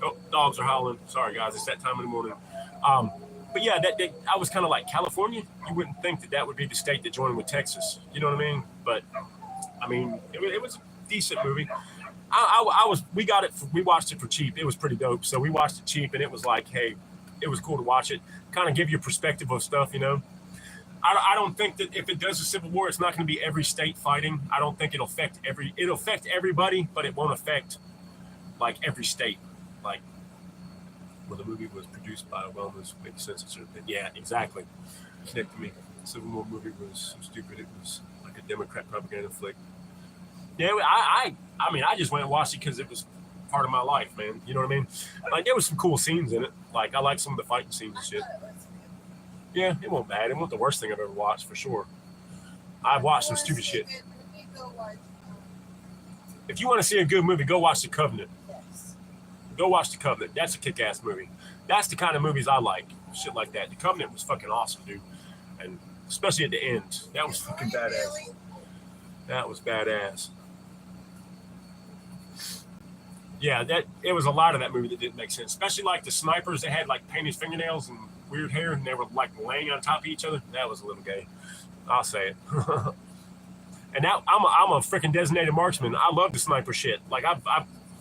Oh, dogs are howling. Sorry, guys. It's that time of the morning. But yeah, I was kind of like, California, you wouldn't think that would be the state that joined with Texas. You know what I mean? But, I mean, it was a decent movie. We watched it for cheap. It was pretty dope. So we watched it cheap, and it was like, hey, it was cool to watch it. Kind of give you a perspective of stuff, you know? I don't think that if it does a civil war, it's not going to be every state fighting. I don't think it'll affect everybody, but it won't affect, like, every state. Like, well, the movie was produced by Obama's, makes sense. Yeah, exactly. Connect to me. The Civil War movie was so stupid. It was like a Democrat propaganda flick. Yeah, I mean, I just went and watched it because it was part of my life, man. You know what I mean? Like, there was some cool scenes in it. Like, I like some of the fighting scenes and shit. Yeah, it wasn't bad. It wasn't the worst thing I've ever watched, for sure. I've watched some stupid shit. If you want to see a good movie, go watch The Covenant. Go watch The Covenant. That's a kick-ass movie. That's the kind of movies I like. Shit like that. The Covenant was fucking awesome, dude. And especially at the end. That was fucking badass. That was badass. Yeah, it was a lot of that movie that didn't make sense. Especially like the snipers that had like painted fingernails and weird hair, and they were like laying on top of each other. That was a little gay. I'll say it. And now I'm a freaking designated marksman. I love the sniper shit. Like, I've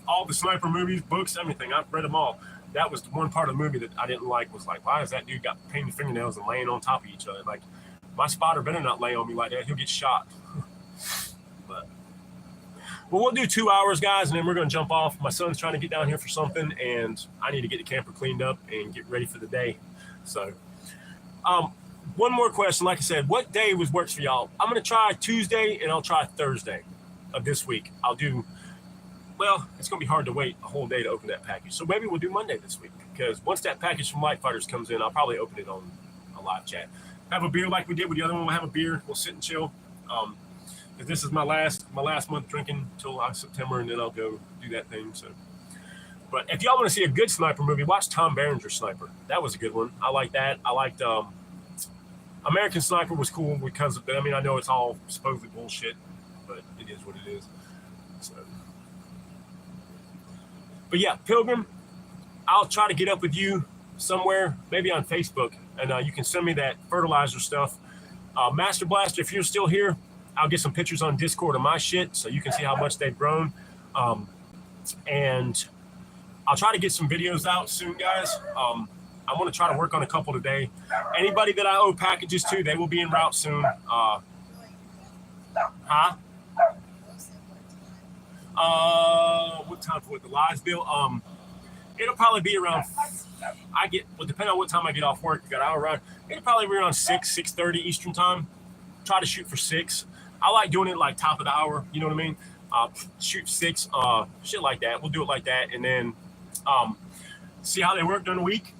all the sniper movies, books, everything. I've read them all. That was the one part of the movie that I didn't like. Was like, why does that dude got painted fingernails and laying on top of each other? Like, my spotter better not lay on me like that. He'll get shot. But we'll do 2 hours, guys, and then we're going to jump off. My son's trying to get down here for something, and I need to get the camper cleaned up and get ready for the day. So, one more question. Like I said, what day works for y'all? I'm going to try Tuesday, and I'll try Thursday of this week. Well, it's going to be hard to wait a whole day to open that package. So maybe we'll do Monday this week. because once that package from Light Fighters comes in, I'll probably open it on a live chat. Have a beer like we did with the other one. We'll have a beer. We'll sit and chill. This is my last month drinking till September, and then I'll go do that thing. So, but if y'all want to see a good sniper movie, watch Tom Berenger's Sniper. That was a good one. I like that. I liked American Sniper was cool because of, I mean, I know it's all supposedly bullshit, but it is what it is. So, but yeah, Pilgrim, I'll try to get up with you somewhere, maybe on Facebook, and you can send me that fertilizer stuff. Master Blaster, if you're still here, I'll get some pictures on Discord of my shit so you can see how much they've grown. And I'll try to get some videos out soon, guys. I want to try to work on a couple today. Anybody that I owe packages to, they will be en route soon. What time for what, the lives bill? It'll probably be around, depending on what time I get off work, you got an hour around, it'll probably be around 6:30 Eastern time. Try to shoot for 6. I like doing it like top of the hour, you know what I mean? Shoot 6, shit like that. We'll do it like that, and then see how they work during the week.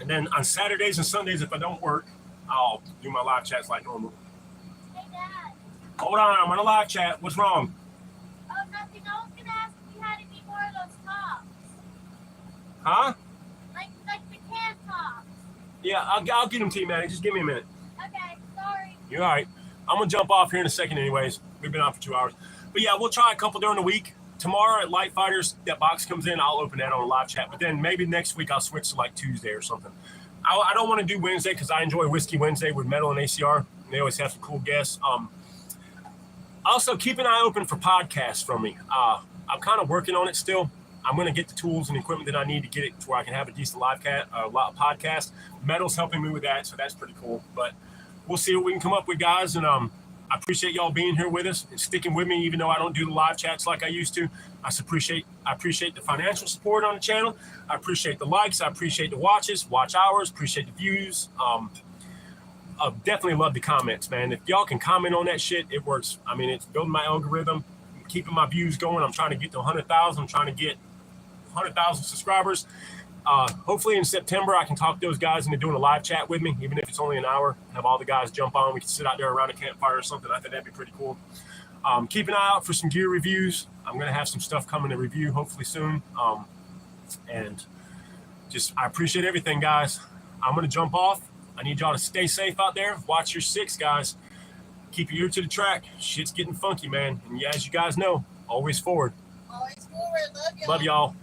And then on Saturdays and Sundays, if I don't work, I'll do my live chats like normal. Hey, Dad. Hold on, I'm on a live chat. What's wrong? Oh, nothing. I was gonna ask if you had any more of those tops. Huh? Like the can tops. Yeah, I'll get them to you, man. Just give me a minute. Okay, sorry. You're all right. I'm going to jump off here in a second anyways. We've been on for 2 hours. But yeah, we'll try a couple during the week. Tomorrow at Light Fighters, that box comes in, I'll open that on a live chat. But then maybe next week I'll switch to like Tuesday or something. I don't want to do Wednesday because I enjoy Whiskey Wednesday with Metal and ACR. And they always have some cool guests. Also, keep an eye open for podcasts from me. I'm kind of working on it still. I'm going to get the tools and equipment that I need to get it to where I can have a decent podcast. Metal's helping me with that, so that's pretty cool. But we'll see what we can come up with, guys. And I appreciate y'all being here with us and sticking with me, even though I don't do the live chats like I used to. I appreciate the financial support on the channel. I appreciate the likes. I appreciate the watch hours, appreciate the views. I definitely love the comments, man. If y'all can comment on that shit, it works. I mean, it's building my algorithm, keeping my views going. I'm trying to get to 100,000. I'm trying to get 100,000 subscribers. Hopefully in September, I can talk those guys into doing a live chat with me, even if it's only an hour. Have all the guys jump on. We can sit out there around a campfire or something. I think that'd be pretty cool. Keep an eye out for some gear reviews. I'm going to have some stuff coming to review hopefully soon. And just, I appreciate everything, guys. I'm going to jump off. I need y'all to stay safe out there. Watch your 6, guys. Keep your ear to the track. Shit's getting funky, man. And yeah, as you guys know, always forward. Always forward. Love y'all. Love y'all.